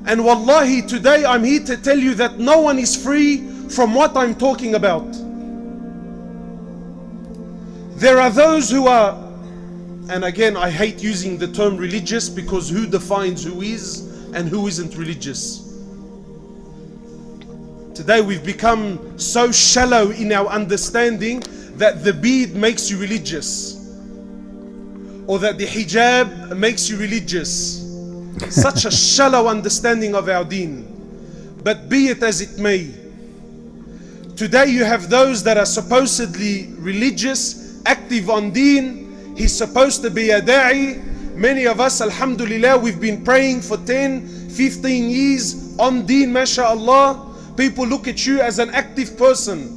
And wallahi, today I'm here to tell you that no one is free from what I'm talking about. There are those who are, and again I hate using the term religious, because who defines who is and who isn't religious? Today we've become so shallow in our understanding that the bead makes you religious, or that the hijab makes you religious. Such a shallow understanding of our deen. But be it as it may, today you have those that are supposedly religious, active on deen. He's supposed to be a da'i. Many of us, alhamdulillah, we've been praying for 10, 15 years on deen, mashallah. People look at you as an active person.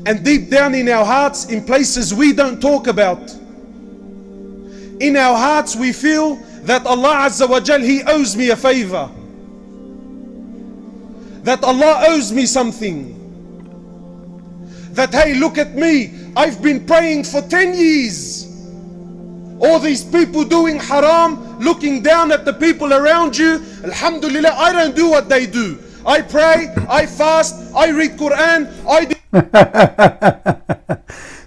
And deep down in our hearts, in places we don't talk about, in our hearts we feel that Allah Azza wa Jal, He owes me a favor, that Allah owes me something, that hey, look at me, I've been praying for 10 years. All these people doing haram, looking down at the people around you. Alhamdulillah, I don't do what they do. I pray, I fast, I read Quran, I do.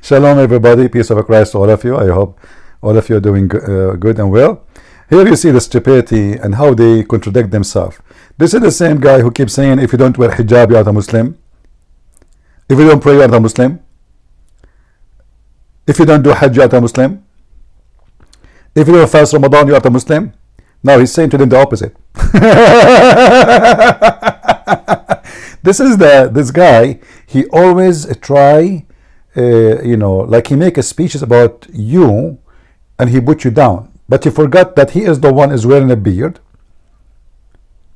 Shalom everybody, peace of Christ to all of you. I hope all of you are doing good and well. Here you see the stupidity and how they contradict themselves. This is the same guy who keeps saying, if you don't wear hijab, you are a Muslim. If you don't pray, you are a Muslim. If you don't do hajj, you are a Muslim. If you don't fast Ramadan, you are a Muslim. Now he's saying to them the opposite. This guy, he always try, like he make a speeches about you and he put you down. But he forgot that he is the one is wearing a beard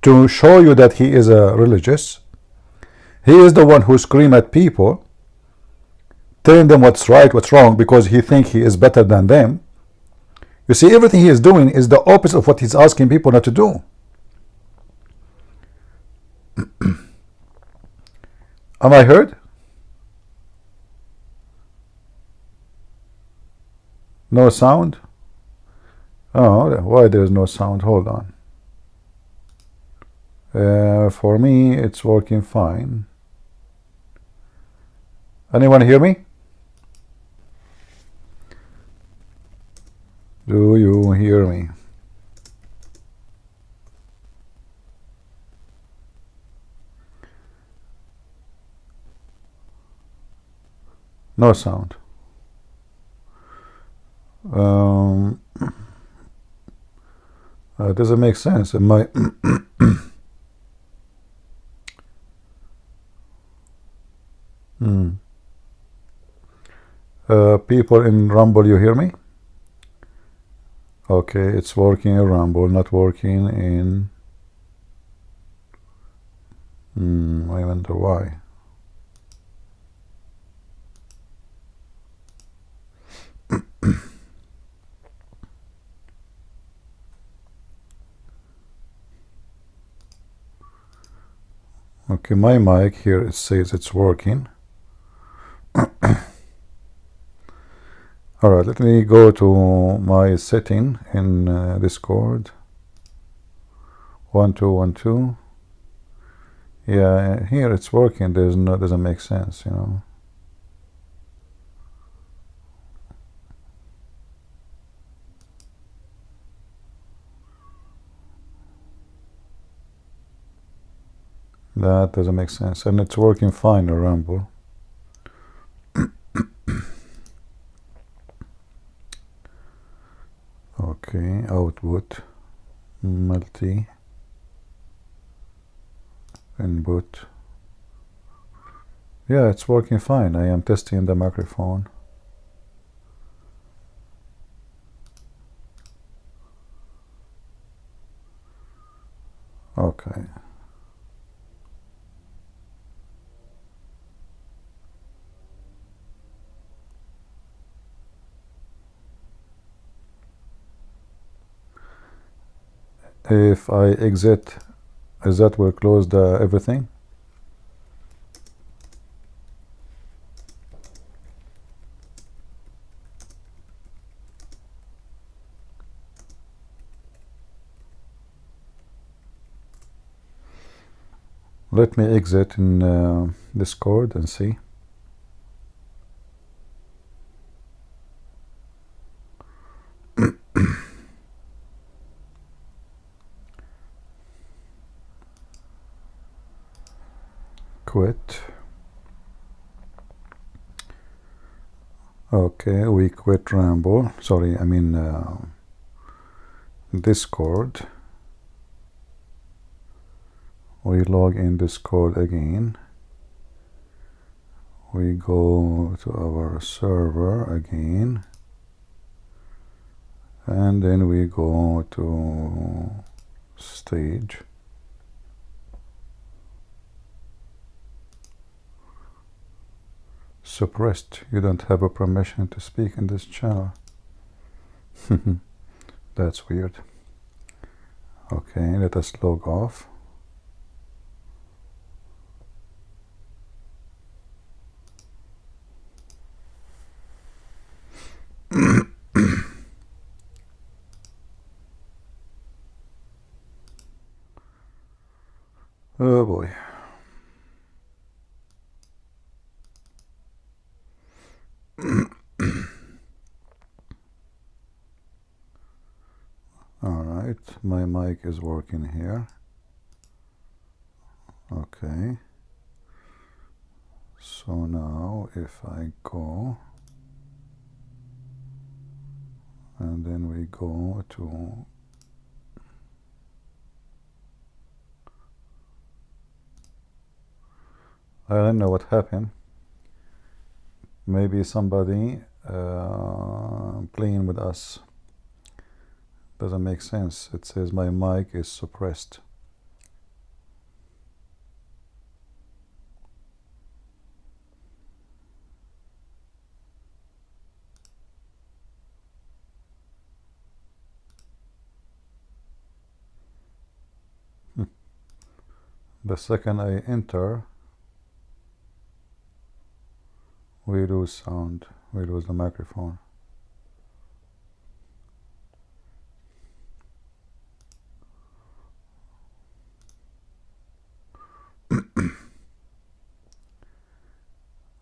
to show you that he is a religious. He is the one who scream at people, telling them what's right, what's wrong, because he think he is better than them. You see, everything he is doing is the opposite of what he's asking people not to do. Am I heard? No sound? Oh, why there is no sound? Hold on. For me, it's working fine. Anyone hear me? Do you hear me? No sound. Doesn't make sense. My people in Rumble, you hear me? Okay, it's working in Rumble, not working in. I wonder why. Okay, my mic here, it says it's working. Alright, let me go to my setting in Discord. 1212. Yeah, here it's working. Doesn't make sense, you know. That doesn't make sense, and it's working fine in Rumble. Okay, output, multi, input. Yeah, it's working fine. I am testing the microphone. Okay. If I exit, is that will close the everything? Let me exit in Discord and see. Quit. Okay, we quit Ramble. Sorry, I mean Discord. We log in Discord again. We go to our server again. And then we go to stage. Suppressed. You don't have a permission to speak in this channel. That's weird. Okay, let us log off. Oh boy. Alright, my mic is working here. Okay. So now if I go and then we go to I don't know what happened. Maybe somebody playing with us. Doesn't make sense. It says my mic is suppressed. The second I enter, we lose sound, we lose the microphone.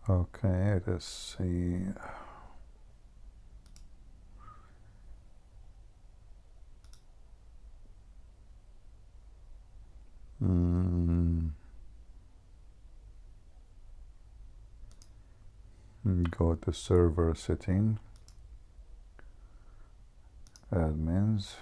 Okay, let's see. Go to server setting, admins.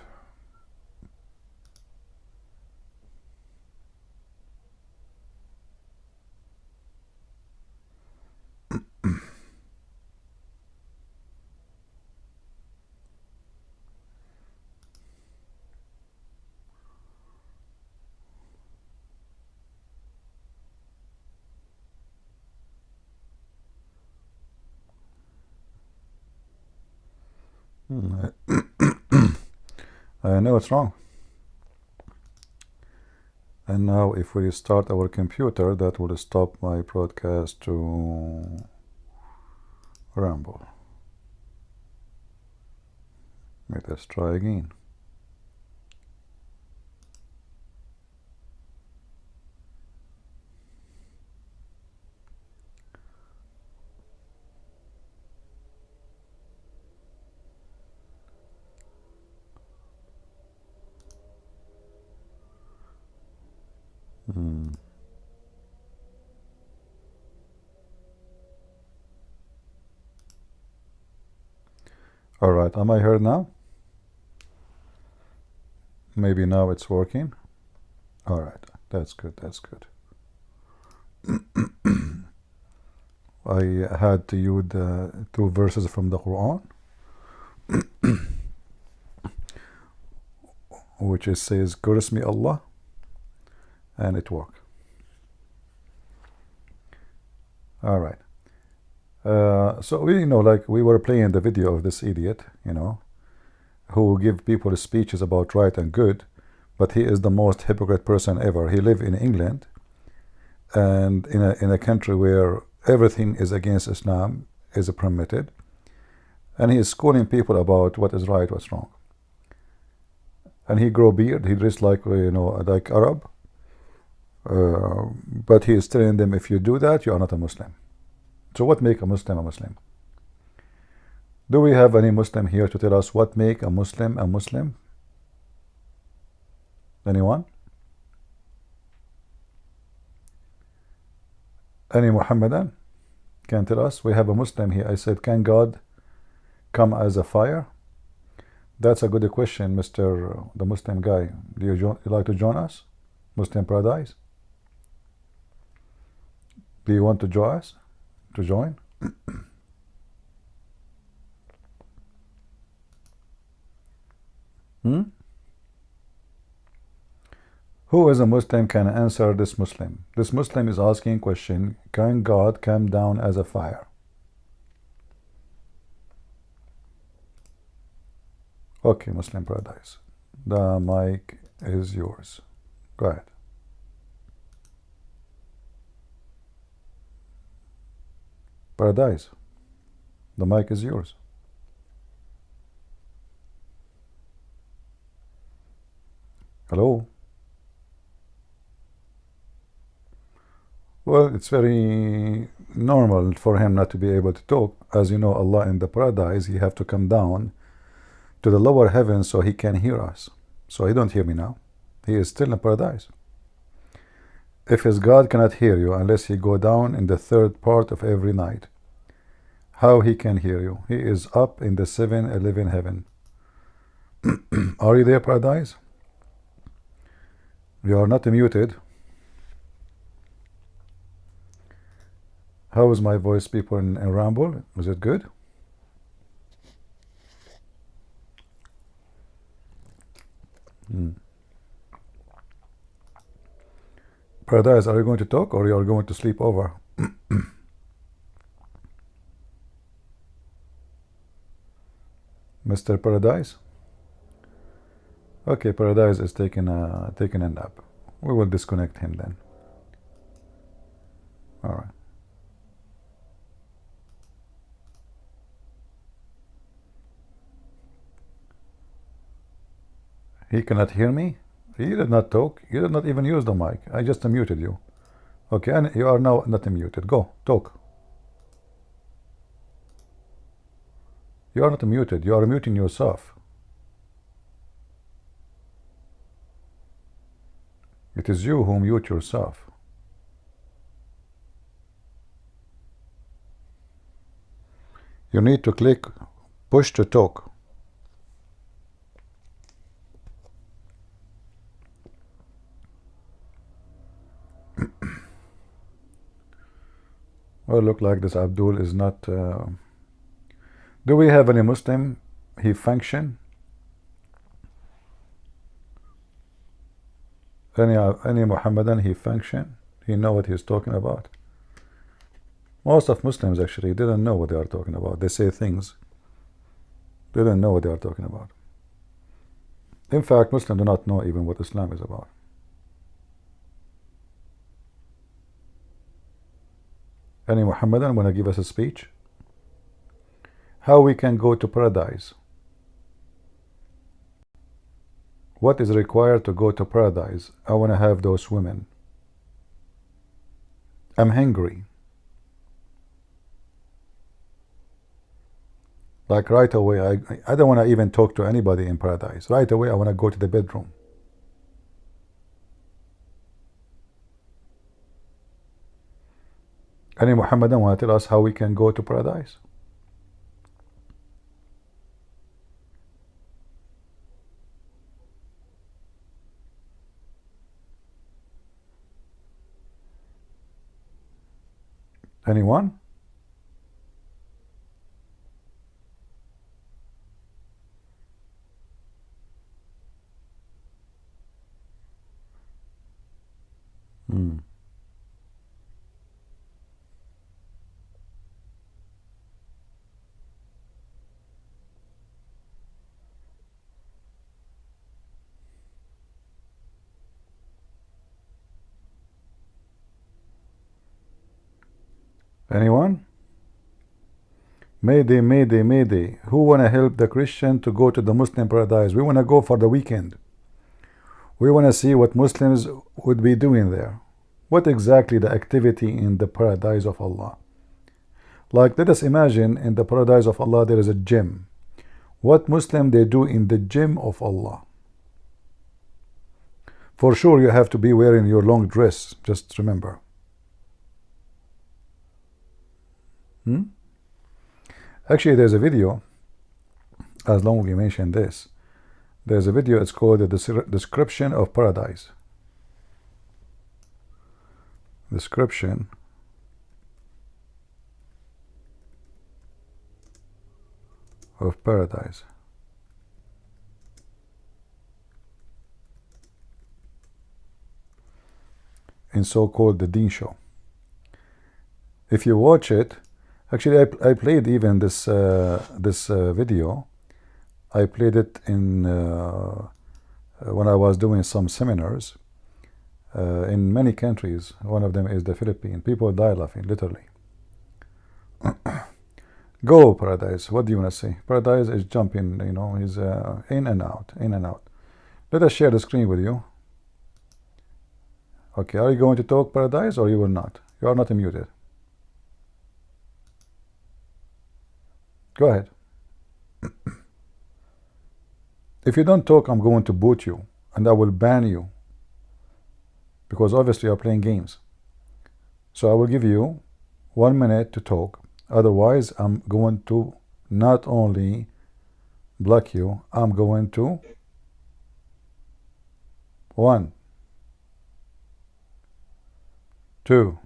I know it's wrong. And now if we restart our computer, that will stop my broadcast to Ramble. Let us try again. All right, am I heard now? Maybe now it's working. All right, that's good, that's good. I had to use the 2 verses from the Quran, which it says, curse me Allah, and it worked. All right. So we like we were playing the video of this idiot, who give people speeches about right and good, but he is the most hypocrite person ever. He lives in England, and in a country where everything is against Islam is permitted, and he is schooling people about what is right, what's wrong. And he grow beard. He dressed like like Arab, But he is telling them, if you do that, you are not a Muslim. So what make a Muslim a Muslim? Do we have any Muslim here to tell us what make a Muslim a Muslim? Anyone? Any Muhammadan can tell us? We have a Muslim here. I said, can God come as a fire? That's a good question, Mr. the Muslim guy. Do you like to join us? Muslim Paradise? Do you want to join us? To join? Who is a Muslim can answer this Muslim? This Muslim is asking question, can God come down as a fire? Okay, Muslim Paradise. The mic is yours. Go ahead. Paradise. The mic is yours. Hello? Well, it's very normal for him not to be able to talk. As you know, Allah in the paradise, he have to come down to the lower heavens so he can hear us. So he don't hear me now. He is still in paradise. If his God cannot hear you unless he go down in the third part of every night, how he can hear you? He is up in the 7-11 heaven. Are you there, paradise? You are not muted. How is my voice, people in Ramble? Is it good? Paradise, are you going to talk or you are going to sleep over? Mr. Paradise? Okay, Paradise is taking a nap. We will disconnect him then. All right. He cannot hear me? You did not talk. You did not even use the mic. I just muted you. Okay, and you are now not muted. Go, talk. You are not muted. You are muting yourself. It is you who mute yourself. You need to click push to talk. Well, look like this Abdul is not. Do we have any Muslim? He function. Any Muhammadan? He function. He know what he's talking about. Most of Muslims actually didn't know what they are talking about. They say things. They didn't know what they are talking about. In fact, Muslims do not know even what Islam is about. Any Muhammadan want to give us a speech? How we can go to paradise? What is required to go to paradise? I want to have those women. I'm hungry. Like right away, I don't want to even talk to anybody in paradise. Right away, I want to go to the bedroom. Any Muhammadan want to tell us how we can go to paradise? Anyone? Anyone? Mayday, Mayday, Mayday. Who want to help the Christian to go to the Muslim paradise? We want to go for the weekend. We want to see what Muslims would be doing there. what exactly the activity in the paradise of Allah. Like, let us imagine in the paradise of Allah there is a gym. What Muslim they do in the gym of Allah? For sure you have to be wearing your long dress, just remember. Actually, there's a video, as long as we mentioned this, there's a video, it's called the description of paradise. Description of paradise. In so-called the Deen show. If you watch it, actually I played even this video. I played it in when I was doing some seminars in many countries. One of them is the Philippines. People die laughing, literally. Go paradise. What do you want to say? Paradise is jumping, you know, he's in and out, in and out. Let us share the screen with you. Okay, are you going to talk paradise or you will not? You are not muted. Go ahead. If you don't talk, I'm going to boot you and I will ban you, because obviously you are playing games. So I will give you 1 minute to talk. Otherwise, I'm going to not only block you, I'm going to 1, 2,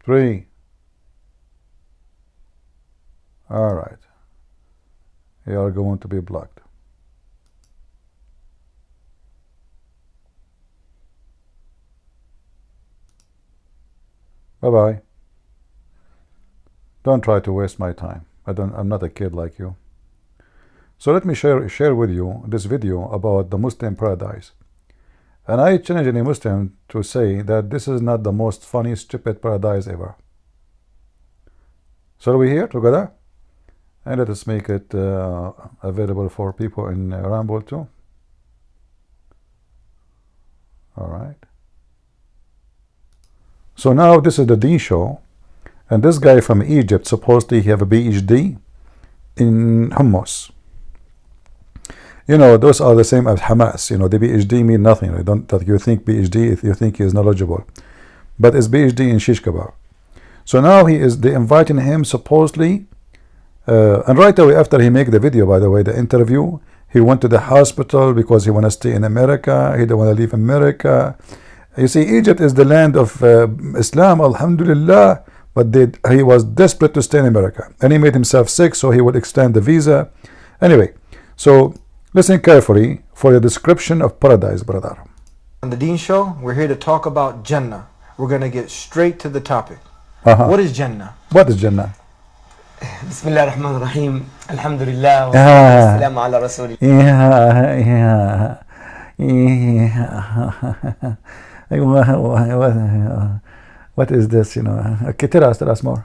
3. All right. You are going to be blocked. Bye-bye. Don't try to waste my time. I'm not a kid like you. So let me share with you this video about the Muslim paradise. And I challenge any Muslim to say that this is not the most funny, stupid paradise ever. So are we here together? And let us make it available for people in Ramble too. All right. So now this is the Deen show. And this guy from Egypt, supposedly he have a PhD in hummus. You know, those are the same as Hamas. You know, the PhD mean nothing. You don't that you think PhD if you think he is knowledgeable, but it's PhD in shish kebab. So now they inviting him supposedly, and right away after he make the video, by the way, the interview, he went to the hospital because he want to stay in America. He don't want to leave America. You see, Egypt is the land of Islam, alhamdulillah. But he was desperate to stay in America, and he made himself sick, so he would extend the visa. Anyway, so listen carefully for the description of paradise, brother. On the Deen show, we're here to talk about Jannah. We're going to get straight to the topic. What is Jannah? What is Jannah? Bismillah ar-Rahman ar-Rahim. Alhamdulillah. Wa salamu ala Rasulillah. What is this, you know? Okay, tell us more.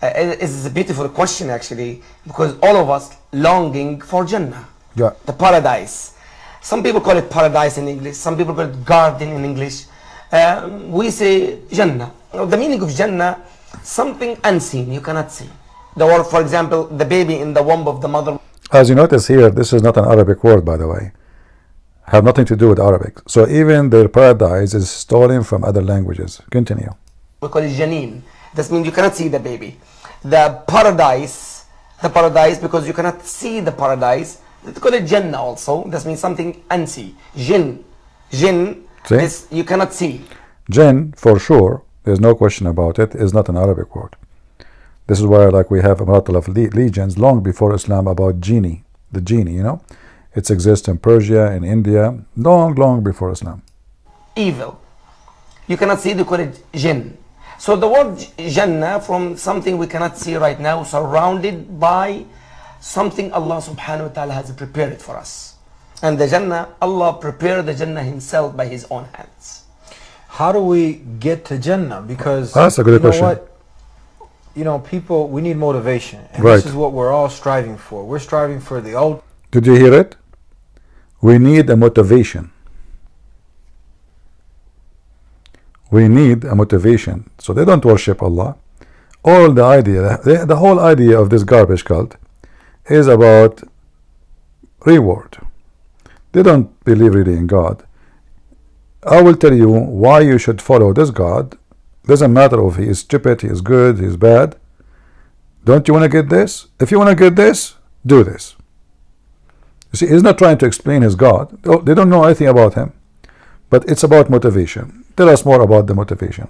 It's a beautiful question, actually, because all of us longing for Jannah, yeah, the paradise. Some people call it paradise in English, some people call it garden in English. We say Jannah. The meaning of Jannah, something unseen, you cannot see. The word, for example, the baby in the womb of the mother. As you notice here, this is not an Arabic word, by the way. Have nothing to do with Arabic. So even their paradise is stolen from other languages. Continue. We call it Janeen. This means you cannot see the baby. The paradise, because you cannot see the paradise, they call it Jannah also. This means something unseen. Jinn is you cannot see. Jinn, for sure, there's no question about it, is not an Arabic word. This is where, like, we have a lot of legends long before Islam about genie, the genie, you know. It exists in Persia, in India, long before Islam. Evil. You cannot see, they call it jinn. So the word Jannah, from something we cannot see right now, surrounded by something Allah subhanahu wa ta'ala has prepared for us. And the Jannah, Allah prepared the Jannah himself by his own hands. How do we get to Jannah? Because that's a good question. What? You know, people, we need motivation. And right. This is what we're all striving for. We're striving for the old. Did you hear it? We need a motivation. We need a motivation. So they don't worship Allah. All the idea, the whole idea of this garbage cult is about reward. They don't believe really in God. I will tell you why you should follow this God. Doesn't matter if he is stupid, he is good, he is bad. Don't you want to get this? If you want to get this, do this. You see, he's not trying to explain his God. They don't know anything about him. But it's about motivation. Tell us more about the motivation.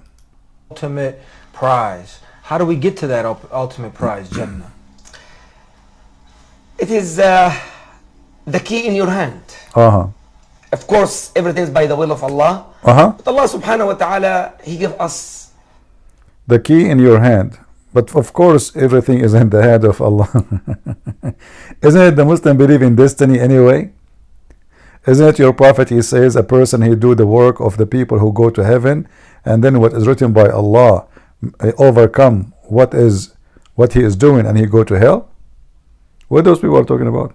Ultimate prize. How do we get to that ultimate prize, Jannah? It is the key in your hand. Of course, everything is by the will of Allah. But Allah subhanahu wa ta'ala, He gave us the key in your hand. But of course, everything is in the hand of Allah. Isn't it the Muslim believe in destiny anyway? Isn't it your prophet, he says, a person he do the work of the people who go to heaven, and then what is written by Allah overcome what he is doing, and he go to hell? What those people are talking about?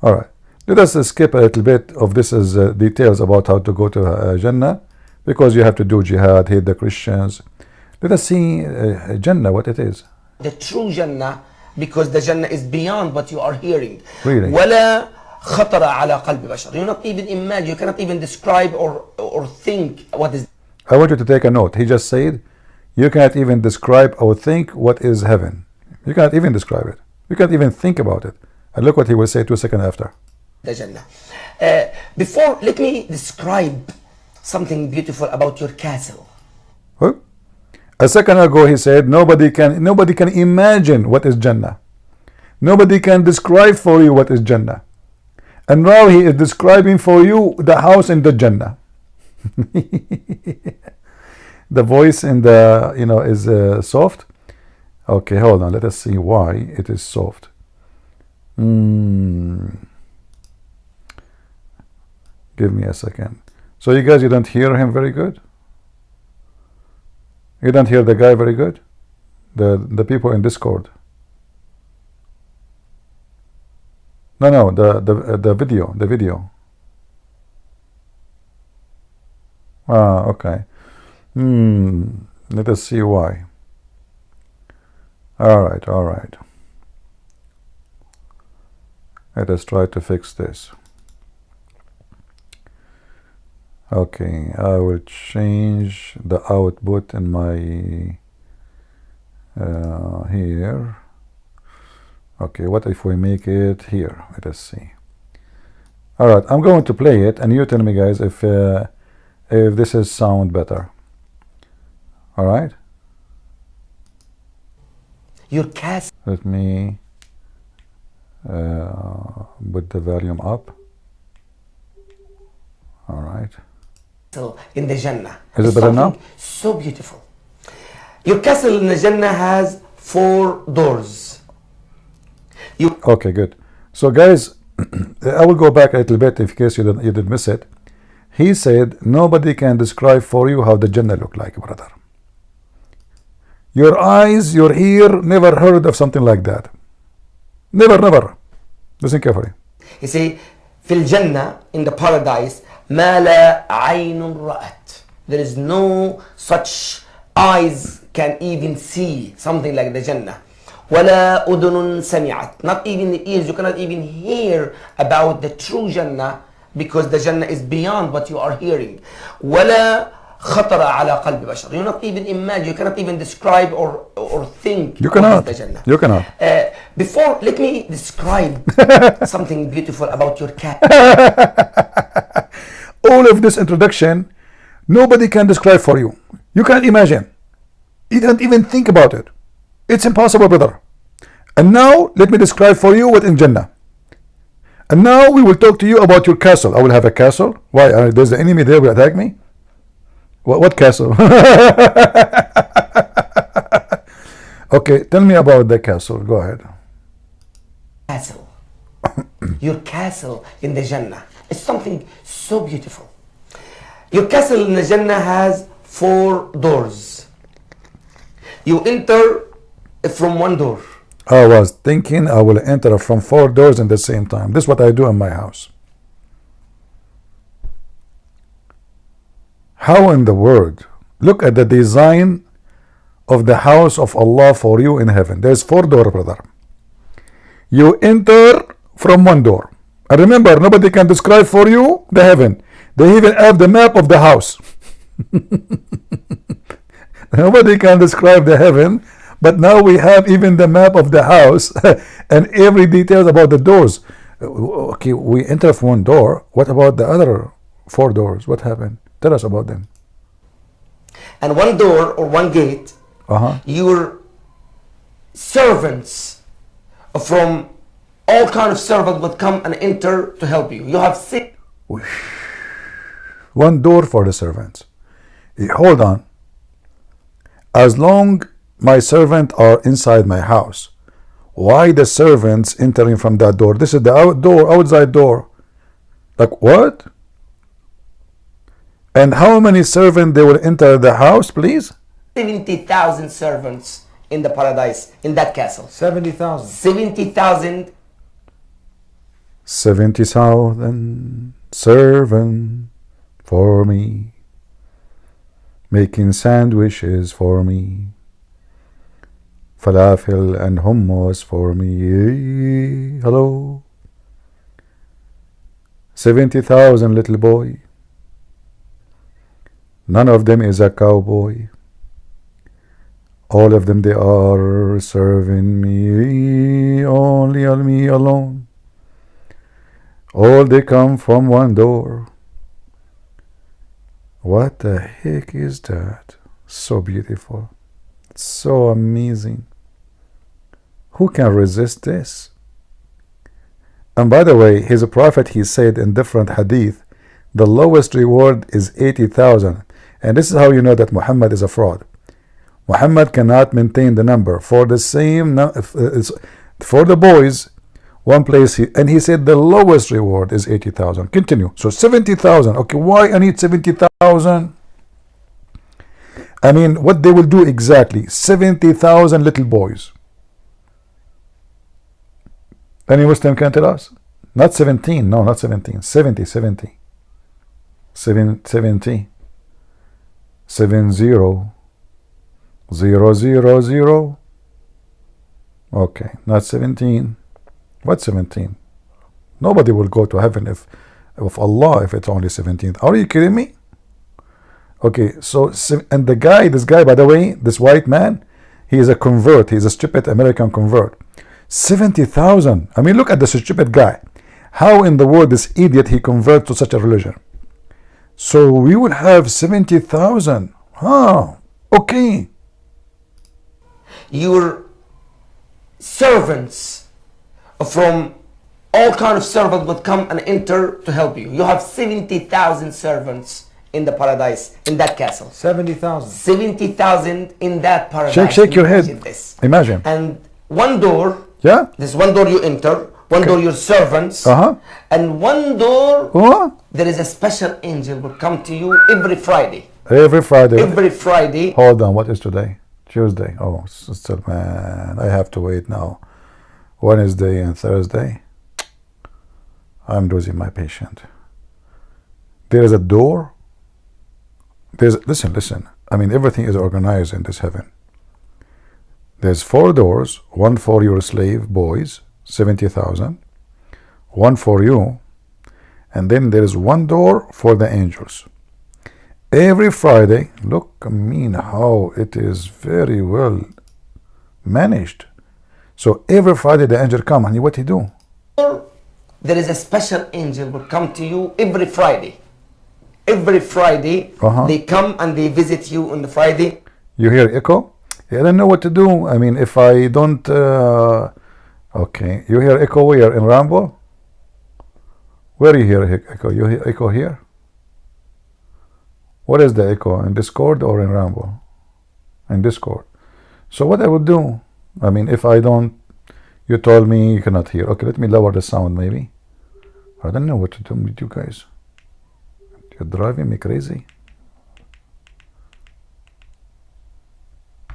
All right, let us skip a little bit of this as details about how to go to Jannah, because you have to do jihad, hate the Christians. Let us see Jannah, what it is. The true Jannah, because the Jannah is beyond what you are hearing. Really? ولا خطر على قلب بشر. You not even imagine, you cannot even describe or think what is. I want you to take a note. He just said, you cannot even describe or think what is heaven. You cannot even describe it. You can't even think about it. And look what he will say 2 seconds after. The Jannah. Before, let me describe something beautiful about your castle. Huh? A second ago he said nobody can imagine what is Jannah. Nobody can describe for you what is Jannah. And now he is describing for you the house in the Jannah. The voice in the is soft. Okay, hold on, let us see why it is soft. Give me a second. So you guys, you don't hear him very good? You don't hear the guy very good? The people in Discord. No, the video. Okay. Let us see why. All right. Let us try to fix this. Okay, I will change the output in my here. Okay, what if we make it here? Let us see. All right, I'm going to play it, and you tell me, guys, if this is sound better. All right. Your castle. Let me put the volume up. All right. In the Jannah. Is it better now? So beautiful. Your castle in the Jannah has 4 doors. Okay, good. So guys, I will go back a little bit in case you did miss it. He said nobody can describe for you how the Jannah look like, brother. Your eyes, your ear never heard of something like that. Never. Listen carefully. You see, في الجنة, in the paradise, ما لا عين رأت. There is no such eyes can even see something like the Jannah. ولا أذن سمعت. Not even the ears, you cannot even hear about the true Jannah, because the Jannah is beyond what you are hearing. ولا خطر على قلب بشر. You not even imagine, you cannot even describe or think. You cannot. The Jannah. You cannot. Before, let me describe something beautiful about your cat. All of this introduction, nobody can describe for you. You can't imagine. You can't even think about it. It's impossible, brother. And now, let me describe for you what in Jannah. And now we will talk to you about your castle. I will have a castle. Why? There's the enemy there will attack me? What castle? Okay, tell me about the castle. Go ahead. Castle. Your castle in the Jannah is something so beautiful. Your castle in the Jannah has 4 doors. You enter from one door. I was thinking I will enter from 4 doors in the same time. This is what I do in my house. How in the world? Look at the design of the house of Allah for you in heaven. There's 4 doors, brother. You enter from one door. And remember, nobody can describe for you the heaven. They even have the map of the house. Nobody can describe the heaven, but now we have even the map of the house and every detail about the doors. Okay, we enter from one door. What about the other 4 doors? What happened? Tell us about them. And one door or one gate, your servants from all kind of servants would come and enter to help you. You have 6. One door for the servants. Hold on. As long my servants are inside my house, why the servants entering from that door? This is the outside door. Like what? And how many servants they will enter the house, please? 70,000 servants in the paradise, in that castle. 70,000. 70,000. 70,000 servants for me, making sandwiches for me, falafel and hummus for me. Hello. 70,000 little boy. None of them is a cowboy. All of them, they are serving me, only on me alone. All they come from one door. What the heck is that? So beautiful. So amazing. Who can resist this? And by the way, his prophet, he said in different hadith, the lowest reward is 80,000. And this is how you know that Muhammad is a fraud. Muhammad cannot maintain the number. For the same, for the boys, one place, and he said the lowest reward is 80,000. Continue. So 70,000. Okay, why I need 70,000? I mean, what they will do exactly? 70,000 little boys. Any Muslim can tell us? Not 17. No, not 17. 70. 70. 70. 70. 000. Okay, not 17. What 17? Nobody will go to heaven if Allah, if it's only 17. Are you kidding me? Okay, so, and the guy, this guy, by the way, this white man, he is a convert. He is a stupid American convert. 70,000. I mean, look at this stupid guy. How in the world this idiot he convert to such a religion? So we will have 70,000. Oh, okay. Your servants from all kind of servants would come and enter to help you. You have 70,000 servants in the paradise, in that castle. 70,000. 70,000 in that paradise. Shake your head. This. Imagine. And one door. Yeah. This one door you enter. One door your servants. And one door there is a special angel will come to you every Friday. Every Friday. Every Friday. Hold on. What is today? Tuesday. Oh, still, man. I have to wait now. Wednesday and Thursday. I'm losing my patient. There is a door. Listen. I mean, everything is organized in this heaven. There's 4 doors. One for your slave boys, 70,000. One for you. And then there is one door for the angels. Every Friday, look, I mean, how it is very well managed. So every Friday the angel come, and what he do? There is a special angel will come to you every Friday. Every Friday they come and they visit you on the Friday. You hear echo? I don't know what to do. I mean, if I don't... okay, you hear echo where? In Rambo? Where you hear echo? You hear echo here? What is the echo? In Discord or in Rambo? In Discord. So what I would do? I mean, if I don't... You told me you cannot hear. Okay, let me lower the sound maybe. I don't know what to do with you guys. You're driving me crazy.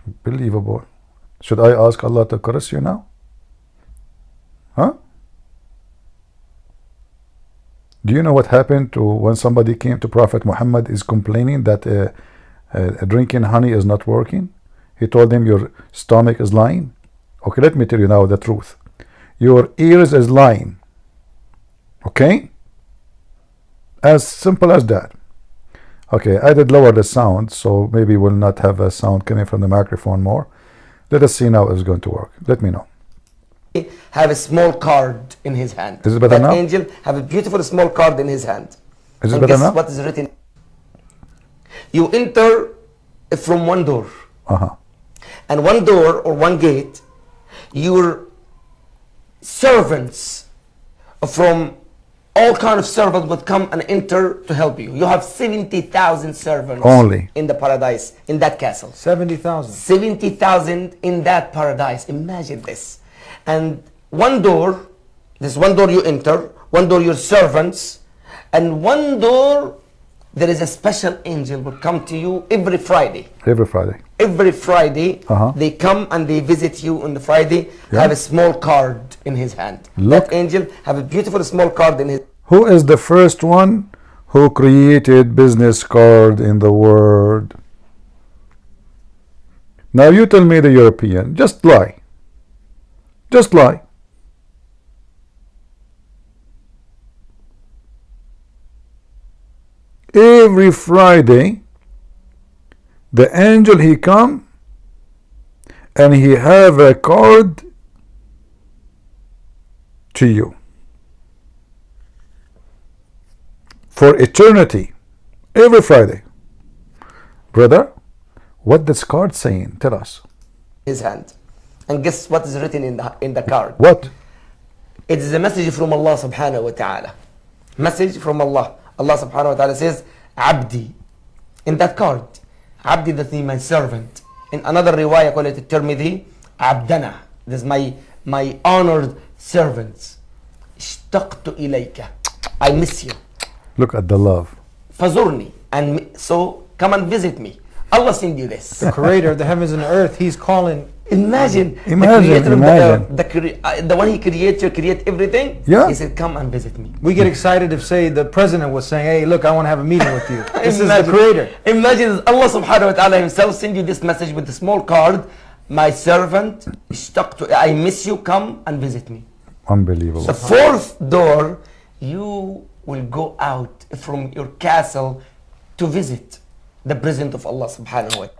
Unbelievable. Should I ask Allah to curse you now? Huh? Do you know what happened to when somebody came to Prophet Muhammad is complaining that drinking honey is not working? He told him, your stomach is lying. Okay, let me tell you now the truth. Your ears is lying. Okay? As simple as that. Okay, I did lower the sound, so maybe we'll not have a sound coming from the microphone more. Let us see now if it's going to work. Let me know. Have a small card in his hand. Is it better now? That angel have a beautiful small card in his hand. Is it And better guess now? what is written? You enter from one door. And one door or one gate, your servants from all kind of servants would come and enter to help you. You have 70,000 servants only in the paradise, in that castle. 70,000. 70,000 in that paradise. Imagine this. And one door, this one door you enter, one door your servants, and one door there is a special angel will come to you every Friday. Every Friday. Every Friday, they come and they visit you on the Friday, have a small card in his hand. Look. That angel have a beautiful small card in his. Who is the first one who created business card in the world? Now you tell me the European. Just lie. Just lie. Every Friday, the angel he come and he have a card to you for eternity. Every Friday. Brother, what this card saying? Tell us. His hand. And guess what is written in the card? What? It is a message from Allah subhanahu wa ta'ala. Message from Allah. Allah subhanahu wa ta'ala says, Abdi. In that card, Abdi, that means my servant. In another riwayah, call it Tirmidhi, Abdana. This is my honored servants. Ishtaqtu ilayka. I miss you. Look at the love. Fazurni. And so come and visit me. Allah send you this. The creator of the heavens and the earth, he's calling. Imagine the one he created to create everything. Yeah. He said, come and visit me. We get excited if, say, the president was saying, hey, look, I want to have a meeting with you. This is the creator. Imagine Allah subhanahu wa ta'ala himself send you this message with a small card. My servant, I miss you, come and visit me. Unbelievable. The fourth door, you will go out from your castle to visit the presence of Allah subhanahu wa ta'ala.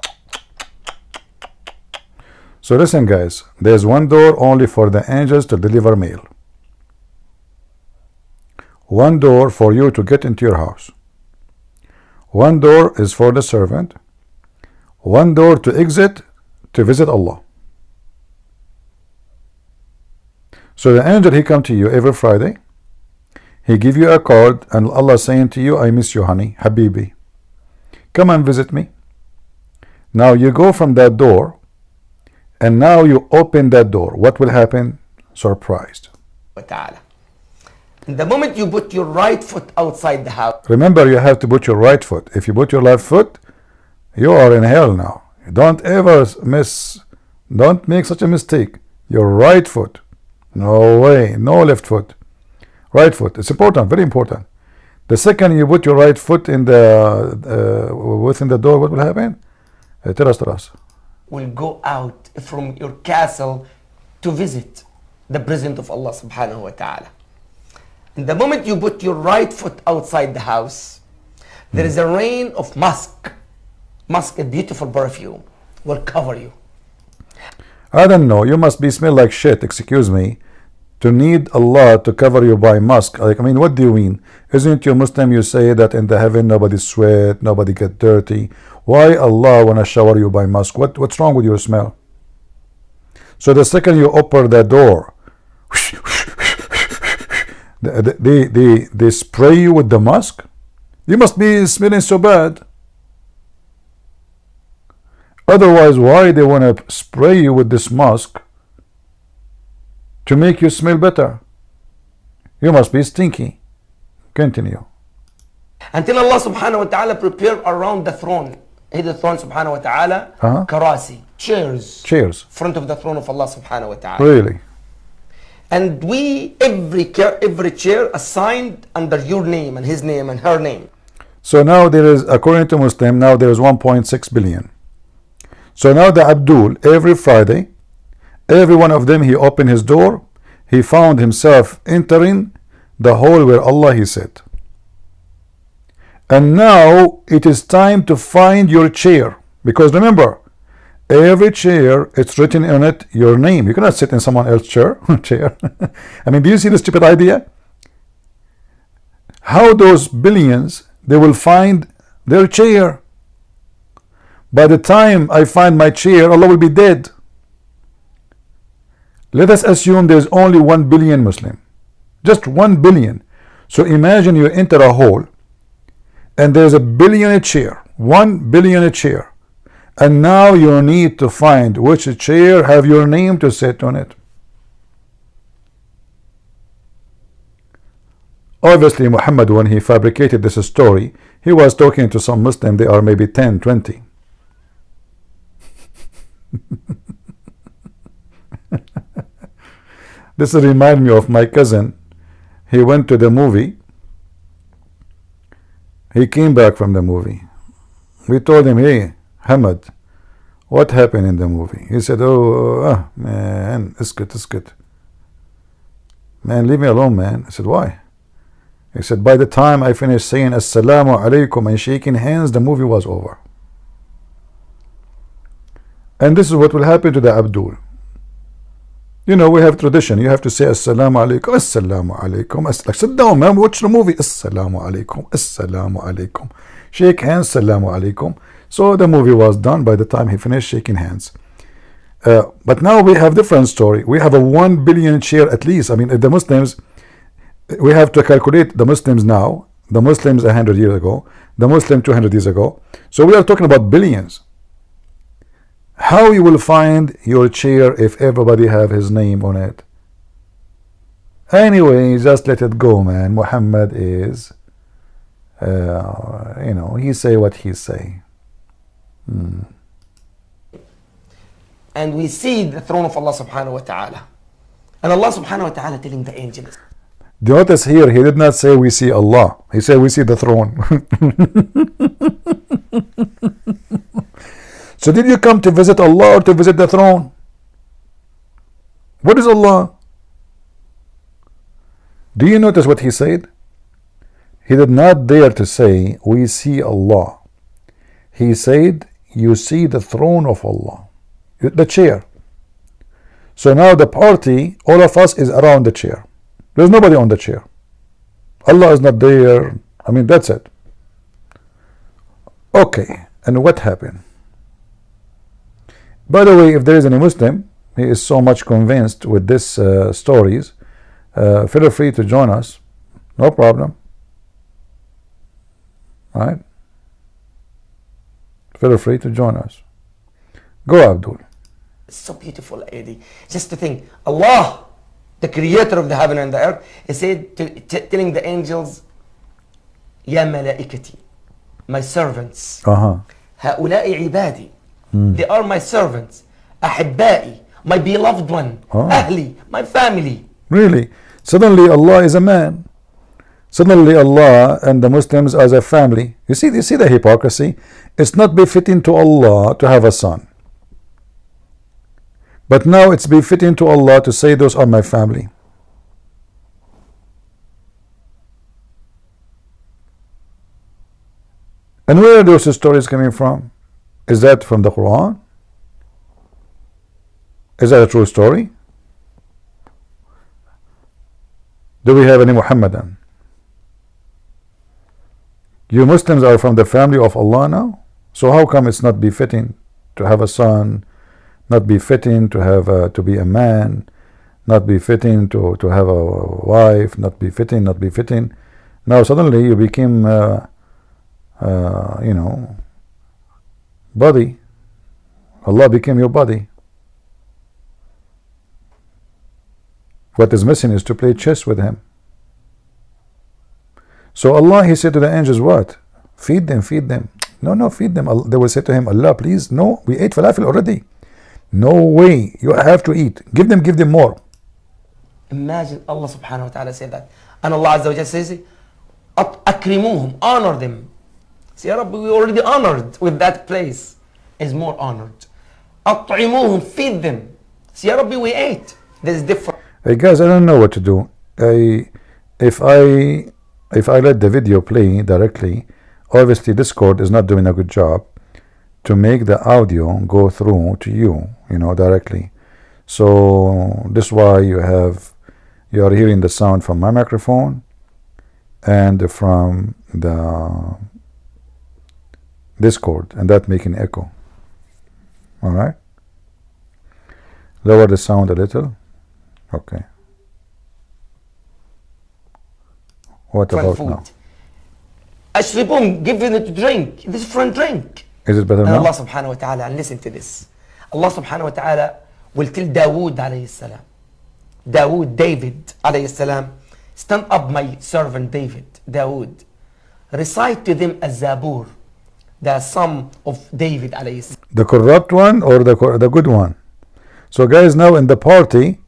So listen guys, there's one door only for the angels to deliver mail. One door for you to get into your house. One door is for the servant. One door to exit to visit Allah. So the angel, he come to you every Friday. He give you a card and Allah saying to you, I miss you honey, Habibi. Come and visit me. Now you go from that door and now you open that door. What will happen? Surprised. The moment you put your right foot outside the house. Remember, you have to put your right foot. If you put your left foot, you are in hell now. Don't ever don't make such a mistake. Your right foot. No way. No left foot. Right foot. It's important. Very important. The second you put your right foot in the within the door, what will happen? Tell us. Will go out from your castle to visit the presence of Allah subhanahu wa ta'ala. And the moment you put your right foot outside the house, there is a rain of musk. Musk, a beautiful perfume, will cover you. I don't know. You must be smell like shit, excuse me, to need Allah to cover you by musk. Like, I mean, what do you mean? Isn't you Muslim? You say that in the heaven nobody sweat, nobody get dirty. Why Allah wanna shower you by musk? What's wrong with your smell? So the second you open the door, they spray you with the musk. You must be smelling so bad. Otherwise, why they wanna spray you with this musk? To make you smell better. You must be stinky. Continue. Until Allah subhanahu wa ta'ala prepare around the throne. The throne subhanahu wa ta'ala, karasi, chairs. Chairs. Front of the throne of Allah subhanahu wa ta'ala. Really? And we, every chair assigned under your name and his name and her name. So now there is, according to Muslim, now there is 1.6 billion. So now the Abdul, every Friday, every one of them, he opened his door, he found himself entering the hall where Allah, he said. And now it is time to find your chair. Because remember, every chair, it's written on it your name. You cannot sit in someone else's chair. I mean, do you see the stupid idea? How those billions, they will find their chair. By the time I find my chair, Allah will be dead. Let us assume there's only 1 billion Muslim. Just 1 billion. So imagine you enter a hall and there's a billionaire chair. 1 billionaire chair. And now you need to find which chair have your name to sit on it. Obviously, Muhammad, when he fabricated this story, he was talking to some Muslim. They are maybe 10, 20. This reminds me of my cousin. He went to the movie. He came back from the movie. We told him, hey, Ahmed, what happened in the movie? He said, oh, man, it's good. Man, leave me alone, man. I said, why? He said, by the time I finished saying Assalamu alaikum and shaking hands, the movie was over. And this is what will happen to the Abdul. You know, we have tradition. You have to say Assalamu alaikum, Assalamu alaikum. Like, sit down, man, watch the movie. Assalamu alaikum, Assalamu alaikum. Shake hands, Assalamu alaikum. So the movie was done by the time he finished shaking hands. But now we have different story. We have a 1 billion chair at least. I mean, the Muslims, we have to calculate the Muslims now, the Muslims 100 years ago, the Muslim 200 years ago. So we are talking about billions. How you will find your chair if everybody have his name on it? Anyway, just let it go, man. Muhammad is, you know, he say what he say. And we see the throne of Allah subhanahu wa ta'ala. And Allah subhanahu wa ta'ala telling the angels. Do you notice here, he did not say we see Allah. He said we see the throne. So did you come to visit Allah or to visit the throne? What is Allah? Do you notice what he said? He did not dare to say we see Allah. He said you see the throne of Allah, the chair. So now the party, all of us is around the chair. There's nobody on the chair. Allah is not there. I mean, that's it. Okay, and what happened? By the way, if there is any Muslim, he is so much convinced with this stories, feel free to join us. No problem. Right? Feel free to join us. Go, Abdul. It's so beautiful, Eddie. Just to think, Allah, the creator of the heaven and the earth, he said, telling the angels, Ya malaikati, my servants. Ha'ula'i ibadi. They are my servants. Ahibba'i, my beloved one. Ahli, my family. Really? Suddenly Allah is a man. Suddenly Allah and the Muslims as a family. You see the hypocrisy? It's not befitting to Allah to have a son. But now it's befitting to Allah to say those are my family. And where are those stories coming from? Is that from the Quran? Is that a true story? Do we have any Muhammadan? You Muslims are from the family of Allah now? So how come it's not befitting to have a son, not befitting to have to be a man, not befitting to have a wife, not befitting? Now suddenly you became, you know, body. Allah became your body. What is missing is to play chess with him. So Allah, he said to the angels, what? Feed them. No, feed them. They will say to him, Allah, please, no, we ate falafel already. No way, you have to eat. Give them more. Imagine Allah subhanahu wa ta'ala said that. And Allah Azza wa Jalla says, أكرموهم, honor them. See, Ya Rabbi, we already honored with that place. Is more honored. أطعموهم, feed them. See, Ya Rabbi, we ate. There's different. Hey guys, I don't know what to do. If I let the video play directly, obviously Discord is not doing a good job to make the audio go through to you, directly. So this is why you are hearing the sound from my microphone and from the Discord, and that making echo. All right, lower the sound a little. Okay, what about food. now? أشربهم, give it to drink. This is from drink. Is it better And now? Allah subhanahu wa ta'ala, and listen to this. Allah subhanahu wa ta'ala will tell Dawood alayhi salam. David alayhi salam, stand up my servant David, Dawood. Recite to them a Zabur, the Psalm of David alayhi salam. The corrupt one or the good one? So guys, now in the party,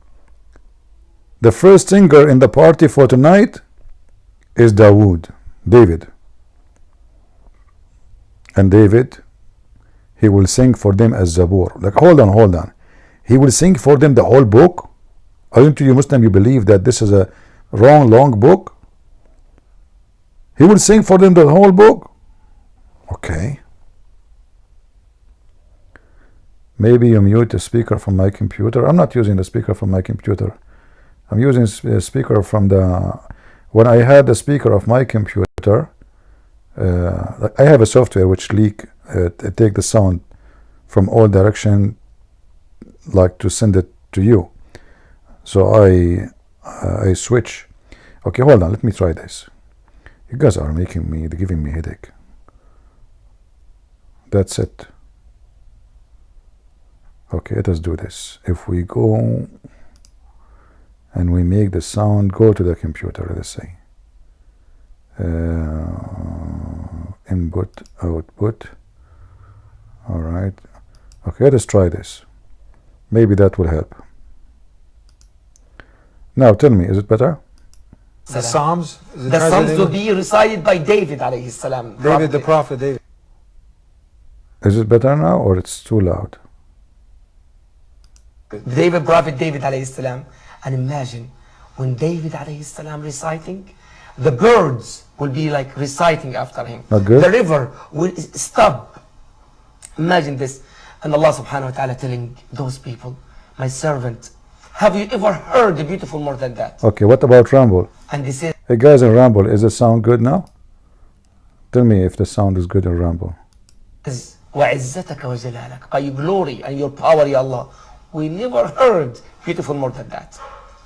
the first singer in the party for tonight is David. And David, he will sing for them as Zabur. Like, hold on. He will sing for them the whole book? Aren't you Muslim, you believe that this is a long book? He will sing for them the whole book? Okay. Maybe you mute the speaker from my computer. I'm not using the speaker from my computer. I'm using the speaker from when I had the speaker of my computer, I have a software which take the sound from all direction, like to send it to you. So I switch. Okay, hold on, let me try this. You guys are giving me headache. That's it. Okay, let us do this. If we go and we make the sound go to the computer, let us say input, output. All right. Okay, let us try this. Maybe that will help. Now tell me, is it better? The Psalms? The Psalms will be recited by David alayhi salam. David, the prophet David. Is it better now or it's too loud? Prophet David alayhi salam. And imagine when David alayhi salam reciting, the birds will be like reciting after him. Not good? The river will stop. Imagine this. And Allah subhanahu wa ta'ala telling those people, my servant, have you ever heard a beautiful more than that? Okay, what about Rumble? And they said, Hey guys in Rumble, is the sound good now? Tell me if the sound is good in Rumble. وَعِزَّتَكَ وَجَلَالَكَ, by your glory and your power, Ya Allah. We never heard beautiful more than that.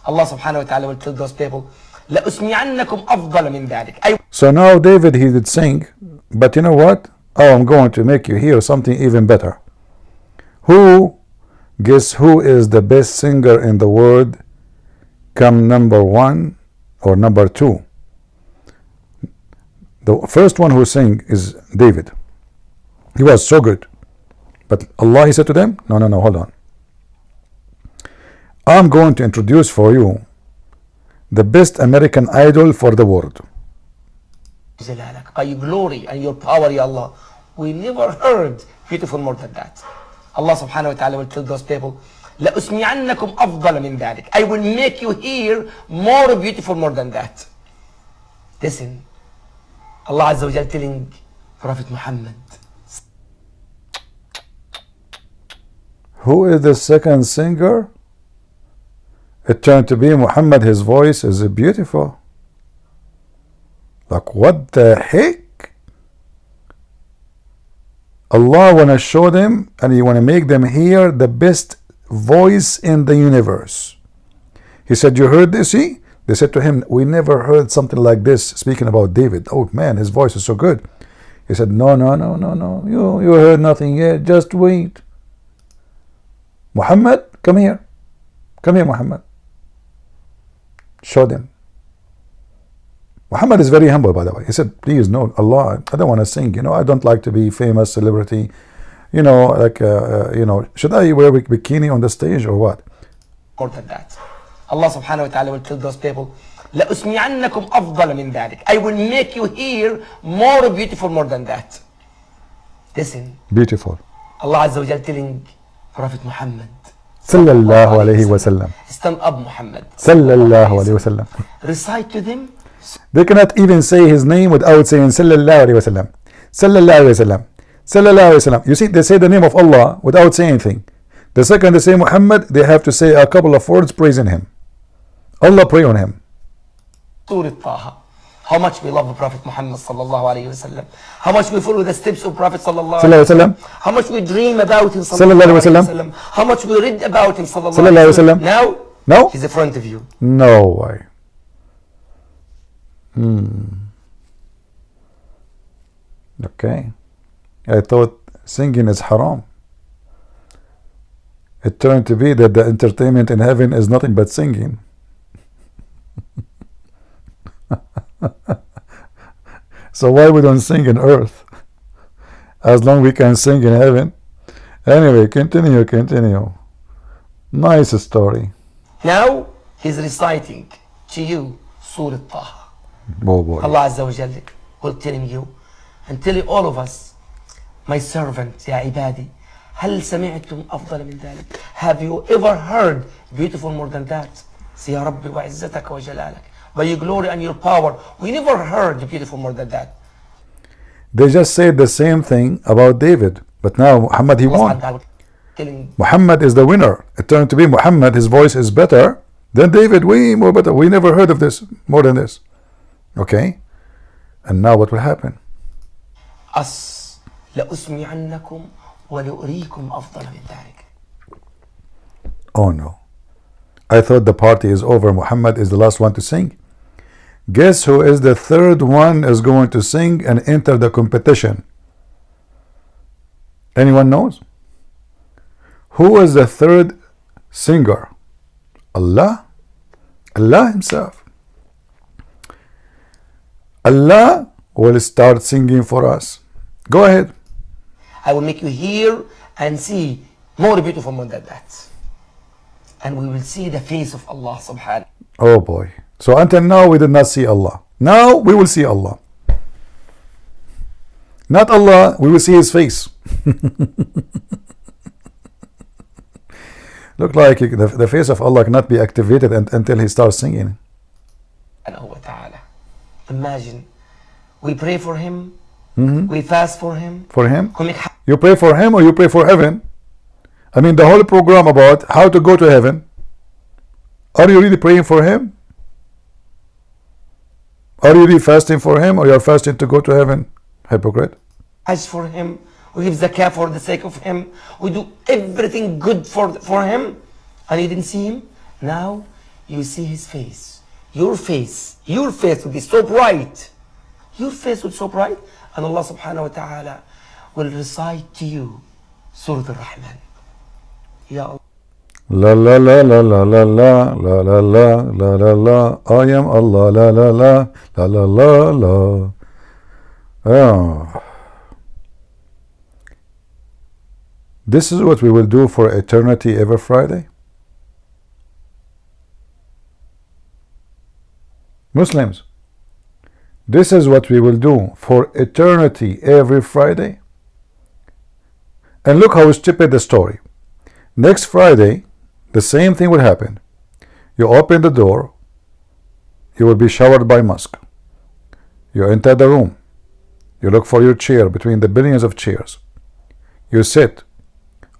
Allah subhanahu wa ta'ala will tell those people, لَأُسْمِعَنَّكُمْ أَفْضَلَ مِنْ ذَلِكَ. So now David, he did sing, but you know what? Oh, I'm going to make you hear something even better. Guess who is the best singer in the world? Come number 1 or number 2. The first one who sang is David. He was so good. But Allah, he said to them, no, hold on. I'm going to introduce for you the best American Idol for the world. By your glory and your power, Ya Allah. We never heard beautiful more than that. Allah subhanahu wa ta'ala will tell those people, لَأُسْمِعَنَّكُمْ أَفْضَلَ مِنْ ذَلِكَ. I will make you hear more beautiful more than that. Listen, Allah Azza wa Jalla telling Prophet Muhammad. Who is the second singer? It turned to be Muhammad. His voice is beautiful. Like, what the heck? Allah want to show them and He want to make them hear the best voice in the universe. He said, you heard this? See? They said to him, we never heard something like this, speaking about David. Oh man, his voice is so good. He said, no. You heard nothing yet. Just wait. Muhammad, come here. Come here, Muhammad. Show them. Muhammad is very humble, by the way. He said, please, no, Allah, I don't want to sing. I don't like to be famous, celebrity. Like, should I wear a bikini on the stage or what? More than that. Allah subhanahu wa ta'ala will tell those people, لَأُسْمِعَنَّكُمْ أَفْضَلَ مِنْ ذَلِكَ. I will make you hear more beautiful more than that. Listen. Beautiful. Allah Azza wa Jal telling Prophet Muhammad, Sallallahu alayhi wa sallam. stand up Muhammad. Sallallahu alayhi wa sallam. Recite to them. They cannot even say his name without saying Sallallahu alayhi wa sallam. Sallallahu alayhi wa sallam. Sallallahu alayhi wa sallam. You see, they say the name of Allah without saying anything. The second they say Muhammad, they have to say a couple of words praising him. Allah pray on him. Surah Taha. How much we love the Prophet Muhammad sallallahu alayhi wa sallam. How much we follow the steps of Prophet sallallahu alayhi wa sallam. How much we dream about him sallallahu alayhi wa sallam. How much we read about him sallallahu alayhi wa sallam. Now, no? he's in front of you. No way. Okay. I thought singing is haram. It turned to be that the entertainment in heaven is nothing but singing. So why we don't sing in earth? As long we can sing in heaven. Anyway, continue. Nice story. Now he's reciting to you Surah Taha. Oh boy. Allah Azza wa Jalla will telling you and telling all of us, my servant, ya ibadi, هل سمعتم أفضل من ذلك? Have you ever heard beautiful more than that? Say, Ya Rabbi wa izzataka wa jalalak. By your glory and your power, we never heard beautiful more than that. They just said the same thing about David, but now Muhammad, he won. Muhammad is the winner. It turned to be Muhammad, his voice is better than David, way more better. We never heard of this, more than this. Okay? And now what will happen? Us لأسمعنكم ولأريكم أفضل من ذلك. Oh no. I thought the party is over. Muhammad is the last one to sing. Guess who is the third one is going to sing and enter the competition? Anyone knows? Who is the third singer? Allah? Allah himself. Allah will start singing for us. Go ahead. I will make you hear and see more beautiful more than that. And we will see the face of Allah subhanahu. Oh boy. So until now we did not see Allah. Now we will see Allah. Not Allah, we will see his face. Look like the face of Allah cannot be activated until he starts singing. Imagine, we pray for him, we fast for him. For him? You pray for him or you pray for heaven? I mean, the whole program about how to go to heaven. Are you really praying for him? Are you really fasting for him, or you are fasting to go to heaven? Hypocrite. Hajj for him, we give zakah for the sake of him, we do everything good for him, and you didn't see him. Now you see his face. Your face will be so bright. Your face will be so bright, and Allah subhanahu wa ta'ala will recite to you Surah Al-Rahman. Ya Allah. La la la la la la la la la la la la la. I am Allah. La la la la la la la. Oh. This is what we will do for eternity every Friday. Muslims, this is what we will do for eternity every Friday. And look how stupid the story. Next Friday, the same thing will happen. You open the door, you will be showered by musk. You enter the room, you look for your chair between the billions of chairs. You sit.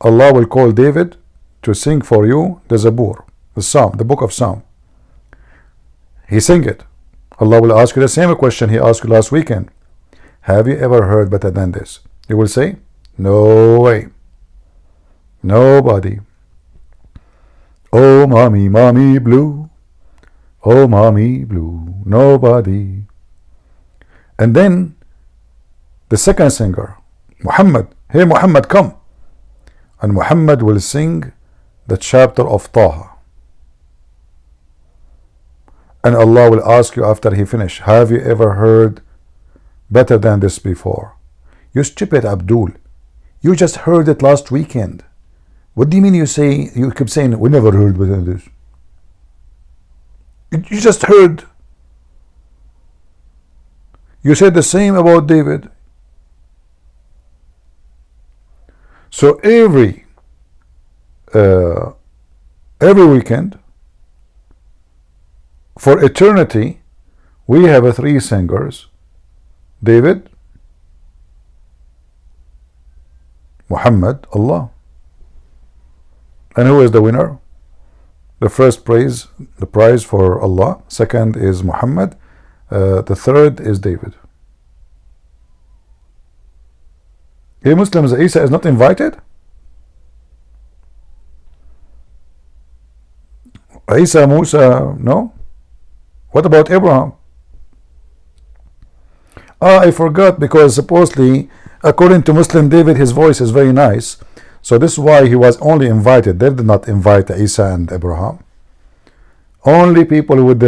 Allah will call David to sing for you the Zabur, the Psalm, the book of Psalm. He sing it. Allah will ask you the same question he asked you last weekend. Have you ever heard better than this? You will say, no way. Nobody. Oh, mommy, mommy blue. Oh, mommy blue. Nobody. And then the second singer, Muhammad. Hey, Muhammad, come. And Muhammad will sing the chapter of Taha. And Allah will ask you after he finish, have you ever heard better than this before? You stupid Abdul. You just heard it last weekend. What do you mean you keep saying, we never heard better than this? You just heard. You said the same about David. So every weekend, for eternity, we have three singers: David, Muhammad, Allah. And who is the winner? The first prize for Allah. Second is Muhammad. The third is David. Hey Muslims, Isa is not invited? Isa, Musa, no? What about Abraham? I forgot, because supposedly, according to Muslim David, his voice is very nice. So this is why he was only invited. They did not invite Isa and Abraham. Only people with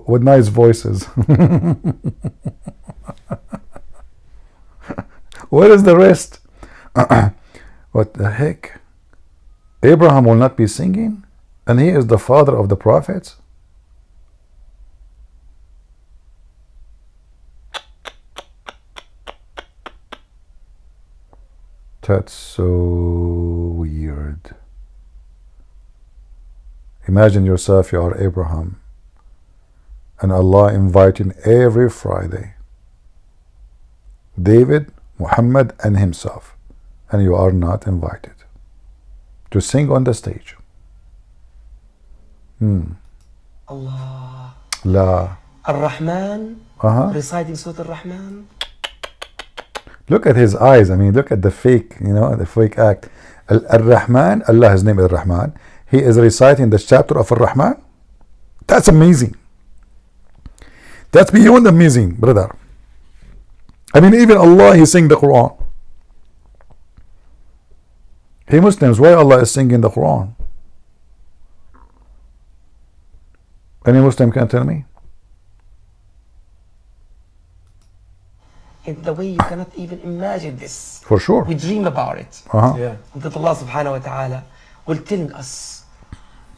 with nice voices. Where is the rest? What the heck? Abraham will not be singing, and he is the father of the prophets. That's so weird. Imagine yourself, you are Abraham, and Allah inviting every Friday David, Muhammad, and himself, and you are not invited to sing on the stage. Allah. La. Ar-Rahman, reciting Surah Ar-Rahman. Look at his eyes. I mean, look at the fake, the fake act. Ar-Rahman, Allah, his name is Ar-Rahman. He is reciting the chapter of Ar-Rahman. That's amazing. That's beyond amazing, brother. I mean, even Allah, he sing the Quran. Hey Muslims, why Allah is singing the Quran? Any Muslim can tell me? In the way you cannot even imagine this. For sure. We dream about it. Yeah. That Allah subhanahu wa ta'ala will telling us,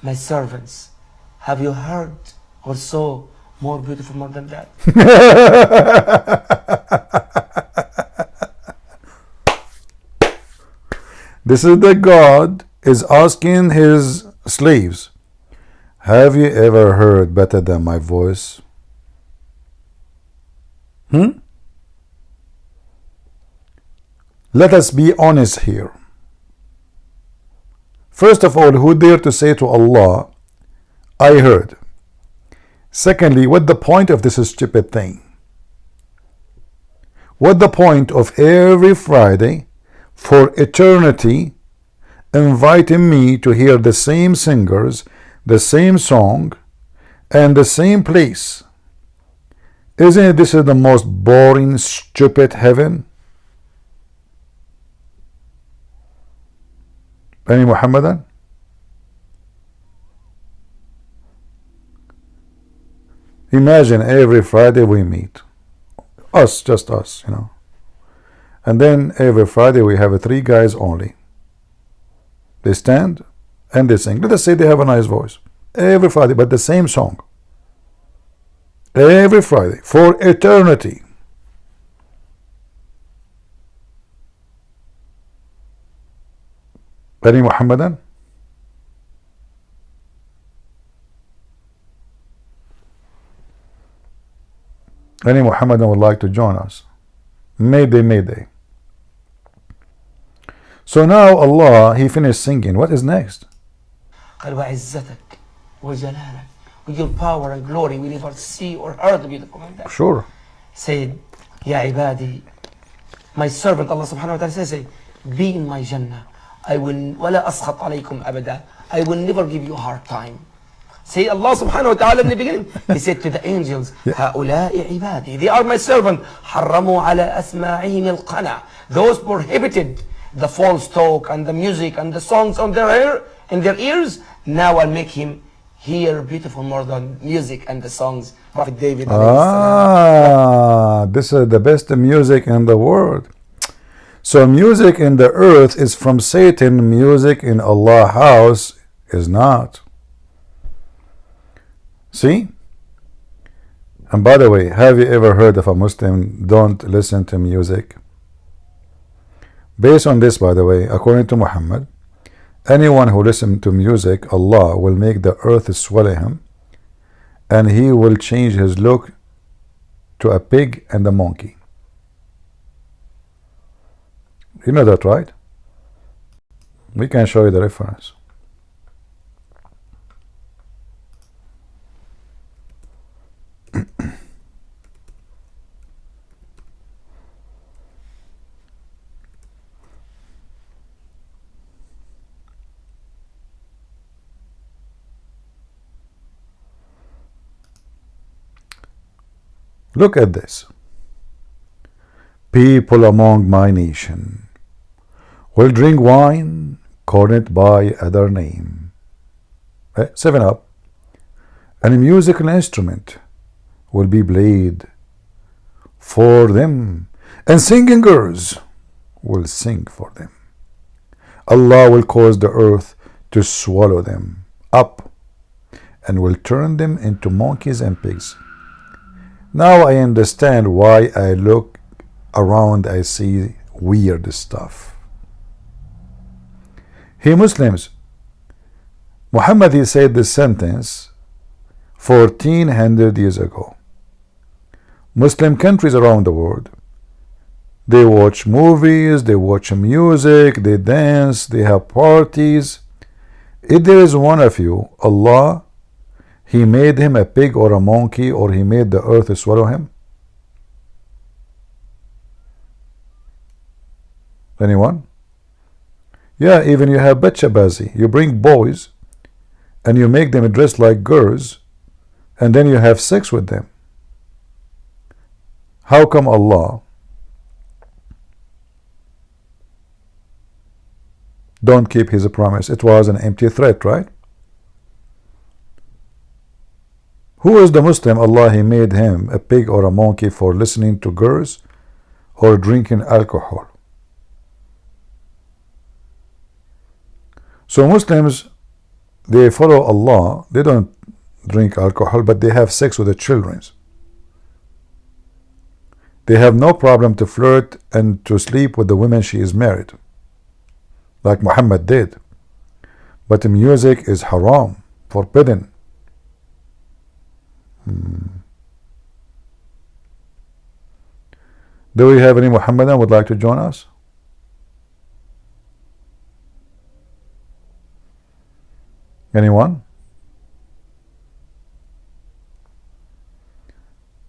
my servants, have you heard or saw more beautiful more than that? This is the God is asking his slaves, have you ever heard better than my voice? Let us be honest here. First of all, who dare to say to Allah, I heard? Secondly, what the point of this stupid thing? What the point of every Friday for eternity inviting me to hear the same singers, the same song, and the same place? Isn't it this is the most boring, stupid heaven? Any Muhammadan? Imagine every Friday we meet. Us, just us, And then every Friday we have three guys only. They stand and they sing. Let us say they have a nice voice. Every Friday, but the same song. Every Friday, for eternity. Any Muhammadan? Any Muhammadan would like to join us? Mayday. So now Allah, he finished singing. What is next? قال وعزتك وجلالك, with your power and glory we never see or heard of beautiful than that. Sure. Said, Ya ibadi, my servant, Allah subhanahu wa ta'ala says, be in my Jannah. I will ولا أسخط عليكم أبدا. I will never give you a hard time. Say Allah subhanahu wa ta'ala in the beginning, he said to the angels, هؤلاء عبادي, they are my servant. حرموا على أسماعهم القنع, those prohibited the false talk and the music and the songs on their ear, in their ears. Now I'll make him hear beautiful more than music and the songs. Prophet David. This is the best music in the world. So music in the earth is from Satan. Music in Allah's house is not. See? And by the way, have you ever heard of a Muslim don't listen to music? Based on this, by the way, according to Muhammad, anyone who listens to music, Allah will make the earth swallow him, and he will change his look to a pig and a monkey. You know that, right? We can show you the reference. Look at this. People among my nation will drink wine, call it by other name. 7-Up. And a musical instrument will be played for them, and singing girls will sing for them. Allah will cause the earth to swallow them up and will turn them into monkeys and pigs. Now I understand why I look around, I see weird stuff. Hey Muslims, Muhammad, he said this sentence 1400 years ago. Muslim countries around the world, they watch movies, they watch music, they dance, they have parties. If there is one of you, Allah, he made him a pig or a monkey, or he made the earth swallow him? Anyone? Yeah, even you have bachabazi. You bring boys and you make them dress like girls, and then you have sex with them. How come Allah don't keep his promise? It was an empty threat, right? Who is the Muslim Allah he made him a pig or a monkey for listening to girls or drinking alcohol? So Muslims, they follow Allah, they don't drink alcohol, but they have sex with the children. They have no problem to flirt and to sleep with the women she is married, like Muhammad did. But the music is haram, forbidden. Do we have any Muhammadan would like to join us? Anyone?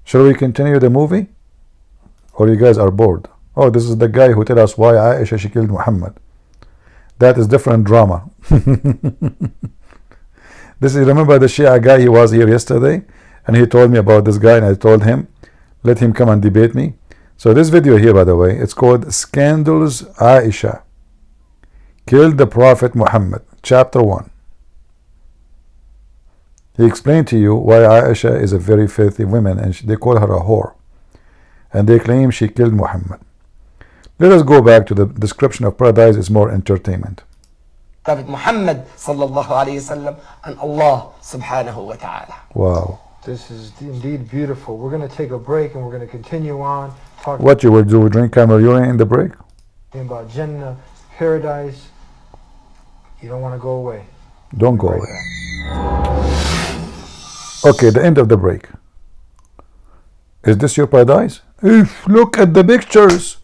Shall we continue the movie? Or you guys are bored? Oh, this is the guy who tell us why Aisha she killed Muhammad. That is different drama. This is, remember the Shia guy, he was here yesterday and he told me about this guy, and I told him let him come and debate me. So this video here, by the way, it's called Scandals Aisha Killed the Prophet Muhammad, chapter 1. He explained to you why Aisha is a very filthy woman, and they call her a whore, and they claim she killed Muhammad. Let us go back to the description of paradise. Is more entertainment. Prophet Muhammad sallallahu alayhi wasallam and Allah subhanahu wa ta'ala. Wow. This is indeed beautiful. We're going to take a break and we're going to continue on talking What you will do, drink camel urine in the break? about Jannah, paradise. You don't want to go away. Don't go Right away. back. Okay, the end of the break. Is this your paradise? Look at the pictures.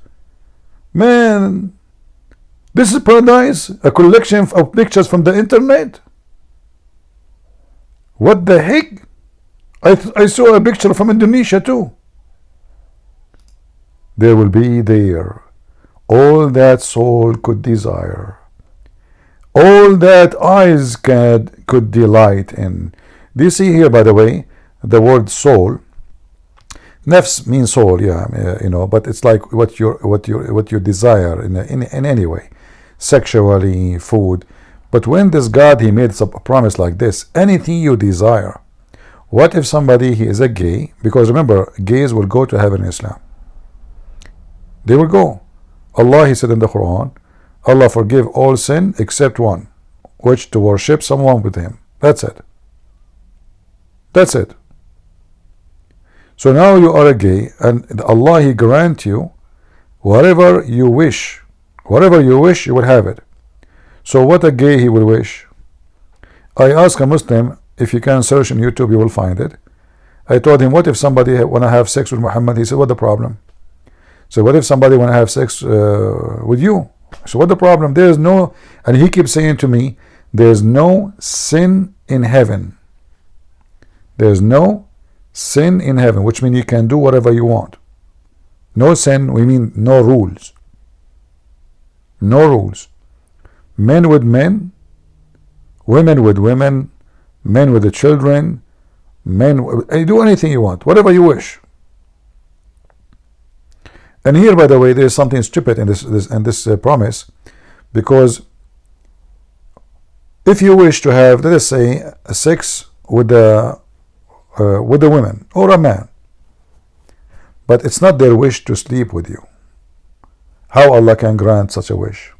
Man, this is paradise? A collection of pictures from the internet? What the heck? I saw a picture from Indonesia too. There will be there all that soul could desire, all that eyes could delight in. Do you see here, by the way, the word soul? Nafs means soul, yeah, you know, but it's like what you desire in any way, sexually, food. But when this God, he made a promise like this, anything you desire. What if somebody, he is a gay? Because remember, gays will go to heaven in Islam. They will go. Allah, he said in the Quran, Allah forgive all sin except one, which to worship someone with him. That's it. That's it. So now you are a gay, and Allah, He grant you whatever you wish. Whatever you wish, you will have it. So what a gay he will wish. I asked a Muslim, if you can search on YouTube, you will find it. I told him, what if somebody want to have sex with Muhammad? He said, what the problem? So what if somebody want to have sex with you? So what the problem? There is no, and he keeps saying to me, there is no sin in heaven. There is no sin in heaven, which means you can do whatever you want. No sin, we mean no rules. No rules. Men with men, women with women, men with the children, do anything you want, whatever you wish. And here, by the way, there is something stupid in this promise, because if you wish to have, let us say, sex with the women or a man, but it's not their wish to sleep with you, how Allah can grant such a wish?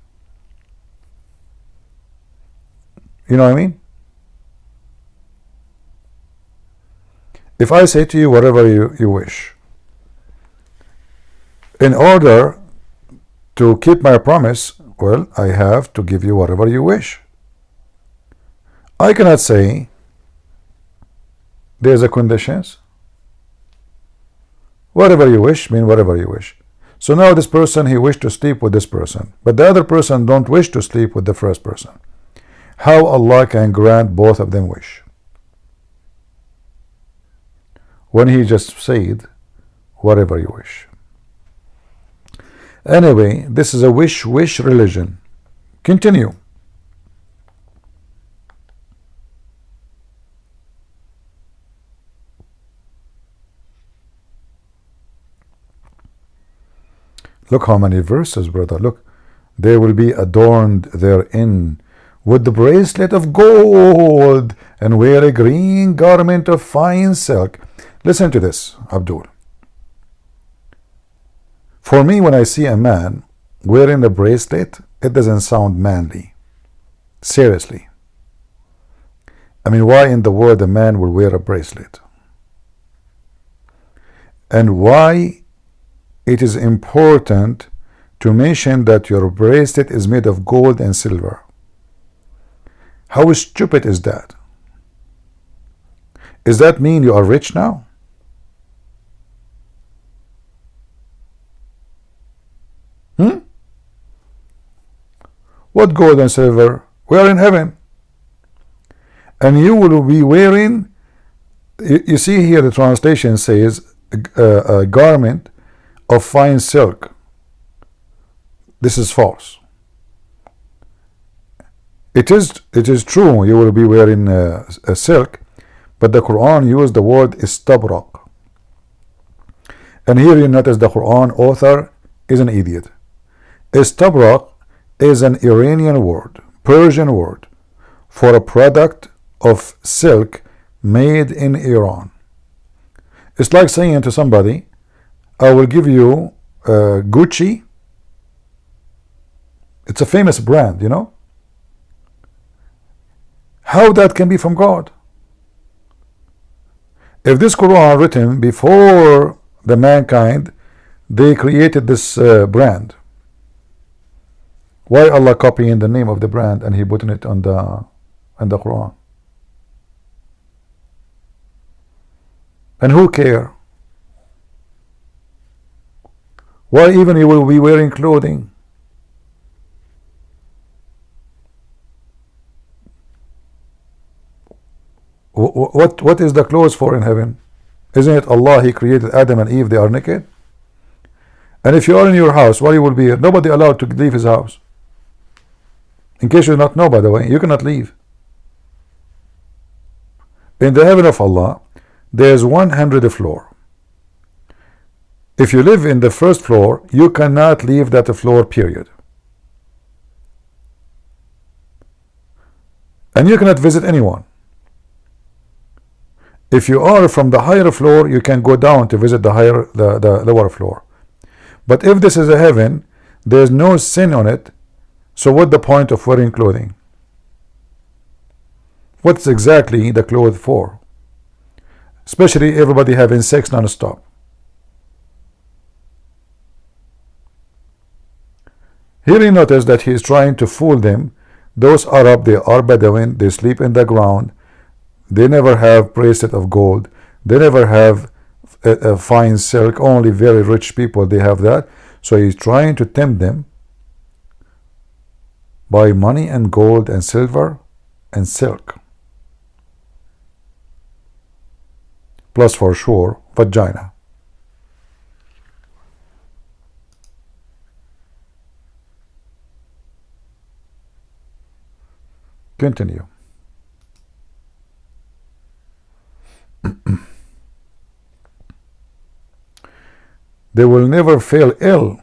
You know what I mean? If I say to you whatever you wish, in order to keep my promise, well, I have to give you whatever you wish. I cannot say there's a conditions. Whatever you wish mean whatever you wish. So now this person, he wished to sleep with this person, but the other person don't wish to sleep with the first person. How Allah can grant both of them wish? When He just said, whatever you wish. Anyway, this is a wish religion. Continue. Look how many verses, brother. Look, they will be adorned therein with the bracelet of gold and wear a green garment of fine silk. Listen to this, Abdul. For me, when I see a man wearing a bracelet, it doesn't sound manly. Seriously. I mean, why in the world a man will wear a bracelet? And why it is important to mention that your bracelet is made of gold and silver? How stupid is that? Does that mean you are rich now? What gold and silver? We are in heaven. And you will be wearing, you see here the translation says, a garment of fine silk. This is false. It is true you will be wearing a silk, but the Quran used the word istabraq. And here you notice the Quran author is an idiot. Istabraq is an Iranian word, Persian word, for a product of silk made in Iran. It's like saying to somebody, I will give you Gucci. It's a famous brand, you know. How that can be from God? If this Quran written before the mankind, they created this brand, why Allah copying the name of the brand and He putting it on the Quran? And who care? Why even you will be wearing clothing? What is the clothes for in heaven? Isn't it Allah, He created Adam and Eve, they are naked? And if you are in your house, why you will be here? Nobody allowed to leave his house. In case you do not know, by the way, you cannot leave. In the heaven of Allah, there is 100 floor. If you live in the first floor, you cannot leave that floor, period. And you cannot visit anyone. If you are from the higher floor, you can go down to visit the lower floor. But if this is a heaven, there is no sin on it. So what the point of wearing clothing? What's exactly the clothes for? especially everybody having sex non-stop. Here you notice that he is trying to fool them. Those Arab, they are Bedouin, they sleep in the ground, they never have bracelet of gold, they never have a fine silk, only very rich people they have that. So he's trying to tempt them by money and gold and silver and silk, plus for sure vagina. Continue. They will never fail ill.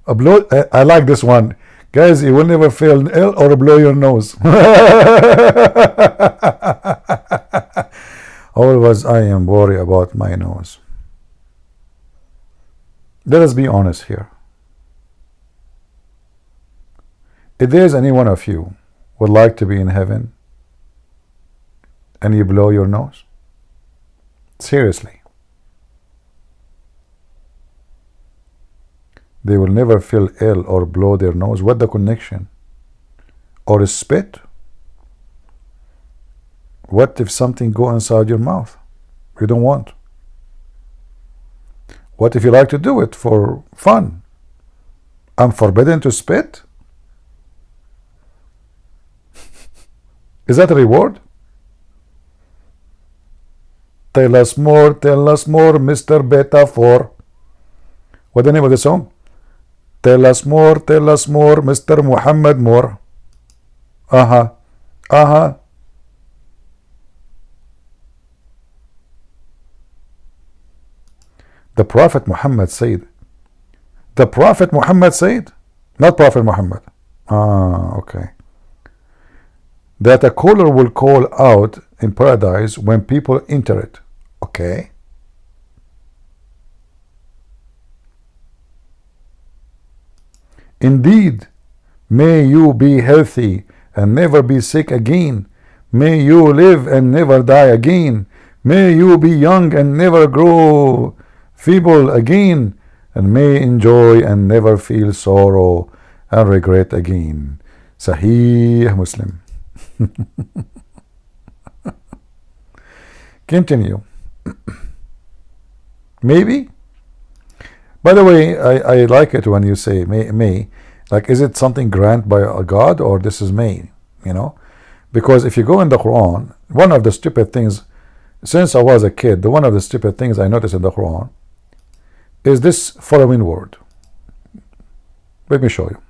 I like this one. Guys, you will never fail ill or blow your nose. Always I am worried about my nose. Let us be honest here. If there's any one of you would like to be in heaven and you blow your nose, seriously, they will never feel ill or blow their nose. What the connection? Or spit? What if something go inside your mouth you don't want? What if you like to do it for fun? I'm forbidden to spit? Is that a reward? Tell us more, Mr. Beta 4. What's the name of the song? Tell us more, Mr. Mohammed more. The Prophet Muhammad said. The Prophet Muhammad said, not Prophet Muhammad. Okay. That a caller will call out in paradise when people enter it. Okay. Indeed, may you be healthy and never be sick again. May you live and never die again. May you be young and never grow feeble again. And may enjoy and never feel sorrow and regret again. Sahih Muslim. Continue. Maybe. By the way, I like it when you say may. Like, is it something granted by a God, or this is may? You know, because if you go in the Quran, one of the stupid things, since I was a kid, one of the stupid things I noticed in the Quran is this following word. Let me show you.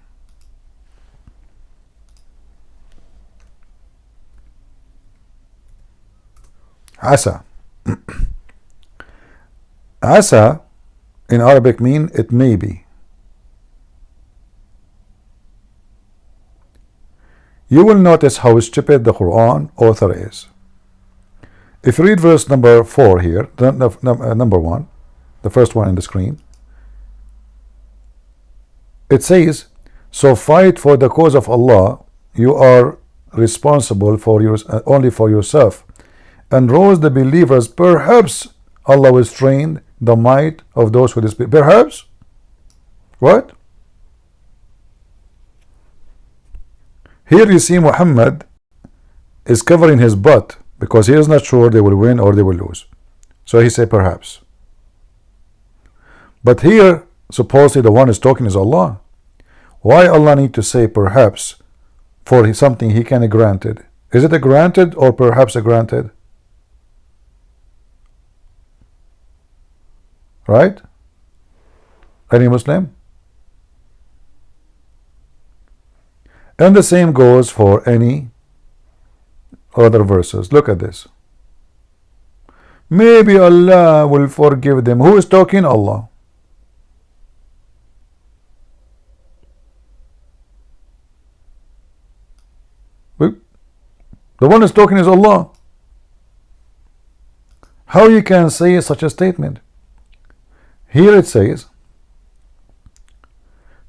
Asa. Asa in Arabic mean it may be. You will notice how stupid the Quran author is. If you read verse number 4 here, number 1, the first one in the screen, it says, so fight for the cause of Allah. You are responsible for only for yourself, and rose the believers. Perhaps Allah will strain the might of those who dispute. Perhaps? What? Here you see Muhammad is covering his butt because he is not sure they will win or they will lose. So he said perhaps. But here, supposedly the one is talking is Allah. Why Allah need to say perhaps for something he can granted? Is it a granted or perhaps a granted? Right? Any Muslim? And the same goes for any other verses. Look at this. Maybe Allah will forgive them. Who is talking? Allah. The one who is talking is Allah. How you can say such a statement? Here it says,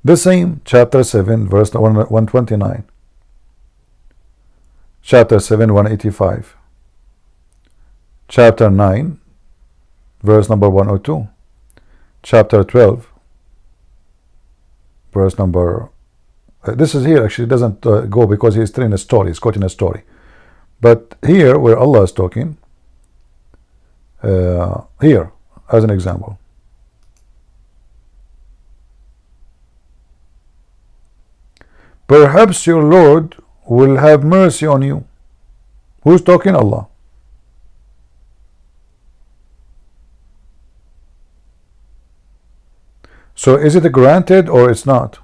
the same chapter 7 verse 129, chapter 7 185, chapter 9, verse number 102, chapter 12, verse number, this is here actually, doesn't go because he's telling a story, he's quoting a story. But here, where Allah is talking, here, as an example. Perhaps your Lord will have mercy on you. Who's talking? Allah. So is it granted or it's not?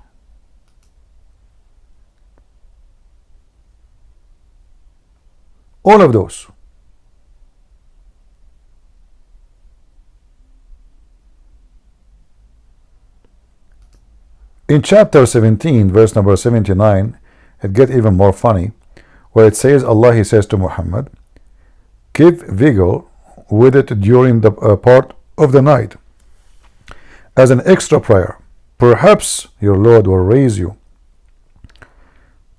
All of those. In chapter 17, verse number 79, it gets even more funny, where it says, Allah, he says to Muhammad, give vigil with it during the part of the night as an extra prayer. Perhaps your Lord will raise you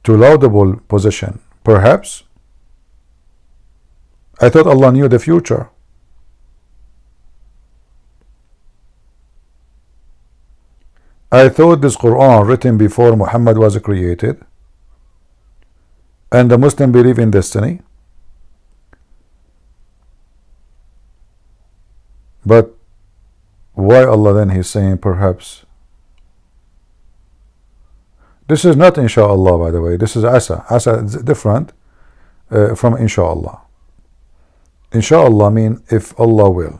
to laudable position. Perhaps. I thought Allah knew the future. I thought this Quran written before Muhammad was created and the Muslim believe in destiny. But why Allah then he's saying perhaps? This is not inshallah, by the way. This is asa. Asa is different from inshallah. Inshallah mean if Allah will.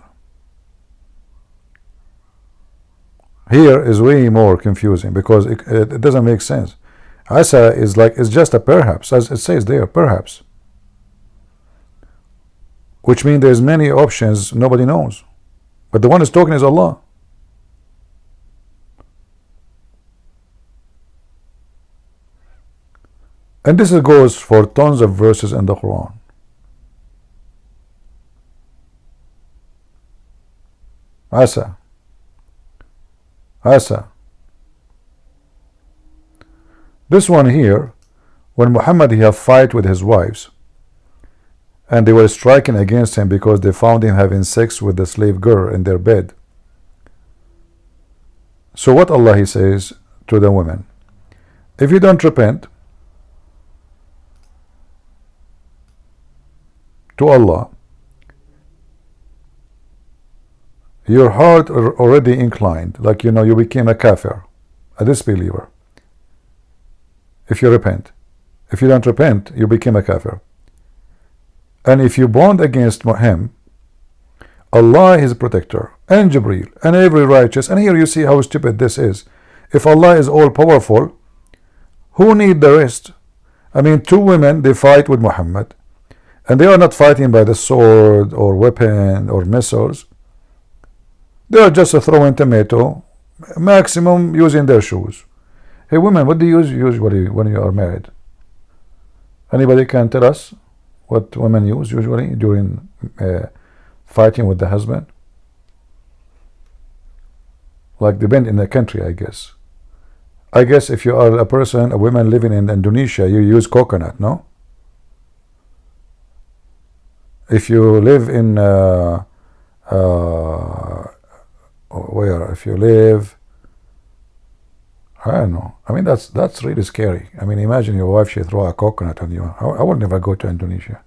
Here is way more confusing because it doesn't make sense. Asa is like, it's just a perhaps, as it says there, perhaps, which means there's many options nobody knows, but the one is talking is Allah. And this goes for tons of verses in the Quran. Asa. Asa. This one here, when Muhammad he have fight with his wives, and they were striking against him because they found him having sex with the slave girl in their bed. So what Allah he says to the women, if you don't repent to Allah, your heart are already inclined, like you became a kafir, a disbeliever. If you repent, if you don't repent, you became a kafir. And if you bond against him, Allah is protector, and Jibreel, and every righteous. And here you see how stupid this is. If Allah is all powerful, who need the rest? I mean, two women, they fight with Muhammad, and they are not fighting by the sword or weapon or missiles. They are just throwing tomato, maximum using their shoes. Hey women, what do you use usually when you are married? Anybody can tell us what women use usually during fighting with the husband? Like depend in the country, I guess. I guess if you are a woman living in Indonesia, you use coconut, no? If you live in if you live, I don't know. I mean, that's really scary. I mean, imagine your wife, she throw a coconut on you. I would never go to Indonesia.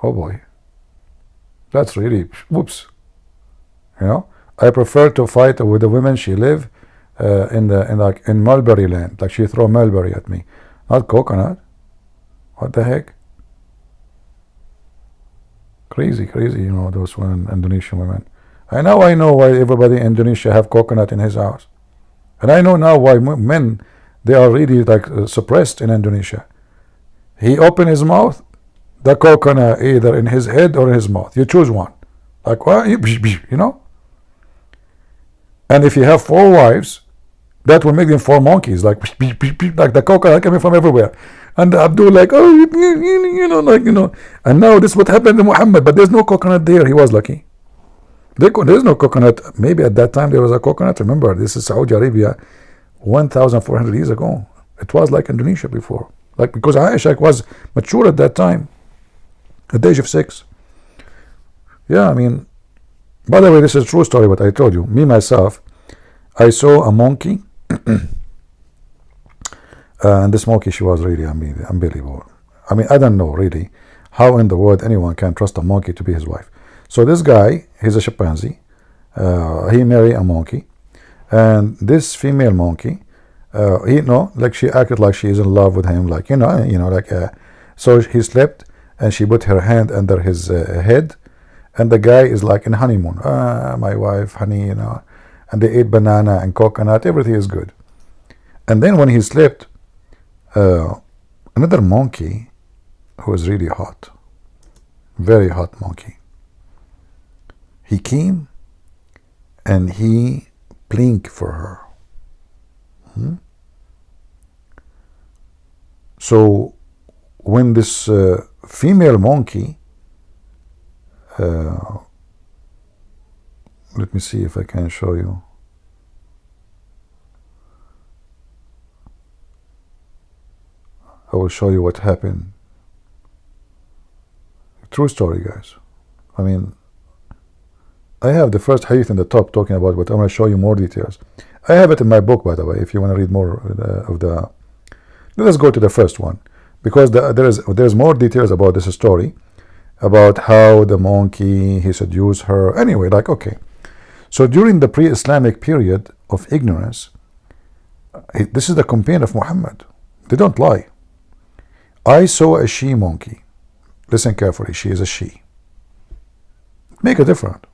Oh boy, that's really whoops. I prefer to fight with the women. She live in mulberry land. Like she throw mulberry at me, not coconut. What the heck? Crazy. Those women, Indonesian women. And now I know why everybody in Indonesia have coconut in his house. And I know now why men, they are really like suppressed in Indonesia. He open his mouth, the coconut either in his head or in his mouth. You choose one. Like what? And if you have 4 wives, that will make them 4 monkeys. Like the coconut coming from everywhere. And Abdul like, And now this is what happened to Muhammad. But there's no coconut there. He was lucky. There's no coconut. Maybe at that time there was a coconut. Remember, this is Saudi Arabia 1,400 years ago. It was like Indonesia before. Like because Aisha was mature at that time, at the age of 6. Yeah, I mean, by the way, this is a true story what I told you. Me, myself, I saw a monkey, and this monkey, she was really unbelievable. I mean, I don't know really how in the world anyone can trust a monkey to be his wife. So this guy, he's a chimpanzee. He married a monkey, and this female monkey, like she acted like she is in love with him, like so he slept, and she put her hand under his head, and the guy is like in honeymoon. My wife, honey, and they ate banana and coconut. Everything is good. And then when he slept, another monkey who was really hot, very hot monkey, he came and he blinked for her. So when this female monkey, let me see if I can show you. I will show you what happened. True story, guys. I mean, I have the first hadith in the top talking about what I'm going to show you more details. I have it in my book, by the way, if you want to read more of the... Let's go to the first one, because there's more details about this story, about how the monkey, he seduced her. Anyway, like, okay. So during the pre-Islamic period of ignorance, this is the companion of Muhammad. They don't lie. I saw a she monkey. Listen carefully, she is a she. Make a difference.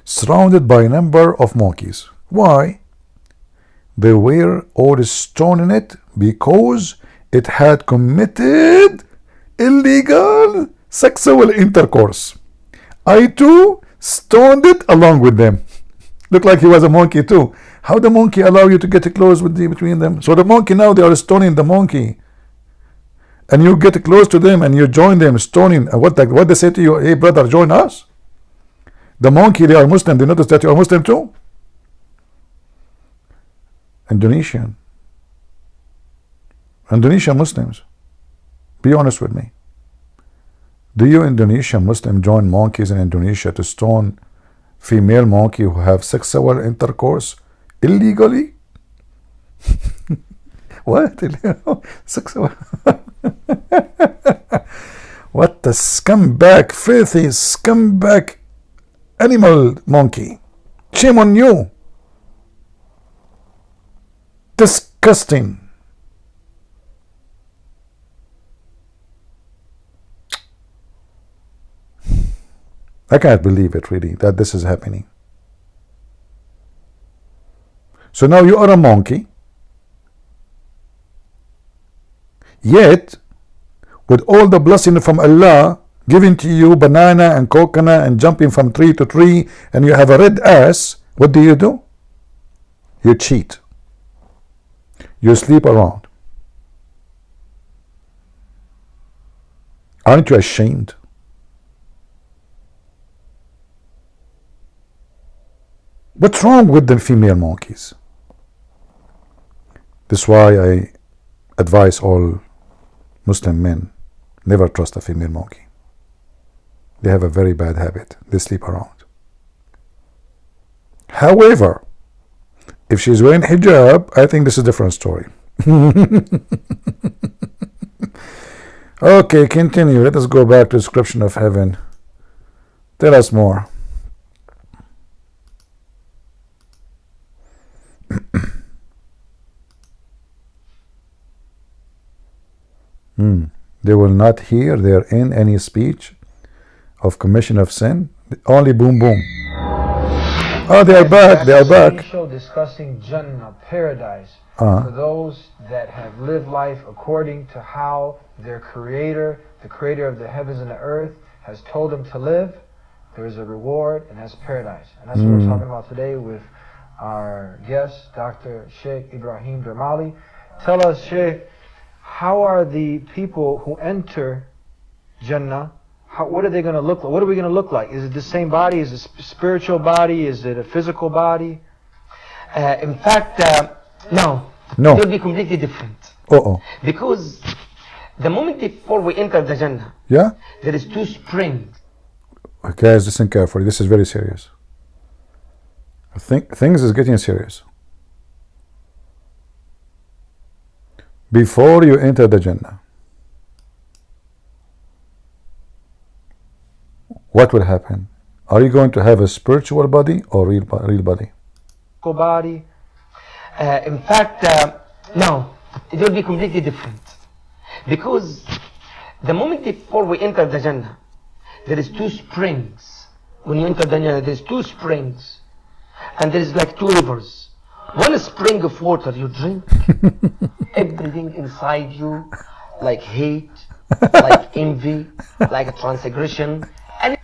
Surrounded by a number of monkeys. Why? They were all stoning it because it had committed illegal sexual intercourse. I too stoned it along with them. Looked like he was a monkey too. How the monkey allow you to get close between them? So the monkey now, they are stoning the monkey. And you get close to them and you join them stoning. And what they say to you, hey brother, join us. The monkey, they are Muslim. They notice that you are Muslim too. Indonesian Muslims, be honest with me. Do you Indonesian Muslim join monkeys in Indonesia to stone female monkey who have sexual intercourse illegally? What? Sexual? What the scumbag, filthy scumbag animal monkey. Shame on you. Disgusting. I can't believe it really that this is happening. So now you are a monkey, yet with all the blessing from Allah giving to you, banana and coconut and jumping from tree to tree, and you have a red ass, what do? You cheat. You sleep around. Aren't you ashamed? What's wrong with the female monkeys? This is why I advise all Muslim men, never trust a female monkey. They have a very bad habit. They sleep around. However, if she's wearing hijab, I think this is a different story. Okay, continue. Let us go back to the description of heaven. Tell us more. They will not hear therein any speech of commission of sin, only boom boom. Oh, they are back. They are back. Show discussing Jannah, paradise, for those that have lived life according to how their Creator, the Creator of the heavens and the earth, has told them to live. There is a reward, and that's paradise. And that's what we're talking about today with our guest, Dr. Sheikh Ibrahim Dermali. Tell us, Sheikh, how are the people who enter Jannah, what are they going to look like? What are we going to look like? Is it the same body? Is it a spiritual body? Is it a physical body? In fact, no. It will be completely different. Because the moment before we enter the Jannah, there is two springs. Guys, listen carefully. This is very serious. I think things is getting serious. Before you enter the Jannah, what will happen? Are you going to have a spiritual body or real body? Body. In fact, no, it will be completely different. Because the moment before we enter the Jannah, there is two springs. When you enter the Jannah, there is two springs. And there is like two rivers. One spring of water you drink, everything inside you, like hate, like envy, like a transgression. And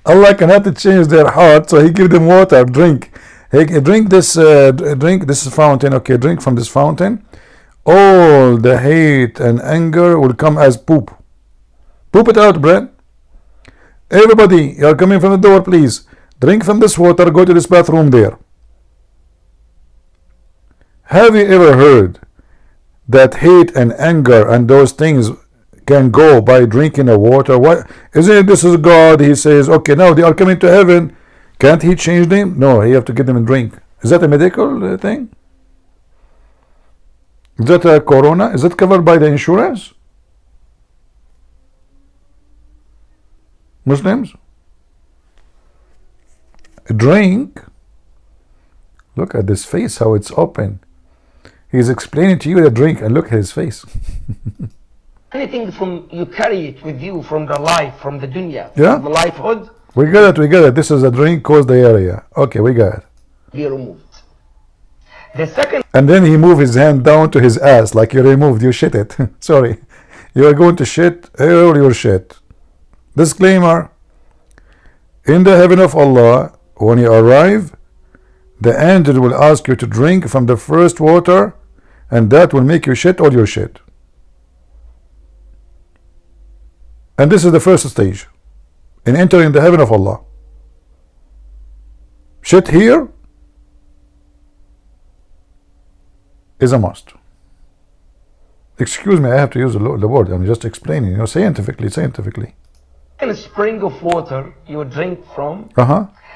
Allah cannot change their heart, so He give them water, drink. Hey, drink this fountain. Okay, drink from this fountain. All the hate and anger will come as poop. Poop it out, Brad. Everybody, you are coming from the door, please. Drink from this water. Go to this bathroom there. Have you ever heard that hate and anger and those things can go by drinking a water? What isn't it? This is God. He says, okay, now they are coming to heaven. Can't He change them? No, He have to give them a drink. Is that a medical thing? Is that a corona? Is that covered by the insurance? Muslims? A drink? Look at this face, how it's open. He's explaining to you the drink, and look at his face. anything from you carry it with you from the life, from the dunya, Yeah. from the lifehood, We got it. This is a drink, cause the area. Okay, we got it. be removed. The second And then he moved his hand down to his ass, like you removed, you shit it. Sorry. You are going to shit all your shit. Disclaimer. In the heaven of Allah, when you arrive, the angel will ask you to drink from the first water, and that will make you shit all your shit. And this is the first stage in entering the heaven of Allah. Shit here is a must. Excuse me, I have to use the word. I'm just explaining, scientifically. a spring of water you drink from,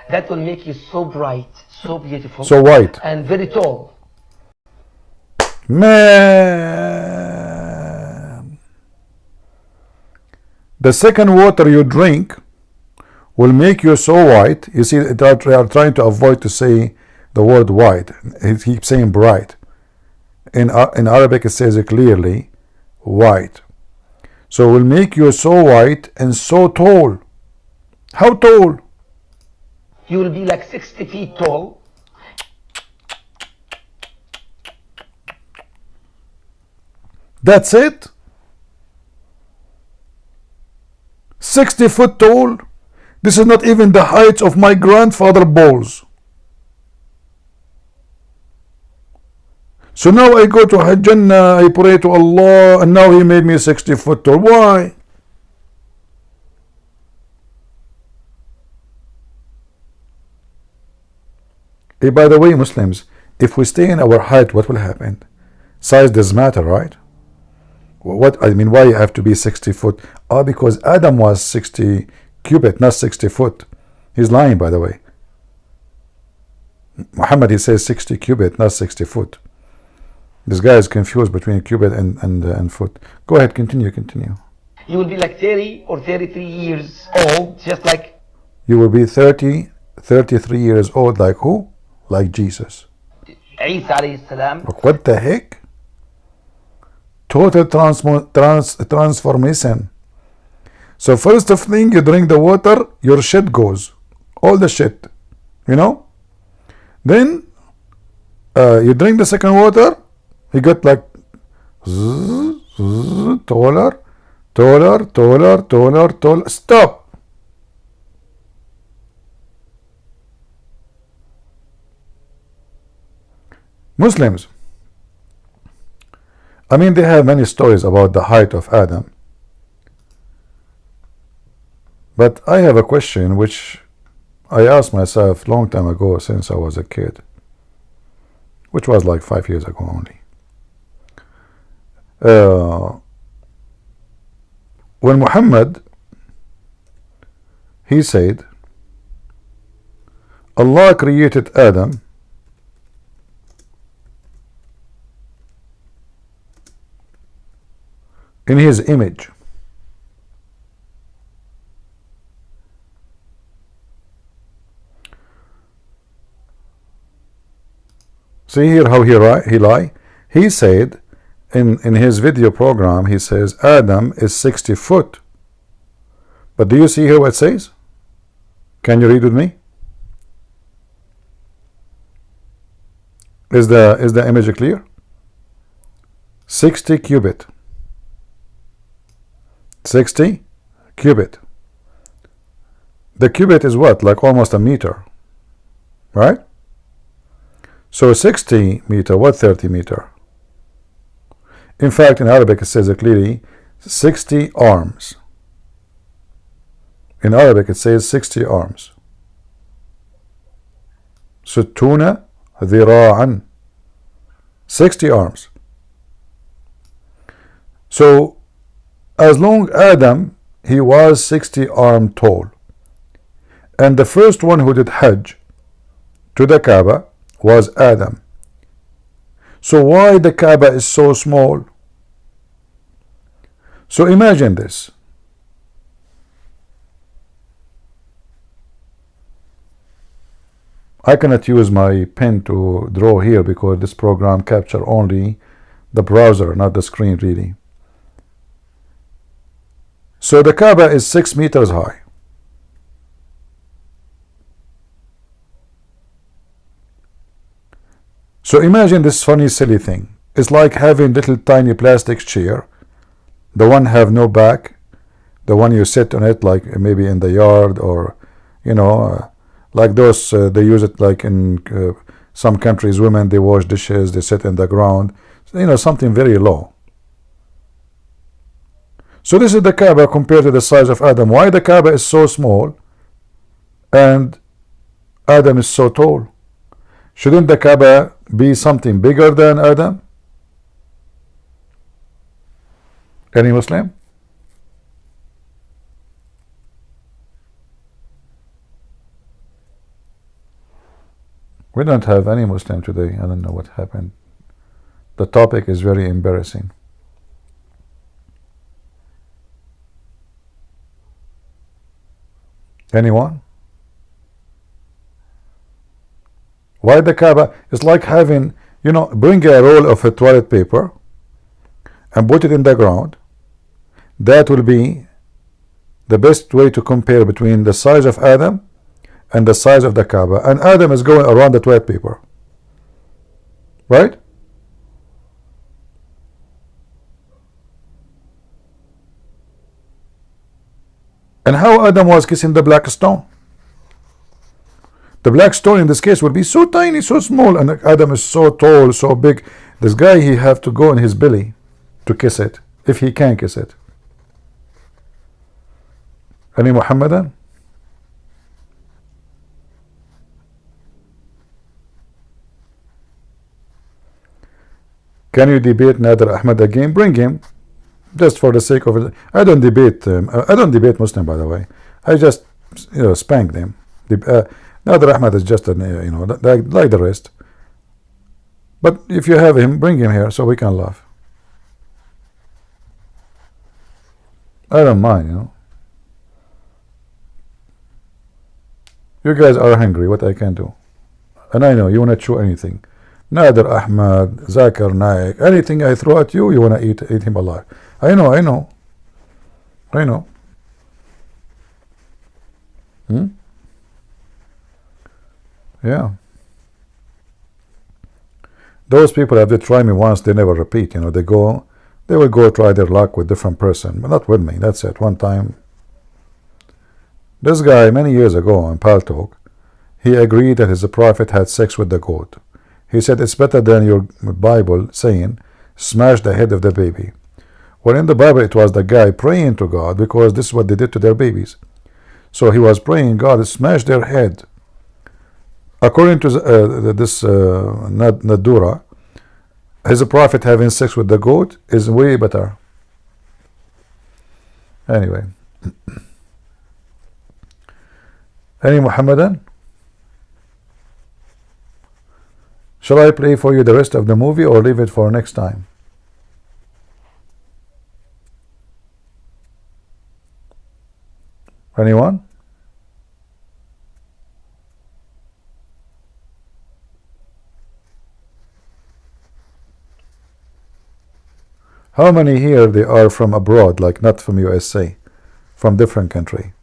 that will make you so bright, so beautiful, So white. and very tall. Man. The second water you drink will make you so white. You see, they are trying to avoid to say the word white. He keeps saying bright. In Arabic it says it clearly, white. So it will make you so white and so tall. How tall? You will be like 60 feet tall. That's it? 60 foot tall? This is not even the height of my grandfather's balls. So now I go to Jannah, I pray to Allah, and now He made me 60 foot tall. Why? Hey, by the way, Muslims, if we stay in our height, what will happen? Size does matter, right? What I mean, why you have to be 60 foot? Because Adam was 60 cubit, not 60 foot. He's lying, by the way. Mohammed, he says 60 cubit, not 60 foot. This guy is confused between cubit and foot. Go ahead, continue. You will be like 30 or 33 years old, just like You will be 33 years old, like who? Like Jesus. Isa alayhi salam. Look, what the heck? Total transformation. So first of thing, you drink the water, your shit goes. All the shit. Then you drink the second water, you get like taller. Stop. Muslims, I mean, they have many stories about the height of Adam. But I have a question which I asked myself long time ago, since I was a kid, which was like 5 years ago only. When Muhammad, he said, Allah created Adam in his image. See here how he lie. He said in his video program, he says Adam is 60 foot. But do you see here what it says? Can you read with me? Is the image clear? 60 cubit. 60 cubit. The cubit is what? Like almost a meter. Right? So 60 meter, what 30 meter? In fact, in Arabic it says clearly 60 arms. In Arabic it says 60 arms. ستون ذراعا. 60 arms. So as long Adam, he was 60 arm tall. And the first one who did Hajj to the Kaaba was Adam. So why the Kaaba is so small? So imagine this. I cannot use my pen to draw here because this program captures only the browser, not the screen really. So the Kaaba is 6 meters high. So imagine this funny silly thing. It's like having little tiny plastic chair. The one have no back. The one you sit on it like maybe in the yard or like those they use it like in some countries, women they wash dishes, they sit in the ground, something very low. So this is the Kaaba compared to the size of Adam. Why the Kaaba is so small and Adam is so tall? Shouldn't the Kaaba be something bigger than Adam? Any Muslim? We don't have any Muslim today. I don't know what happened. The topic is very embarrassing. Anyone? Why the Kaaba? It's like having, bring a roll of a toilet paper and put it in the ground. That will be the best way to compare between the size of Adam and the size of the Kaaba. And Adam is going around the toilet paper. Right? And how Adam was kissing the black stone? The black stone in this case would be so tiny, so small, and Adam is so tall, so big. This guy, he have to go in his belly to kiss it, if he can kiss it. Any Muhammadan? Can you debate Nader Ahmed again? Bring him, just for the sake of it. I don't debate. I don't debate Muslim, by the way. I just, spank them. Nader Ahmed is just like the rest. But if you have him, bring him here so we can laugh. I don't mind, You guys are hungry, what I can do. And I know you want to chew anything. Nader Ahmed, Zakir, Naik, anything I throw at you, you want to eat him alive. I know. Yeah. Those people, if they try me once, they never repeat. They will go try their luck with different person, but not with me. That's it. One time, this guy many years ago in Paltalk, he agreed that his prophet had sex with the goat. He said it's better than your Bible saying smash the head of the baby. Well, in the Bible it was the guy praying to God because this is what they did to their babies. So he was praying God smash their head. According to this Nadura, his prophet having sex with the goat is way better. Anyway. Any Muhammadan? Shall I play for you the rest of the movie or leave it for next time? Anyone? How many here they are from abroad, like not from USA, from different country?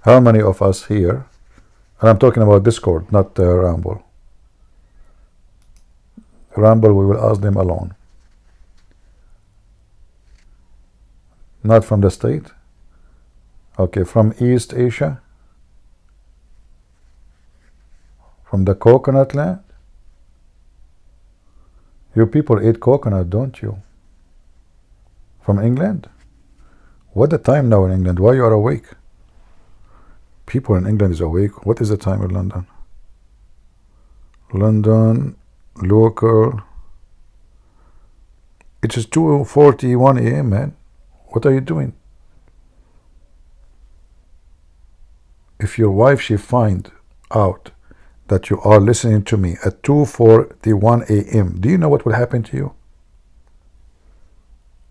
How many of us here, and I'm talking about Discord, not Rumble. Rumble, we will ask them alone. Not from the state? Okay, from East Asia? From the coconut land? You people eat coconut, don't you? From England? What the time now in England? Why you are awake? People in England is awake. What is the time in London? London, local. It is 2:41 a.m., man. What are you doing? If your wife, she find out that you are listening to me at 2:41 a.m., do you know what will happen to you?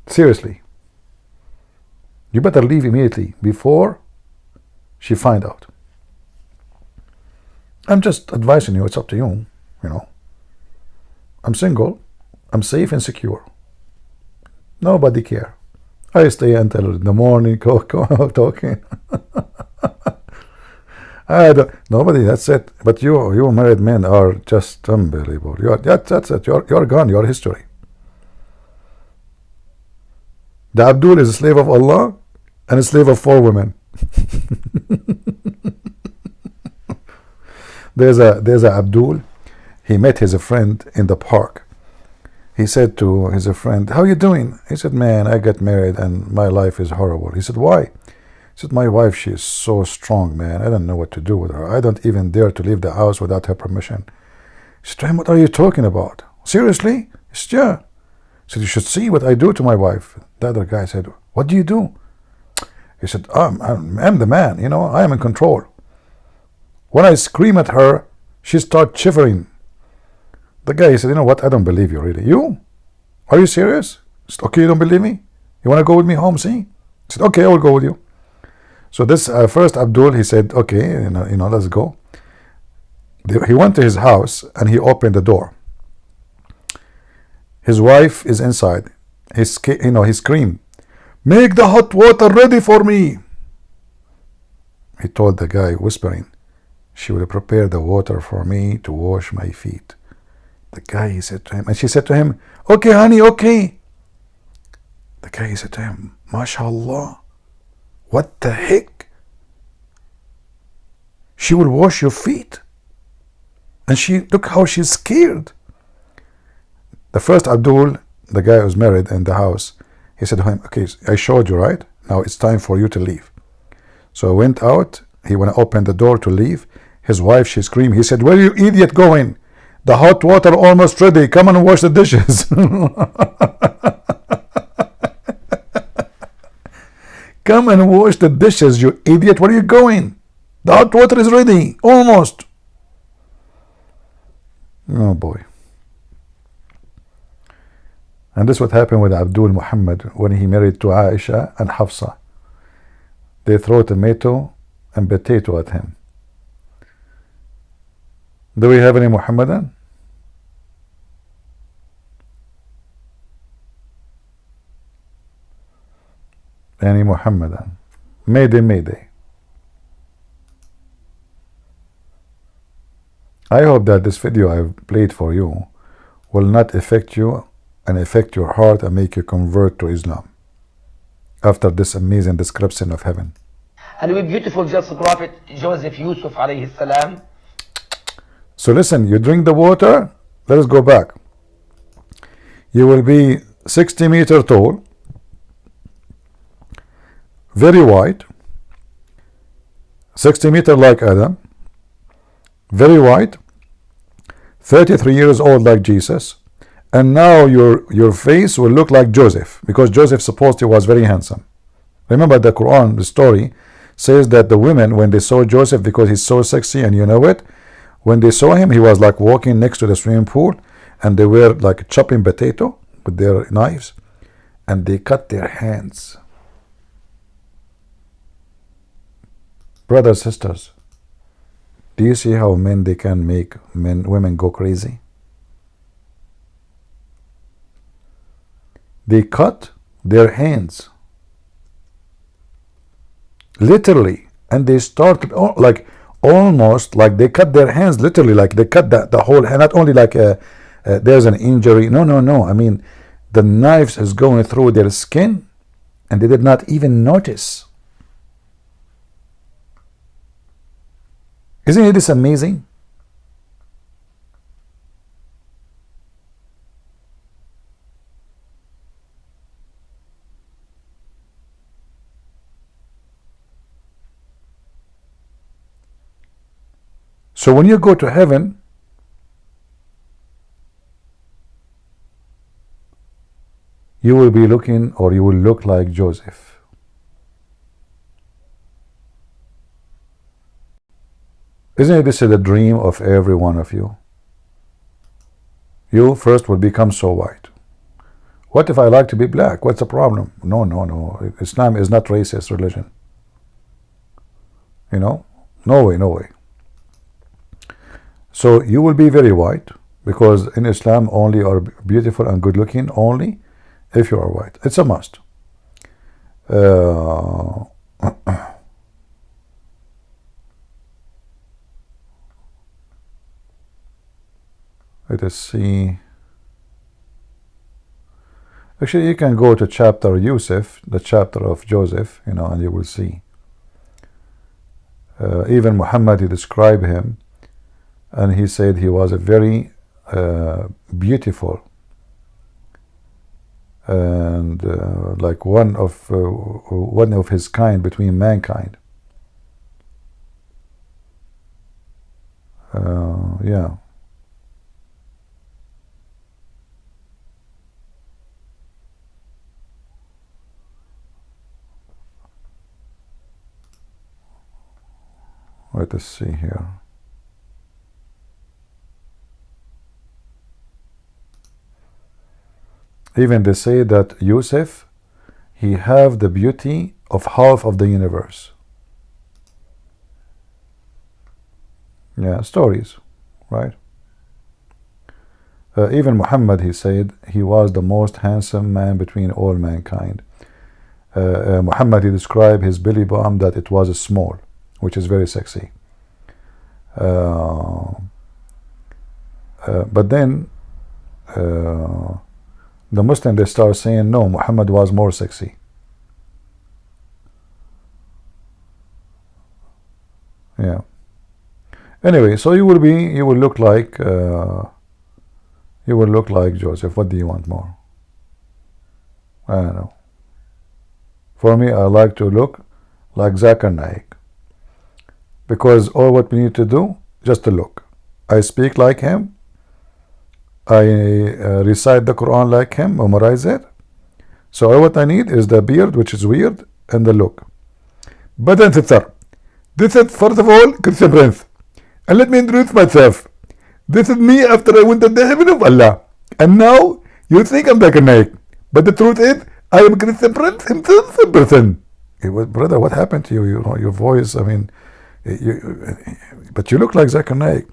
Seriously. You better leave immediately before she find out. I'm just advising you. It's up to you, you know. I'm single. I'm safe and secure. Nobody care. I stay until the morning talking. Nobody, that's it. But you married men are just unbelievable. That's it. You're gone. You're history. The Abdul is a slave of Allah and a slave of 4 women. There's a Abdul. He met his friend in the park. He said to his friend, "How you doing?" He said, "Man, I got married and my life is horrible." He said, "Why?" He said, "My wife, she is so strong, man. I don't know what to do with her. I don't even dare to leave the house without her permission." He said to him, "What are you talking about? Seriously?" He said, "Yeah." He said, "You should see what I do to my wife." The other guy said, "What do you do?" He said, I'm the man, you know, I am in control. When I scream at her, she starts shivering. The guy said, "You know what? I don't believe you, really." "You? Are you serious?" He said, "Okay, you don't believe me? You want to go with me home, see?" He said, "Okay, I will go with you." So this first Abdul, he said, "Okay, you know, let's go." He went to his house and he opened the door. His wife is inside. He screamed, "Make the hot water ready for me." He told the guy, whispering, "She will prepare the water for me to wash my feet." The guy said to him, and she said to him, "Okay, honey, okay." The guy said to him, "MashaAllah, what the heck? She will wash your feet? And look how she's scared." The first Abdul, the guy who was married in the house, he said to him, "Okay, I showed you, right? Now it's time for you to leave." So he went out. He went to open the door to leave. His wife, she screamed. He said, "Where are you idiot going? The hot water almost ready. Come and wash the dishes." "Come and wash the dishes, you idiot. Where are you going? The hot water is ready. Almost." Oh boy. And this is what happened with Abdul Mohammed when he married to Aisha and Hafsa. They throw tomato and potato at him. Do we have any Muhammadan? Any Muhammadan? Mayday, mayday. I hope that this video I've played for you will not affect you and affect your heart and make you convert to Islam after this amazing description of heaven. And we beautiful just Prophet Joseph Yusuf alayhi salam. So listen, you drink the water. Let us go back. You will be 60 meters tall, very wide, 60 meters like Adam, very wide, 33 years old like Jesus, and now your face will look like Joseph, because Joseph supposedly was very handsome. Remember the Quran, the story says that the women, when they saw Joseph, because he's so sexy, and you know it, When they saw him, he was like walking next to the swimming pool, and they were like chopping potato with their knives, and they cut their hands. Brothers, sisters, do you see how they can make women go crazy? They cut their hands, literally, and they started like almost like they cut their hands literally, like they cut the whole hand, not only like there's an injury. No. I mean, the knives is going through their skin, and they did not even notice. Isn't this amazing? So when you go to heaven, you will be looking, or you will look like Joseph. Isn't this the dream of every one of you? You first will become so white. What if I like to be black? What's the problem? No. Islam is not racist religion. You know? No way. So you will be very white, because in Islam only are beautiful and good looking only if you are white. It's a must. Let us see. Actually, you can go to chapter Yusuf, the chapter of Joseph, you know, and you will see. Even Muhammad, he described him, and he said he was a very beautiful and like one of his kind between mankind. Yeah. Let us see here. Even they say that Yusuf, he have the beauty of half of the universe. Yeah, stories, right? Even Muhammad, he said he was the most handsome man between all mankind. Muhammad, he described his belly bump that it was small, which is very sexy. But then the Muslim, they start saying no, Muhammad was more sexy. Yeah. Anyway, so you will look like Joseph. What do you want more? I don't know. For me, I like to look like Zakir Naik, because all what we need to do, just to look. I speak like him. I recite the Quran like him, memorize it. So all what I need is the beard, which is weird, and the look. But then this is first of all Christian Prince. And let me introduce myself. This is me after I went to the heaven of Allah. And now you think I'm like a Naik. But the truth is, I am Christian Prince himself in person. Brother, what happened to you? You know, your voice, I mean, but you look like Zakir Naik.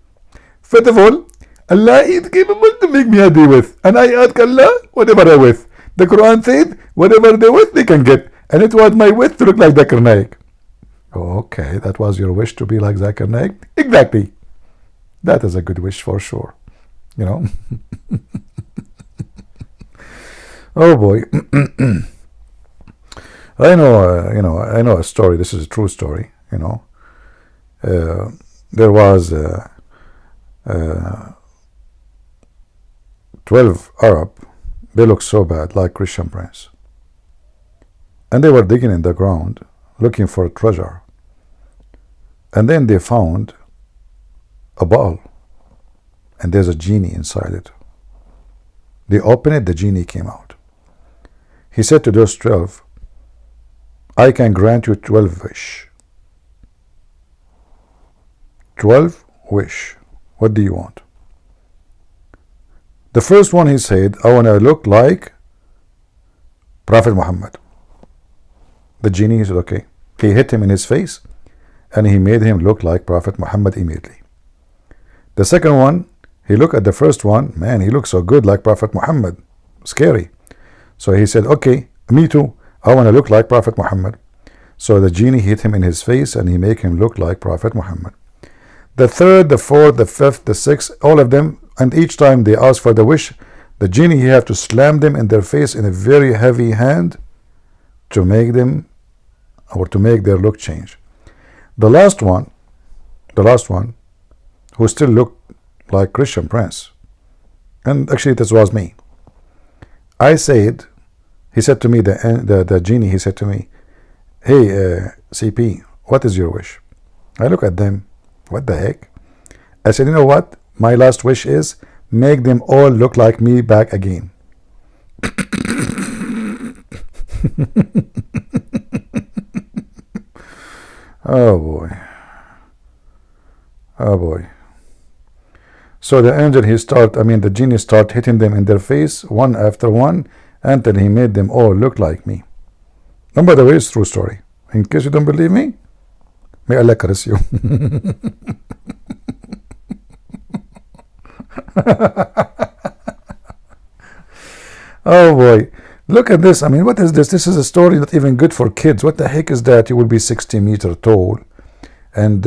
First of all, Allah is capable to make me happy with. And I ask Allah whatever I wish. The Quran says, whatever they wish, they can get. And it was my wish to look like Zakir Naik. Okay, that was your wish to be like Zakir Naik? Exactly. That is a good wish for sure. You know? Oh boy. I know a story. This is a true story, you know. There was 12 Arab. They look so bad, like Christian Prince. And they were digging in the ground, looking for a treasure. And then they found a bottle. And there's a genie inside it. They opened it, the genie came out. He said to those 12, I can grant you 12 wish. 12 wish. What do you want? The first one, he said, I want to look like Prophet Muhammad. The genie, he said, okay. He hit him in his face and he made him look like Prophet Muhammad immediately. The second one, he looked at the first one, man, he looks so good like Prophet Muhammad. Scary. So he said, okay, me too. I want to look like Prophet Muhammad. So the genie hit him in his face and he made him look like Prophet Muhammad. The third, the fourth, the fifth, the sixth, all of them, and each time they ask for the wish, the genie, he have to slam them in their face in a very heavy hand to make them, or to make their look change. The last one, who still looked like Christian Prince, and actually this was me. I said, he said to me, the genie, he said to me, hey, CP, what is your wish? I look at them, what the heck? I said, you know what? My last wish is, make them all look like me back again. Oh boy. Oh boy. So the angel, the genie start hitting them in their face one after one until he made them all look like me. And by the way, it's a true story. In case you don't believe me, may Allah curse you. Oh boy, look at this. I mean, what is this? This is a story not even good for kids. What the heck is that? You will be 60 meters tall and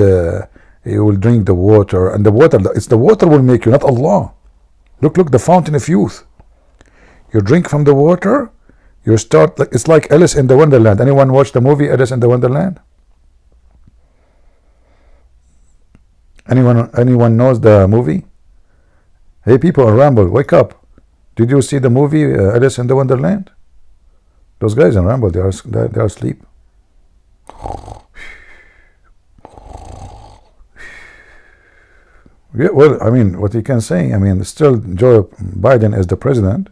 you will drink the water, and the water will make you, not Allah. Look, the fountain of youth. You drink from the water, you start, it's like Alice in the Wonderland. Anyone watch the movie Alice in the Wonderland? Anyone knows the movie? Hey people on Ramble, wake up. Did you see the movie Alice in the Wonderland? Those guys in Ramble, they are asleep. Yeah, well, I mean, what you can say, I mean, still Joe Biden is the president,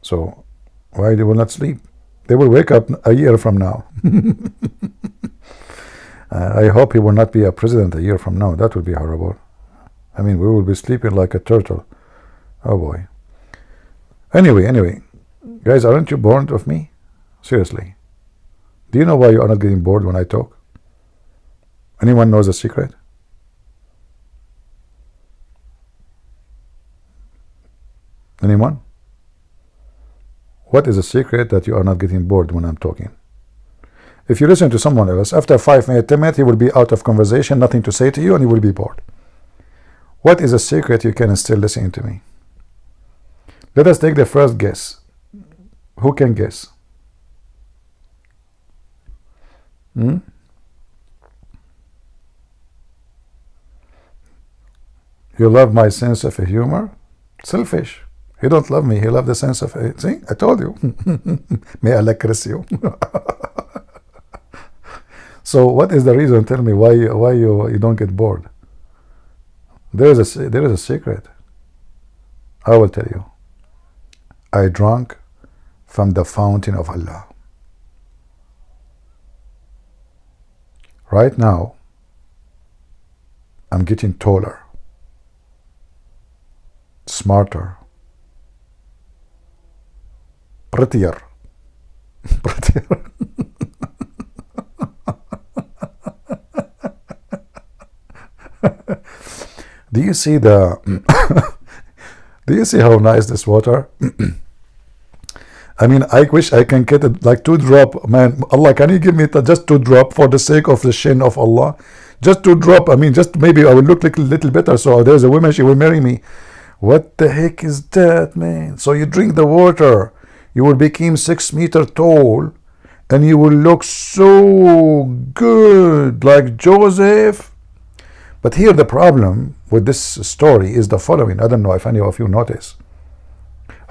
so why they will not sleep? They will wake up a year from now. I hope he will not be a president a year from now. That would be horrible. I mean, we will be sleeping like a turtle. Oh boy. Anyway, guys, aren't you bored of me? Seriously. Do you know why you are not getting bored when I talk? Anyone knows the secret? Anyone? What is the secret that you are not getting bored when I'm talking? If you listen to someone else, after 5 minutes, 10 minutes, he will be out of conversation, nothing to say to you, and you will be bored. What is a secret you can still listen to me? Let us take the first guess. Who can guess? You love my sense of humor? Selfish. He don't love me. He love the sense of it. See, I told you. May Allah curse you. So what is the reason? Tell me why you don't get bored. There is a secret. I will tell you. I drank from the fountain of Allah. Right now, I'm getting taller, smarter, prettier. Do you see the do you see how nice this water? I mean, I wish I can get it like 2 drop. Man, Allah, can you give me just 2 drop for the sake of the shin of Allah? Just 2 drop. I mean, just maybe I will look like a little better. So there's a woman, she will marry me. What the heck is that, man? So you drink the water, you will become 6 meters tall, and you will look so good like Joseph. But here the problem with this story is the following. I don't know if any of you notice.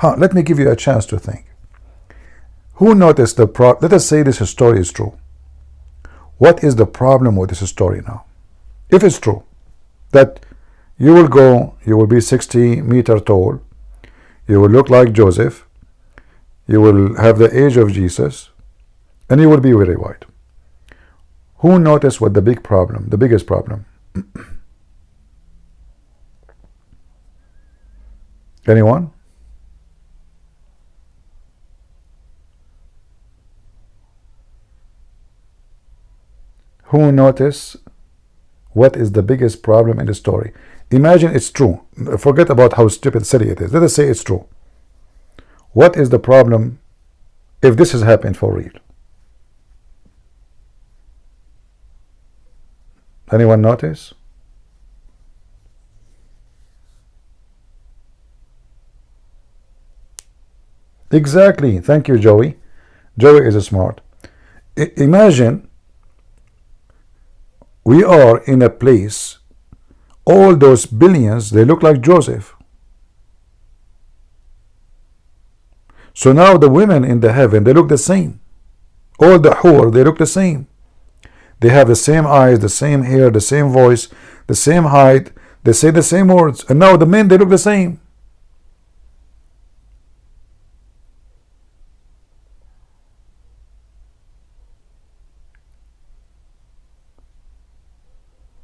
Let me give you a chance to think. Who noticed the problem? Let us say this story is true. What is the problem with this story now? If it's true that you will be 60 meters tall, you will look like Joseph, you will have the age of Jesus, and you will be very white. Who noticed what the biggest problem? Anyone? Who notice what is the biggest problem in the story? Imagine it's true. Forget about how stupid silly it is. Let us say it's true. What is the problem if this has happened for real? Anyone notice? Exactly. Thank you, Joey. Joey is smart. Imagine we are in a place, all those billions, they look like Joseph. So now the women in the heaven, they look the same. All the hur, they look the same. They have the same eyes, the same hair, the same voice, the same height. They say the same words. And now the men, they look the same.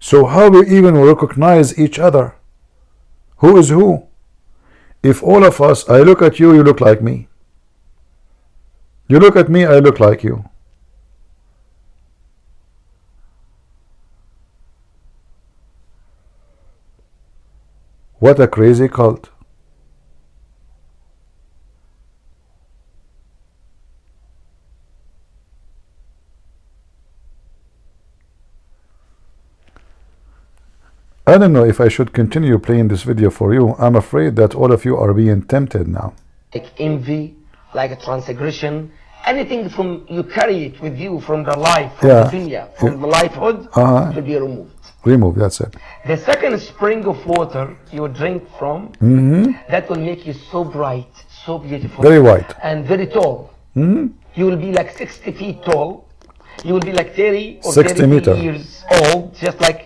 So how we even recognize each other? Who is who? If all of us, I look at you, you look like me. You look at me, I look like you. What a crazy cult. I don't know if I should continue playing this video for you. I'm afraid that all of you are being tempted now. Like envy, like a transgression, anything from you carry it with you from the life, from the dunya, from the lifehood, to be removed. Remove, that's it. The second spring of water you drink from, that will make you so bright, so beautiful, very white, and very tall. You will be like 60 feet tall. You will be like 30 or 60 years old, just like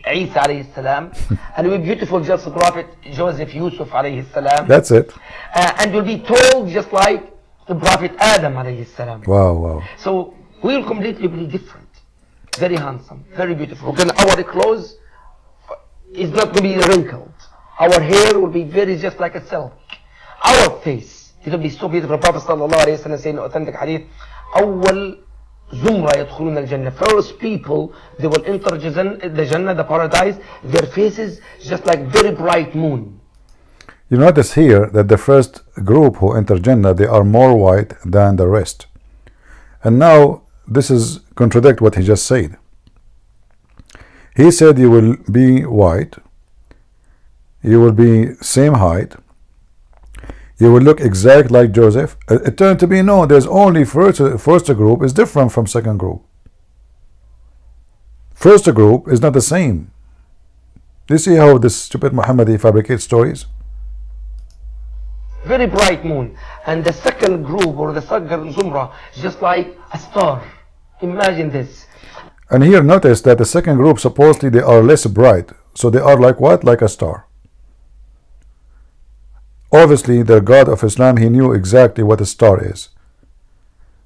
Isa alayhi salam, and you'll be beautiful just like Prophet Joseph Yusuf alayhi salam. That's it. And you'll be tall just like the Prophet Adam alayhi salam. Wow, wow. So we'll completely be different. Very handsome, very beautiful. Then our clothes is not going to be wrinkled. Our hair will be very just like a silk. Our face, it will be so beautiful. Prophet sallallahu alayhi wa sallam saying in authentic hadith, أول زمرة يدخلون الجنة. First people, they will enter the Jannah, the paradise, their faces just like very bright moon. You notice here that the first group who enter Jannah, they are more white than the rest. And now this is contradict what he just said. He said you will be white, you will be same height, you will look exact like Joseph. It turned to be no, there's only first group is different from second group. First group is not the same. Do you see how this stupid Muhammadi fabricates stories? Very bright moon. And the second group or the second zumrah is just like a star. Imagine this. And here notice that the second group supposedly they are less bright. So they are like what? Like a star. Obviously the God of Islam, he knew exactly what a star is.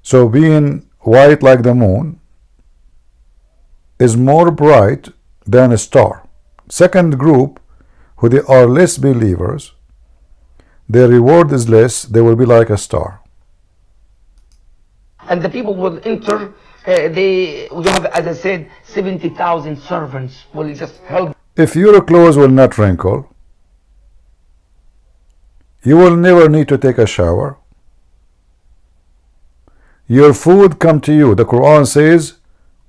So being white like the moon is more bright than a star. Second group, who they are less believers, their reward is less, they will be like a star. And the people will enter, you have, as I said, 70,000 servants will just help. If your clothes will not wrinkle, you will never need to take a shower. Your food come to you. The Quran says,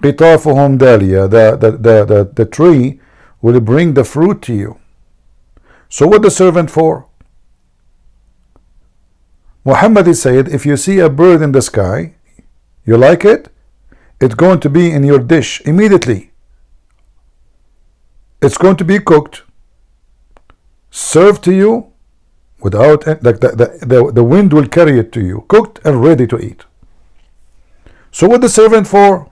قِطَافُهُمْ دَالِيَا, the tree will bring the fruit to you. So what the servant for? Muhammad said, if you see a bird in the sky, you like it, it's going to be in your dish immediately. It's going to be cooked, served to you, without the wind will carry it to you, cooked and ready to eat. So what the servant for?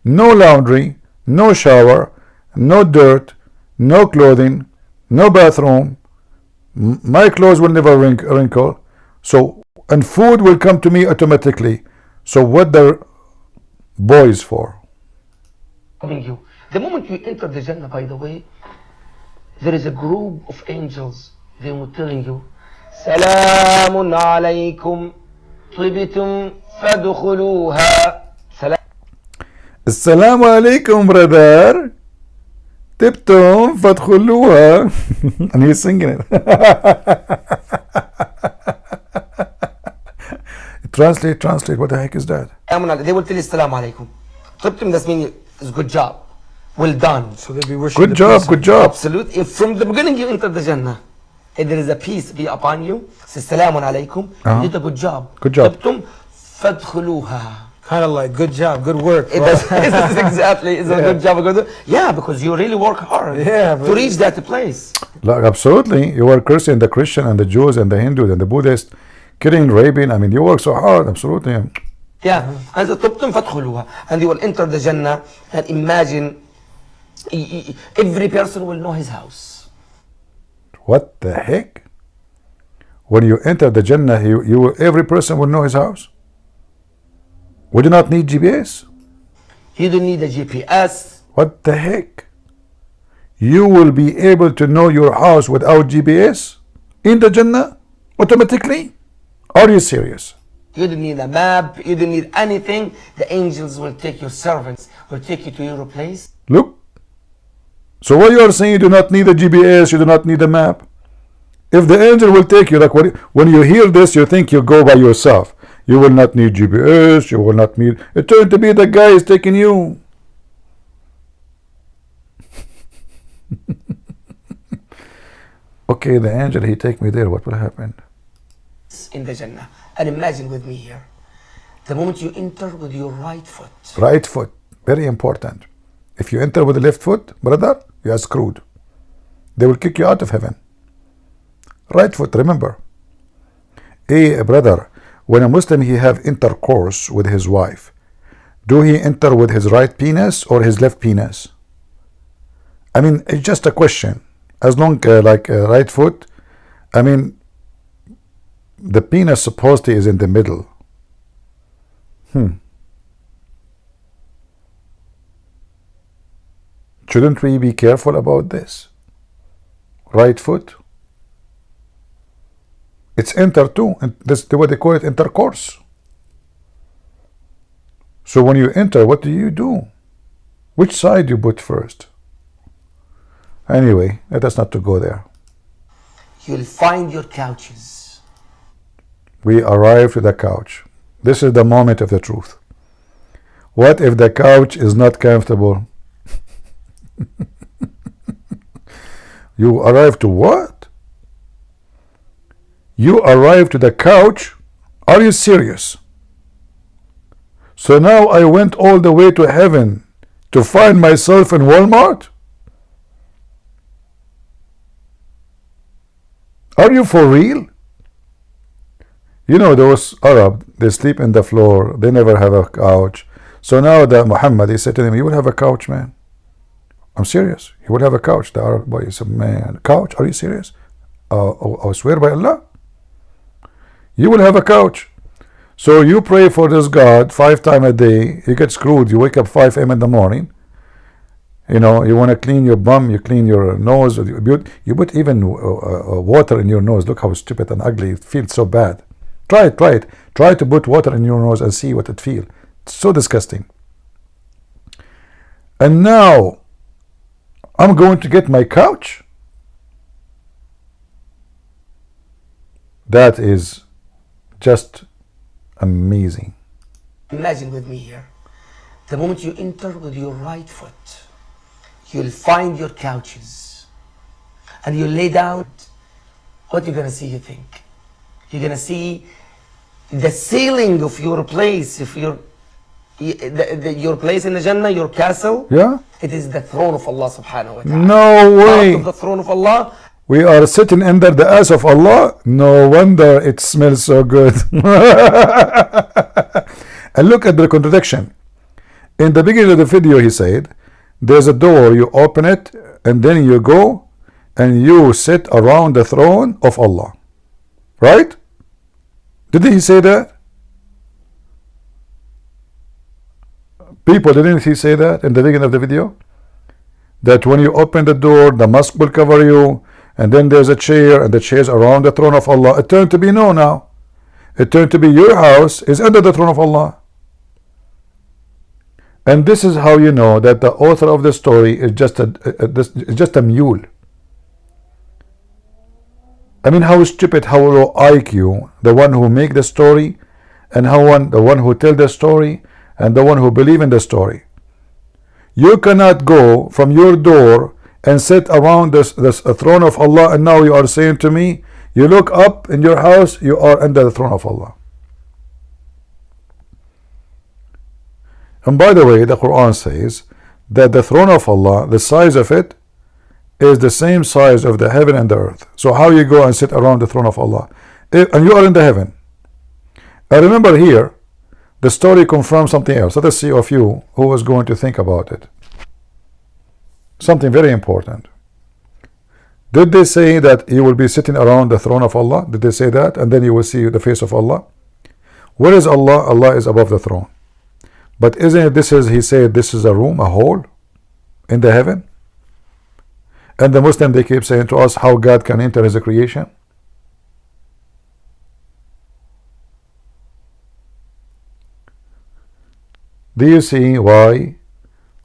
No laundry, no shower, no dirt, no clothing, no bathroom. My clothes will never wrinkle. So, and food will come to me automatically. So what the boys for? You. The moment you enter the Jannah, by the way, there is a group of angels they will telling you, Salamun alaykum, طبتم فادخلوها. Assalamu alaikum, brother. Tiptum fadkhuluha. And he's singing it. Translate. What the heck is that? They will tell you Assalamu alaikum. طبتم, that means it's good job. Well done. So they'll be wishing Good job. Absolutely. If from the beginning you enter the Jannah, if there is a peace be upon you, say Salamun alaikum, you did a good job. Good job. طبتم فادخلوها. Kind of like, good job, good work. It is exactly. It's a good job. Yeah, because you really work hard to reach that place. Like, absolutely. You are cursing the Christian and the Jews and the Hindus and the Buddhists, killing, raping. I mean, you work so hard. Absolutely. Yeah. And the طبتم فادخلوها. And you will enter the Jannah and imagine every person will know his house. What the heck? When you enter the Jannah, every person will know his house. Would you not need GPS? You don't need a GPS. What the heck? You will be able to know your house without GPS in the Jannah automatically? Are you serious? You don't need a map. You don't need anything. The angels will take your servants, will take you to your place. Look. So what you are saying, you do not need a GPS, you do not need a map. If the angel will take you, like when you hear this, you think you go by yourself. You will not need GPS, you will not need... It turned to be the guy is taking you. Okay, the angel, he take me there. What will happen? In the Jannah. And imagine with me here. The moment you enter with your right foot. Right foot. Very important. If you enter with the left foot, brother, you are screwed. They will kick you out of heaven. Right foot, remember. Hey, brother, when a Muslim he have intercourse with his wife, do he enter with his right penis or his left penis? I mean, it's just a question. As long right foot, I mean, the penis supposedly is in the middle. Shouldn't we be careful about this? Right foot. It's enter too, and that's what they call it, intercourse. So when you enter, what do you do? Which side you put first? Anyway, let us not to go there. You'll find your couches. We arrive to the couch. This is the moment of the truth. What if the couch is not comfortable? You arrive to what? You arrive to the couch? Are you serious? So now I went all the way to heaven to find myself in Walmart? Are you for real? You know those Arab, they sleep in the floor, they never have a couch. So now the Mohammed, he said to them, you will have a couch, man. I'm serious. You will have a couch. The Arab boy said, man, couch? Are you serious? I swear by Allah. You will have a couch. So you pray for this God 5 times a day. You get screwed. You wake up 5 a.m. in the morning. You know, you want to clean your bum, you clean your nose. You put even water in your nose. Look how stupid and ugly. It feels so bad. Try it, try it. Try to put water in your nose and see what it feels. It's so disgusting. And now, I'm going to get my couch? That is just amazing. Imagine with me here. The moment you enter with your right foot, you'll find your couches. And you lay down. What you're going to see, you think? You're going to see the ceiling of your place. If your place in the Jannah, your castle. Yeah? It is the throne of Allah subhanahu wa ta'ala. No way. Part of the throne of Allah. We are sitting under the ass of Allah. No wonder it smells so good. And look at the contradiction. In the beginning of the video, he said, there's a door, you open it, and then you go and you sit around the throne of Allah. Right? Didn't he say that? People, didn't he say that in the beginning of the video? That when you open the door, the mosque will cover you, and then there's a chair, and the chair's around the throne of Allah. It turned to be no now. It turned to be your house is under the throne of Allah. And this is how you know that the author of the story is just a mule. I mean, how stupid, how low IQ, the one who make the story, and the one who tell the story, and the one who believe in the story. You cannot go from your door and sit around this throne of Allah, and now you are saying to me, you look up in your house, you are under the throne of Allah. And by the way, the Quran says that the throne of Allah, the size of it, is the same size of the heaven and the earth. So how you go and sit around the throne of Allah? And you are in the heaven. I remember here, the story confirms something else. Let us see of you who was going to think about it. Something very important. Did they say that you will be sitting around the throne of Allah? Did they say that? And then you will see the face of Allah? Where is Allah? Allah is above the throne. But isn't it he said this is a room, a hole in the heaven? And the Muslim, they keep saying to us how God can enter his creation. Do you see why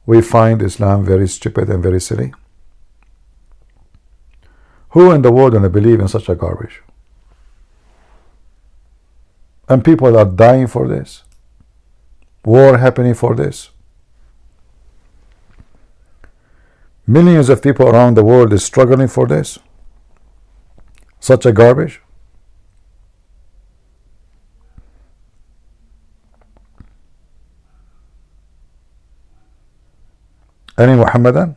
we find Islam very stupid and very silly? Who in the world gonna believe in such a garbage? And people are dying for this. War happening for this. Millions of people around the world is struggling for this. Such a garbage. Any Muhammadan?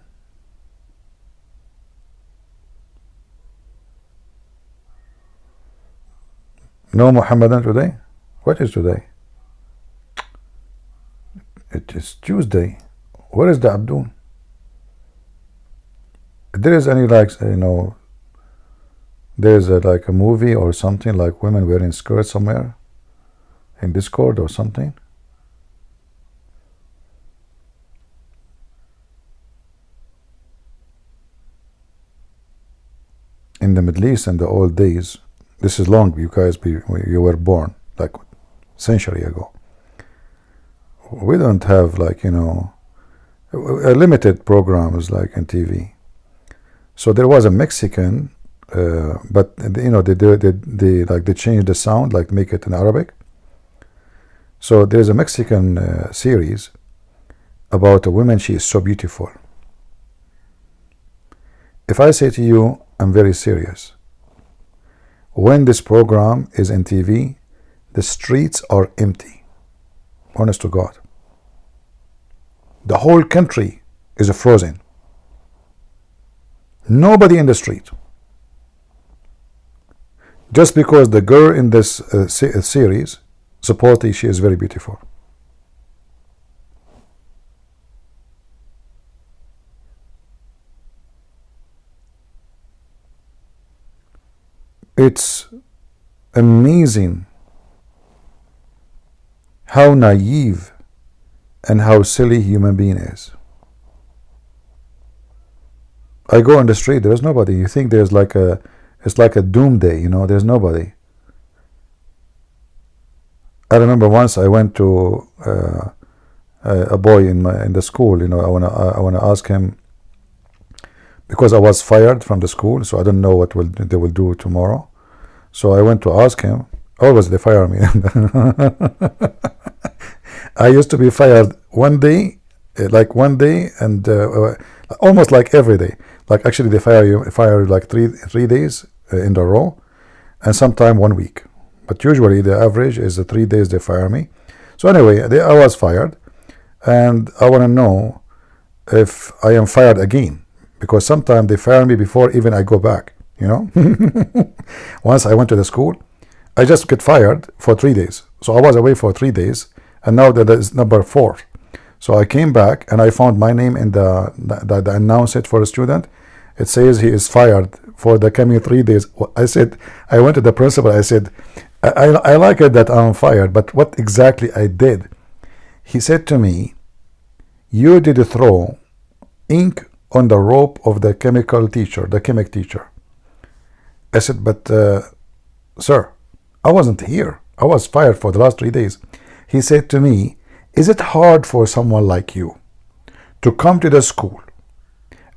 No Muhammadan today? What is today? It is Tuesday. Where is the Abdul? If there is any, like, there's like a movie or something like women wearing skirts somewhere in Discord or something. In the Middle East in the old days, this is long, you guys, you were born like a century ago. We don't have, like, limited programs like in TV. So there was a Mexican, but they changed the sound, like make it in Arabic. So there's a Mexican series about a woman. She is so beautiful. If I say to you, I'm very serious. When this program is in TV, the streets are empty. Honest to God. The whole country is frozen. Nobody in the street. Just because the girl in this series, supposedly she is very beautiful. It's amazing how naive and how silly human being is. I go on the street, there's nobody. You think there's like it's like a doomsday, there's nobody. I remember once I went to a boy in the school. I wanna ask him, because I was fired from the school, so I don't know what they will do tomorrow. So I went to ask him. Always they fire me. I used to be fired one day, and almost like every day. Like actually they fire you like three days in a row, and sometime 1 week. But usually the average is 3 days they fire me. So anyway, I was fired, and I want to know if I am fired again, because sometimes they fire me before even I go back. Once I went to the school, I just get fired for 3 days. So I was away for 3 days, and now that is number 4. So I came back and I found my name in the announce it for a student. It says he is fired for the coming 3 days. I went to the principal. I said, I like it that I'm fired, but what exactly I did? He said to me, you did throw ink on the rope of the chemic teacher. I said, but sir, I wasn't here. I was fired for the last 3 days. He said to me, is it hard for someone like you to come to the school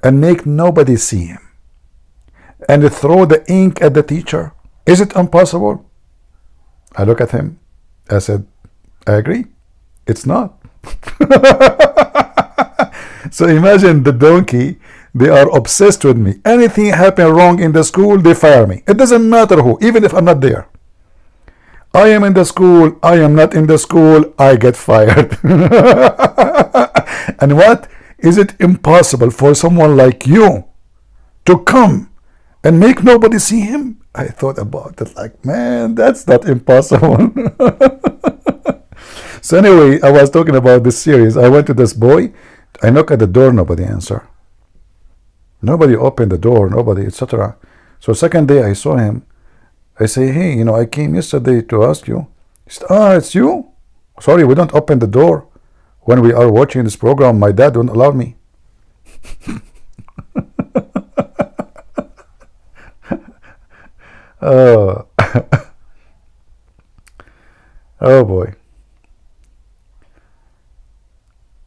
and make nobody see him and throw the ink at the teacher? Is it impossible? I look at him. I said, I agree. It's not. So imagine the donkey. They are obsessed with me. Anything happen wrong in the school, they fire me. It doesn't matter who, even if I'm not there. I am in the school, I am not in the school, I get fired. And what? Is it impossible for someone like you to come and make nobody see him? I thought about it like, man, that's not impossible. So anyway, I was talking about this series. I went to this boy. I knock at the door, nobody answer. Nobody opened the door, nobody, etc. So second day I saw him. I say, hey, you know, I came yesterday to ask you. He said, ah, it's you? Sorry, we don't open the door. When we are watching this program, my dad won't allow me. Oh. Oh boy.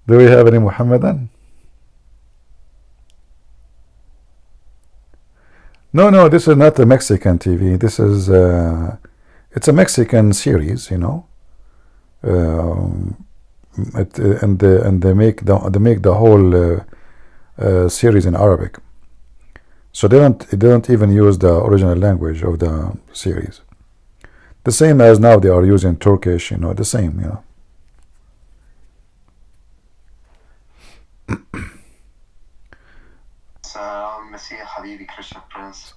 Do we have any Muhammadan? No, this is not a Mexican TV. This is it's a Mexican series, you know. And they make the whole series in Arabic. So they don't even use the original language of the series. The same as now they are using Turkish, you know, the same, you know.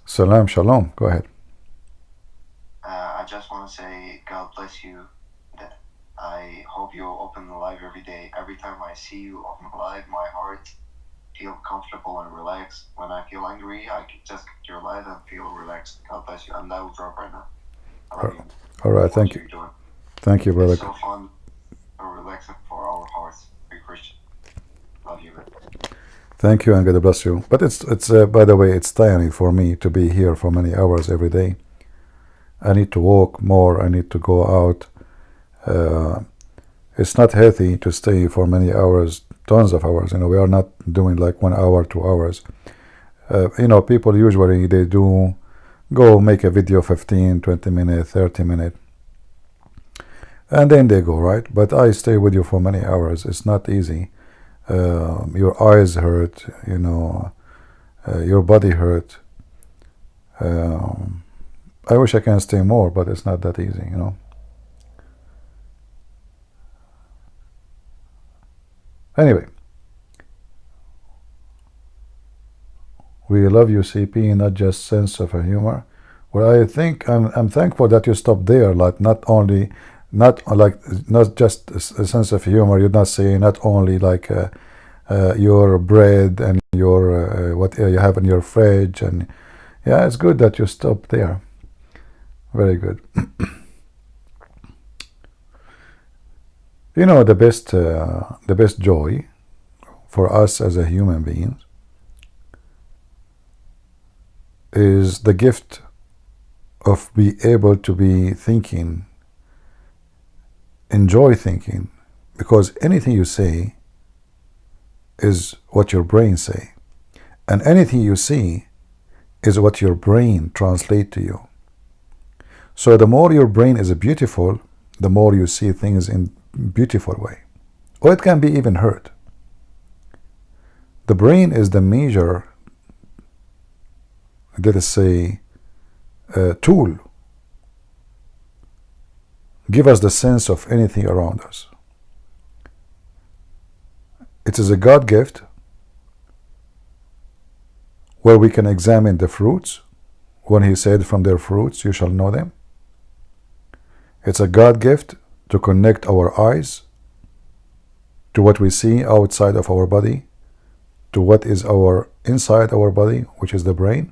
Salam, shalom. Go ahead. I just want to say, God bless you. I hope you open the live every day. Every time I see you open the live, my heart feels comfortable and relaxed. When I feel angry, I can just get your live and feel relaxed. God bless you. And I will drop right now. All right, thank you. Thank you, brother. It's so fun and relaxing for our hearts. Be Christian. Love you. Thank you, and God bless you. But it's by the way, it's tiring for me to be here for many hours every day. I need to walk more. I need to go out. It's not healthy to stay for many hours, tons of hours. You know, we are not doing like 1 hour, 2 hours. You know, people usually they do go make a video 15, 20 minutes, 30 minutes, and then they go, right? But I stay with you for many hours. It's not easy. Your eyes hurt, you know, your body hurt. I wish I can stay more, but it's not that easy, you know. Anyway, we love you, CP, not just sense of a humor. Well, I think I'm thankful that you stopped there, like not just a sense of humor. You're not saying not only like your bread and your what you have in your fridge, and yeah, it's good that you stopped there. Very good. You know, the best joy for us as a human being is the gift of being able to be thinking, enjoy thinking, because anything you say is what your brain say, and anything you see is what your brain translate to you. So the more your brain is beautiful, the more you see things in beautiful way, or it can be even hurt. The brain is the major, let us say, tool. Give us the sense of anything around us. It is a God gift where we can examine the fruits when he said, from their fruits you shall know them. It's a God gift to connect our eyes to what we see outside of our body, to what is our inside our body, which is the brain.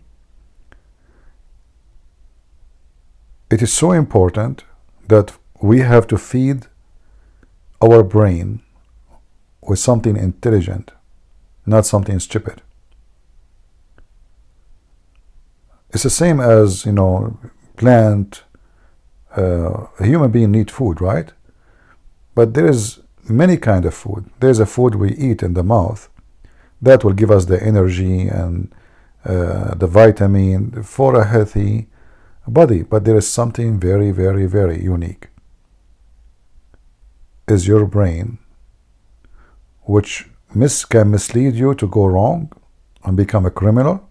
It is so important that we have to feed our brain with something intelligent, not something stupid. It's the same as, you know, plant, a human being need food, right? But there is many kind of food. There's a food we eat in the mouth that will give us the energy and the vitamin for a healthy body. But there is something very, very, very unique. Is your brain, which can mislead you to go wrong and become a criminal,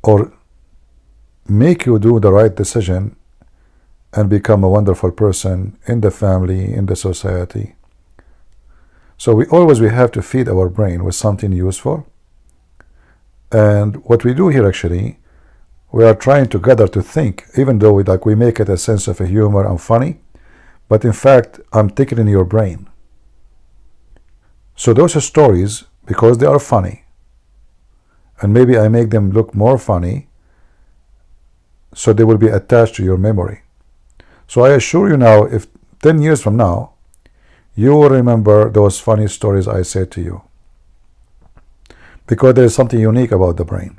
or make you do the right decision and become a wonderful person in the family, in the society. So we have to feed our brain with something useful. And what we do here, actually, we are trying together to think, even though we make it a sense of a humor and funny, but in fact I'm tickling your brain. So those stories, because they are funny, and maybe I make them look more funny, so they will be attached to your memory. So I assure you now, if 10 years from now, you will remember those funny stories I said to you. Because there is something unique about the brain.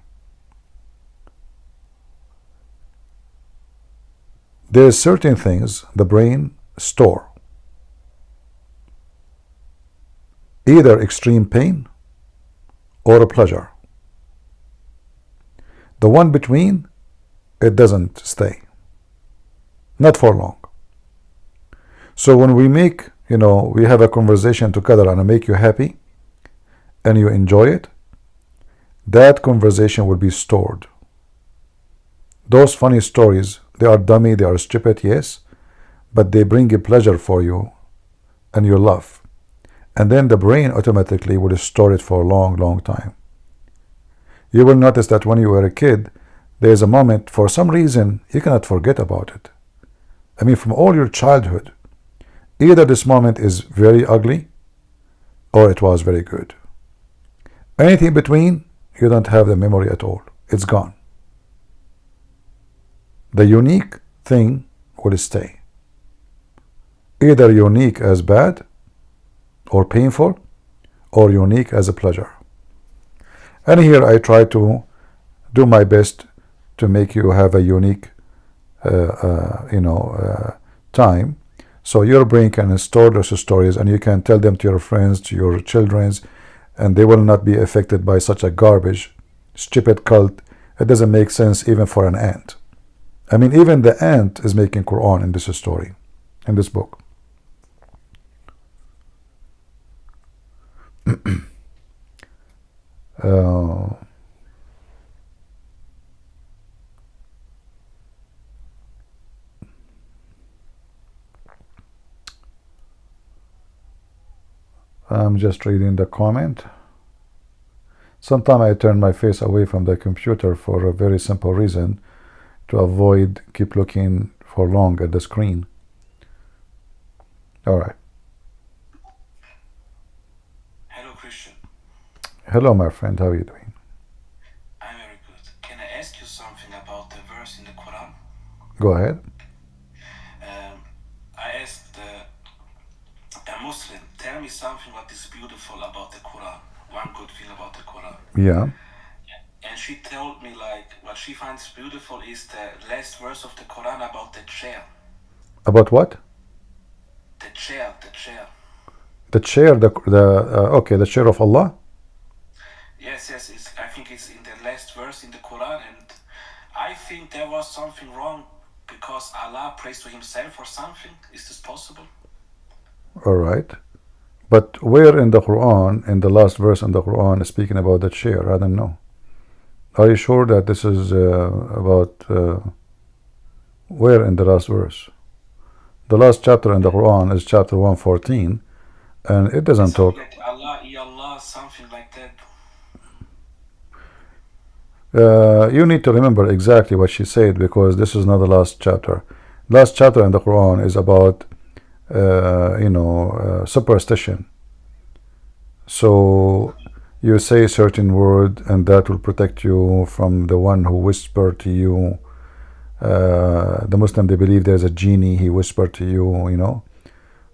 There are certain things the brain store. Either extreme pain or a pleasure. The one between, it doesn't stay. Not for long. So when we make, we have a conversation together and I make you happy and you enjoy it, that conversation will be stored. Those funny stories, they are dummy, they are stupid, yes, but they bring a pleasure for you and you love. And then the brain automatically will store it for a long, long time. You will notice that when you were a kid, there is a moment, for some reason, you cannot forget about it. I mean, from all your childhood, either this moment is very ugly or it was very good. Anything between, you don't have the memory at all. It's gone. The unique thing will stay. Either unique as bad or painful, or unique as a pleasure. And here I try to do my best to make you have a unique time, so your brain can store those stories and you can tell them to your friends, to your children, and they will not be affected by such a garbage, stupid cult. It doesn't make sense even for an ant. I mean, even the ant is making Quran in this story, in this book. I'm just reading the comment. Sometimes I turn my face away from the computer for a very simple reason, to avoid keep looking for long at the screen. All right. Hello, Christian. Hello, my friend. How are you doing? I'm very good. Can I ask you something about the verse in the Quran? Go ahead. I asked a Muslim, tell me something what is beautiful about the Quran. One good thing about the Quran. Yeah. And she told me, like, what she finds beautiful is the last verse of the Quran about the chair. About what? The chair, the chair. The chair, okay, the chair of Allah? Yes, I think it's in the last verse in the Quran, and I think there was something wrong because Allah prays to himself or something. Is this possible? All right. But where in the Quran, in the last verse in the Quran, is speaking about the chair? I don't know. Are you sure that this is about where in the last verse? The last chapter in the Quran is chapter 114, and it doesn't talk. Like Allah, Allah, something like that. You need to remember exactly what she said, because this is not the last chapter. Last chapter in the Quran is about superstition. So you say a certain word and that will protect you from the one who whispered to you. The Muslim, they believe there's a genie, he whispered to you,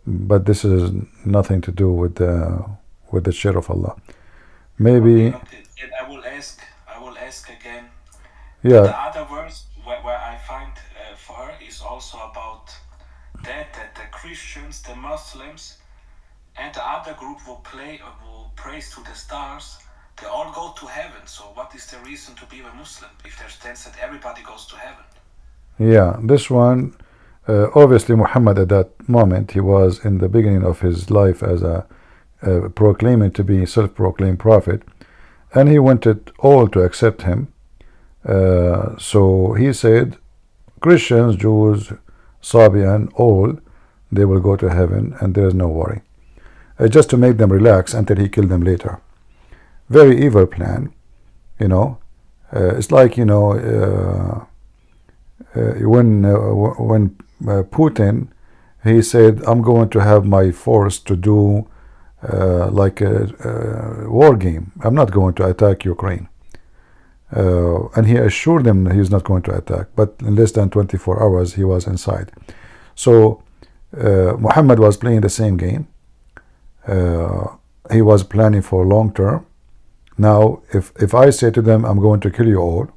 but this is nothing to do with the share of Allah. Maybe okay. And I will ask again, Yeah. The other verse where I find for her is also about that the Christians, the Muslims, and the other group who praise to the stars, they all go to heaven. So what is the reason to be a Muslim if there's sense that everybody goes to heaven? Yeah, this one, obviously Muhammad at that moment, he was in the beginning of his life as a proclaiming to be self-proclaimed prophet, and he wanted all to accept him. So he said, Christians, Jews, Sabian, all, they will go to heaven and there is no worry. Just to make them relax until he killed them later. Very evil plan, you know. It's like, you know, when Putin, he said, I'm going to have my force to do like a war game. I'm not going to attack Ukraine. And he assured them he's not going to attack, but in less than 24 hours he was inside. So Muhammad was playing the same game. He was planning for long term. Now if I say to them, I'm going to kill you all,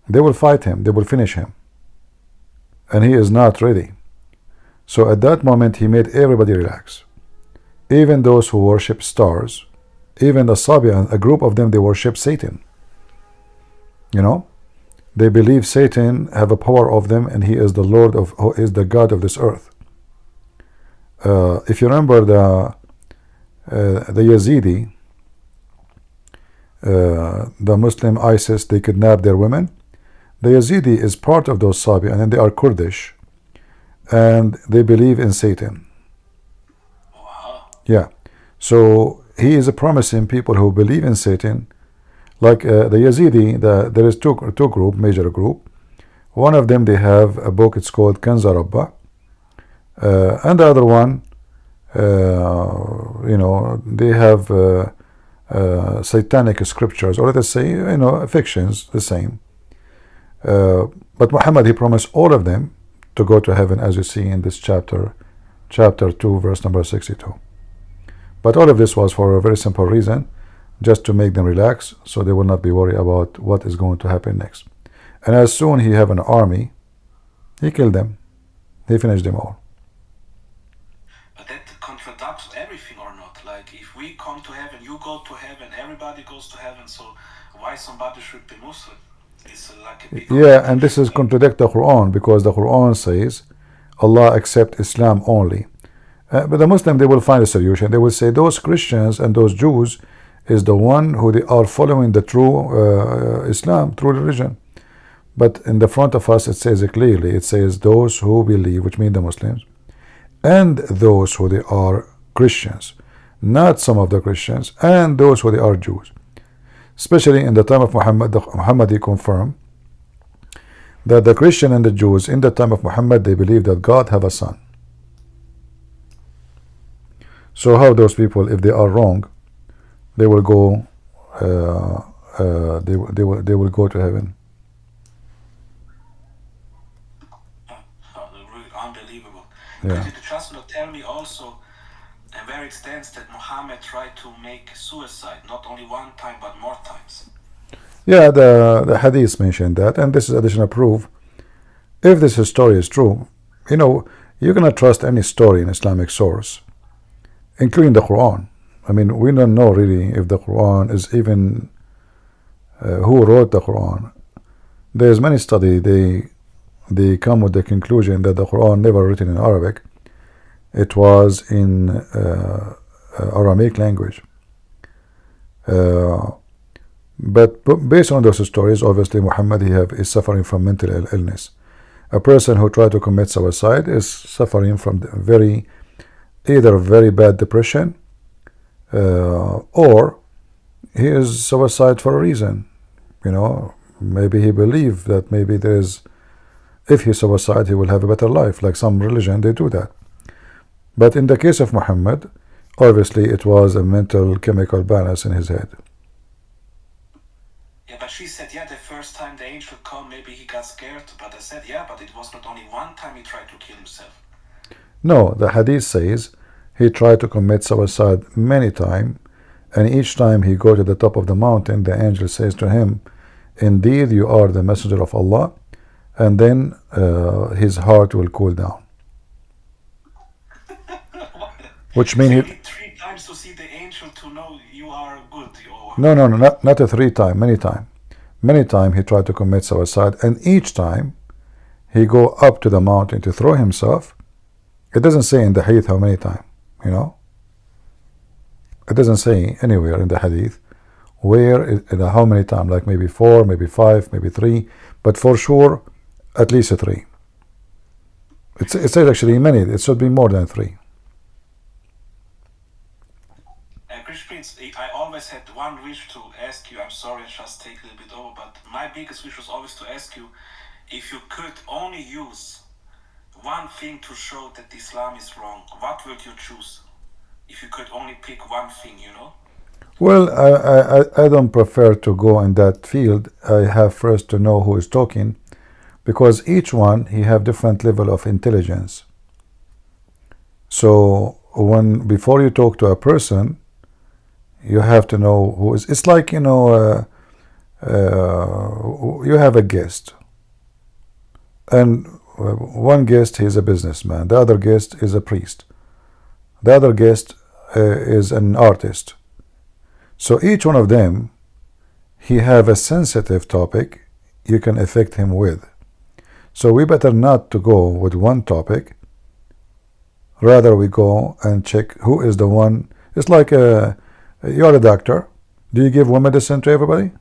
they will fight him, they will finish him, and he is not ready. So at that moment he made everybody relax, even those who worship stars, even the Sabian, a group of them, they worship Satan. You know, they believe Satan have a power of them, and he is the Lord of, who is the God of this earth. If you remember the Yazidi, the Muslim ISIS, they kidnap their women. The Yazidi is part of those Sabian, and they are Kurdish, and they believe in Satan. Yeah, so he is promising people who believe in Satan. Like the Yazidi, there is two group, major group. One of them, they have a book, it's called Kanza Rabba. And the other one, you know, they have satanic scriptures, or let us say, you know, fictions, the same. But Muhammad, he promised all of them to go to heaven, as you see in this chapter 2, verse number 62. But all of this was for a very simple reason, just to make them relax, so they will not be worried about what is going to happen next. And as soon he have an army, he killed them. He finished them all. But that contradicts everything, or not? Like, if we come to heaven, you go to heaven, everybody goes to heaven, so why somebody should be Muslim? It's like a big and this is contradict the Quran, because the Quran says Allah accept Islam only. But the Muslim, they will find a solution. They will say those Christians and those Jews is the one who they are following the true Islam, true religion. But in the front of us, it says it clearly. It says those who believe, which mean the Muslims, and those who they are Christians, not some of the Christians, and those who they are Jews. Especially in the time of Muhammad, Muhammad, he confirmed that the Christian and the Jews in the time of Muhammad, they believe that God have a son. So how those people, if they are wrong, they will go they will go to heaven. Unbelievable. Yeah. Could you just not tell me also where it stands that Muhammad tried to make suicide, not only one time but more times? Yeah, the hadith mentioned that, and this is additional proof. If this story is true, you know, you cannot trust any story in Islamic source, including the Quran. I mean, we don't know really if the Quran is even who wrote the Quran. There's many study, they come with the conclusion that the Quran never written in Arabic. It was in Aramaic language. But based on those stories, obviously Muhammad, is suffering from mental illness. A person who tried to commit suicide is suffering from either very bad depression, or he is suicide for a reason. You know, maybe he believed that maybe if he suicide, he will have a better life. Like some religion, they do that. But in the case of Muhammad, obviously it was a mental chemical balance in his head. Yeah, but she said, yeah, the first time the angel come, maybe he got scared. But I said, yeah, but it was not only one time he tried to kill himself. No, the hadith says he tried to commit suicide many times, and each time he go to the top of the mountain, the angel says to him, indeed you are the messenger of Allah, and then his heart will cool down. Which means you need 3 times to see the angel to know you are good. No, not a 3 times, many times. Many times he tried to commit suicide, and each time he go up to the mountain to throw himself. It doesn't say in the hadith how many times, you know. It doesn't say anywhere in the hadith where, how many times, like maybe 4, maybe 5, maybe 3, but for sure at least 3. It says actually many. It should be more than 3. Chris Prince, I always had one wish to ask you. I'm sorry, I just take a little bit over, but my biggest wish was always to ask you if you could only use one thing to show that Islam is wrong. What would you choose? If you could only pick one thing, you know? Well, I don't prefer to go in that field. I have first to know who is talking, because each one he have different level of intelligence. So before you talk to a person, you have to know who is. It's like, you know, you have a guest, and one guest he is a businessman, the other guest is a priest, the other guest is an artist. So each one of them, he have a sensitive topic you can affect him with. So we better not to go with one topic. Rather we go and check who is the one. It's like you're a doctor. Do you give one medicine to everybody?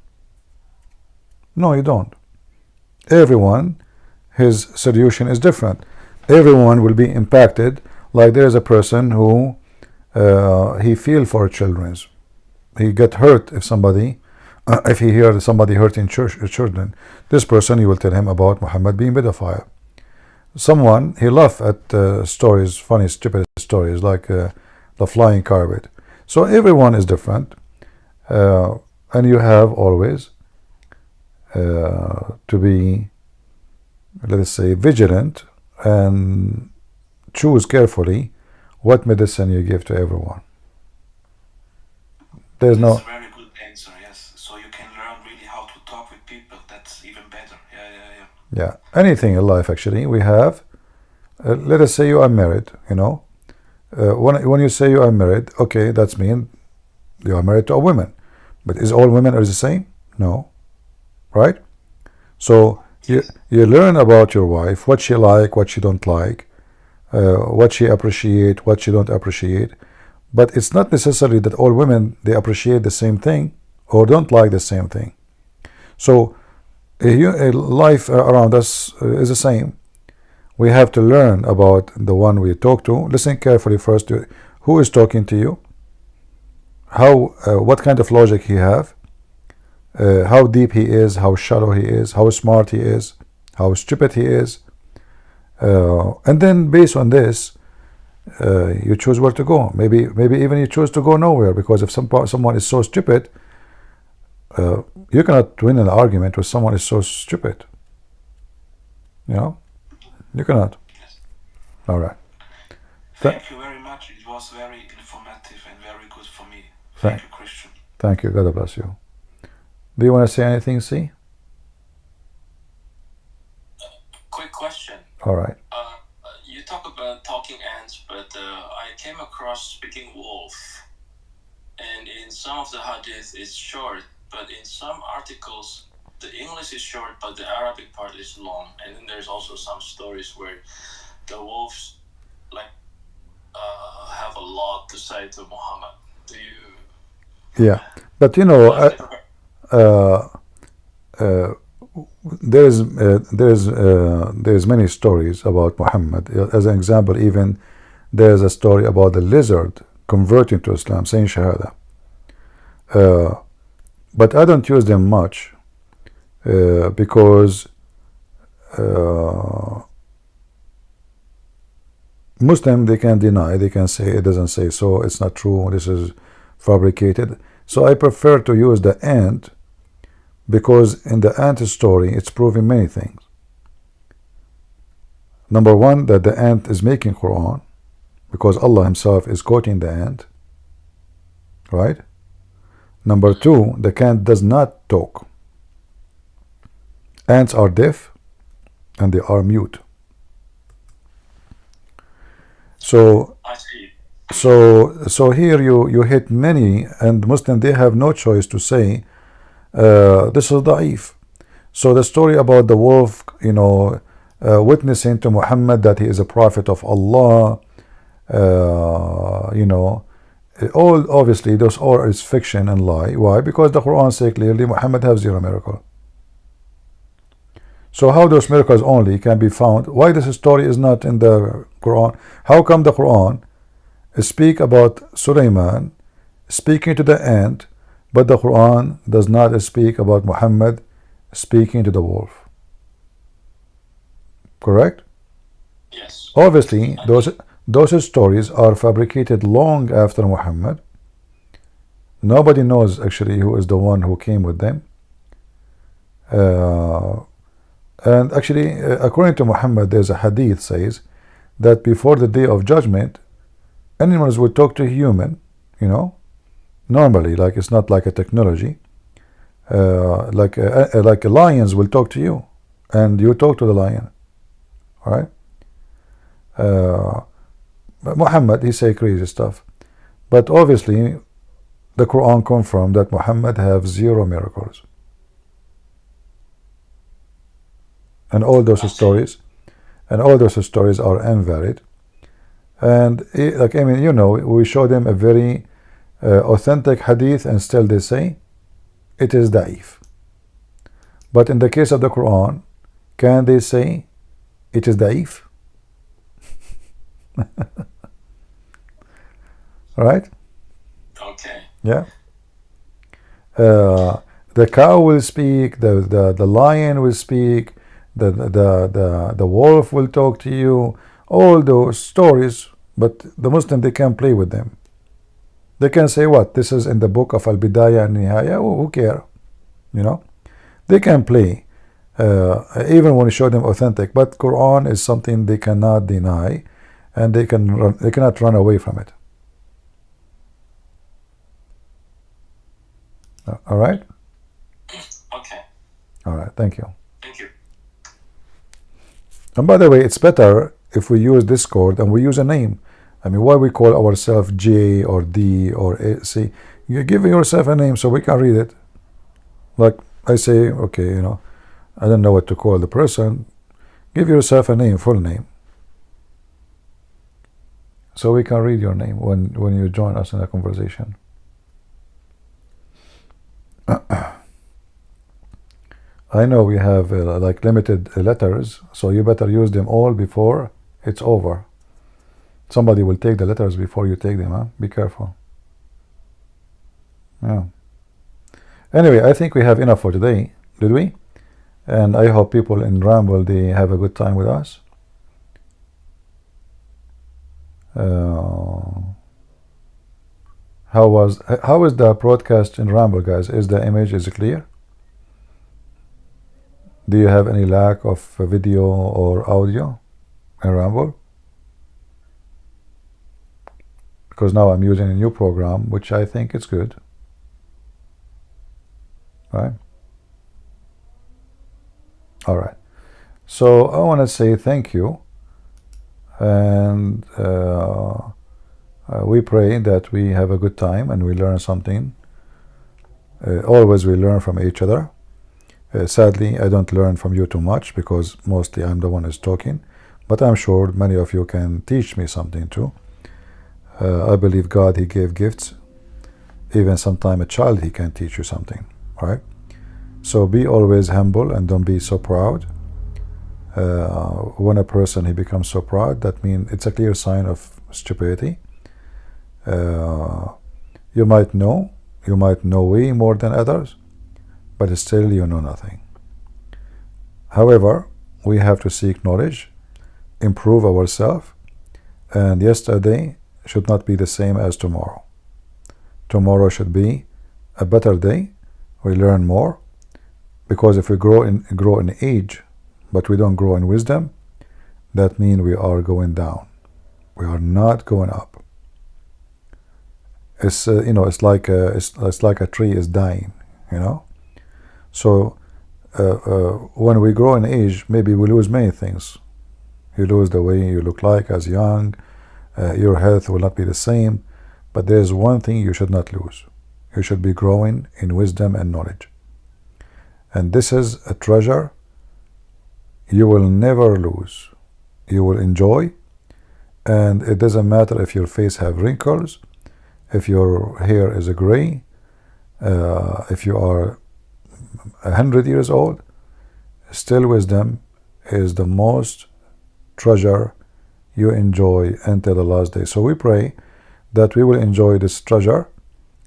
No, you don't. Everyone, his solution is different. Everyone will be impacted. Like there is a person who he feel for children's. He get hurt if somebody, if he hears somebody hurting children. This person, you will tell him about Muhammad being pedophile. Someone, he laugh at stories, funny, stupid stories, like the flying carpet. So everyone is different, and you have always to be, let us say, vigilant and choose carefully what medicine you give to everyone. There's no. That's a very good answer. Yes, so you can learn really how to talk with people. That's even better. Yeah. Anything in life, actually, we have. Let us say you are married. You know, when you say you are married, okay, that's mean you are married to a woman. But is all women are the same? No, right? So you learn about your wife, what she like, what she don't like, what she appreciate, what she don't appreciate. But it's not necessary that all women, they appreciate the same thing or don't like the same thing. So life around us is the same. We have to learn about the one we talk to. Listen carefully first to who is talking to you, how, what kind of logic he have, how deep he is, how shallow he is, how smart he is, how stupid he is, and then based on this, you choose where to go. Maybe even you choose to go nowhere, because if someone is so stupid, you cannot win an argument with someone is so stupid. You know, you cannot. All right. Thank you very much. It was very informative and very good for me. Thank you, Christian. Thank you. God bless you. Do you want to say anything, C? Quick question. All right. You talk about talking ants, but I came across speaking wolf, and in some of the hadith it's short, but in some articles the English is short but the Arabic part is long, and then there's also some stories where the wolves like have a lot to say to Muhammad. Do you? Yeah, but you know, there's many stories about Muhammad. As an example, even there's a story about the lizard converting to Islam, saying Shahada. But I don't use them much because Muslim, they can deny, they can say it doesn't say so, it's not true, this is fabricated. So I prefer to use the ant, because in the ant story it's proving many things. Number one, that the ant is making Quran, because Allah himself is quoting the ant, right? Number two, the ant does not talk. ants are deaf and they are mute. So I see. so here you hit many, and Muslims, they have no choice to say this is da'if. So the story about the wolf, witnessing to Muhammad that he is a prophet of Allah, all obviously those all is fiction and lie. Why? Because the Quran says clearly Muhammad has 0 miracle. So how those miracles only can be found? Why this story is not in the Quran? How come the Quran speak about Sulaiman speaking to the ant, but the Quran does not speak about Muhammad speaking to the wolf? Correct? Yes. Obviously, those stories are fabricated long after Muhammad. Nobody knows actually who is the one who came with them. And actually, according to Muhammad, there's a hadith says that before the day of judgment, animals will talk to human, normally, like it's not like a technology. Like lions will talk to you, and you talk to the lion. All right. Muhammad, he say crazy stuff, but obviously, the Quran confirmed that Muhammad have 0 miracles. And all those stories are invalid. And we show them a very authentic hadith, and still they say it is da'if. But in the case of the Quran, can they say it is da'if? Right? Okay. Yeah. The cow will speak. The lion will speak. The wolf will talk to you. All those stories, but the Muslim, they can't play with them. They can say what? This is in the book of Al-Bidayah and Nihaya. Who care? They can play, even when you show them authentic. But Quran is something they cannot deny, and they cannot run away from it. All right. Okay. All right. Thank you. Thank you. And by the way, it's better if we use Discord and we use a name. I mean, why we call ourselves J or D or A, C? You give yourself a name so we can read it. Like I say, okay, I don't know what to call the person. Give yourself a name, full name, so we can read your name when you join us in a conversation. I know we have like limited letters, so you better use them all before it's over. Somebody will take the letters before you take them, huh? Be careful. Yeah. Anyway, I think we have enough for today, did we? And I hope people in Ramble, they have a good time with us. How is the broadcast in Ramble, guys? Is the image clear? Do you have any lack of video or audio in Ramble? Because now I'm using a new program, which I think is good. Right? All right. So I want to say thank you. And we pray that we have a good time and we learn something. Always we learn from each other. Sadly, I don't learn from you too much because mostly I'm the one who's talking. But I'm sure many of you can teach me something too. I believe God, He gave gifts. Even sometime a child, he can teach you something. Right? So be always humble and don't be so proud. When a person he becomes so proud, that means it's a clear sign of stupidity. You might know way more than others, but still you know nothing. However, we have to seek knowledge, improve ourselves, and yesterday should not be the same as tomorrow. Tomorrow should be a better day. We learn more, because if we grow in age, but we don't grow in wisdom, that means we are going down. We are not going up. It's it's like a tree is dying. So when we grow in age, maybe we lose many things. You lose the way you look like as young. Your health will not be the same. But there's one thing you should not lose. You should be growing in wisdom and knowledge. And this is a treasure you will never lose. You will enjoy. And it doesn't matter if your face have wrinkles, if your hair is gray, if you are 100 years old, still wisdom is the most treasure you enjoy until the last day. So we pray that we will enjoy this treasure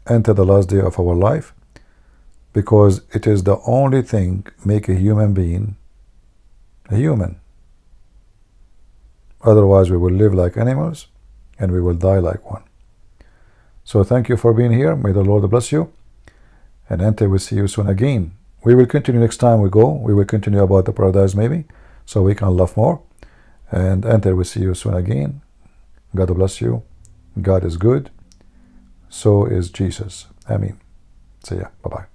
until the last day of our life, because it is the only thing make a human being a human. Otherwise we will live like animals and we will die like one. So thank you for being here. May the Lord bless you, and until we see you soon again. We will continue next time we go. We will continue about the paradise maybe, so we can love more. And until we see you soon again, God bless you. God is good. So is Jesus. Amen. See ya. Bye-bye.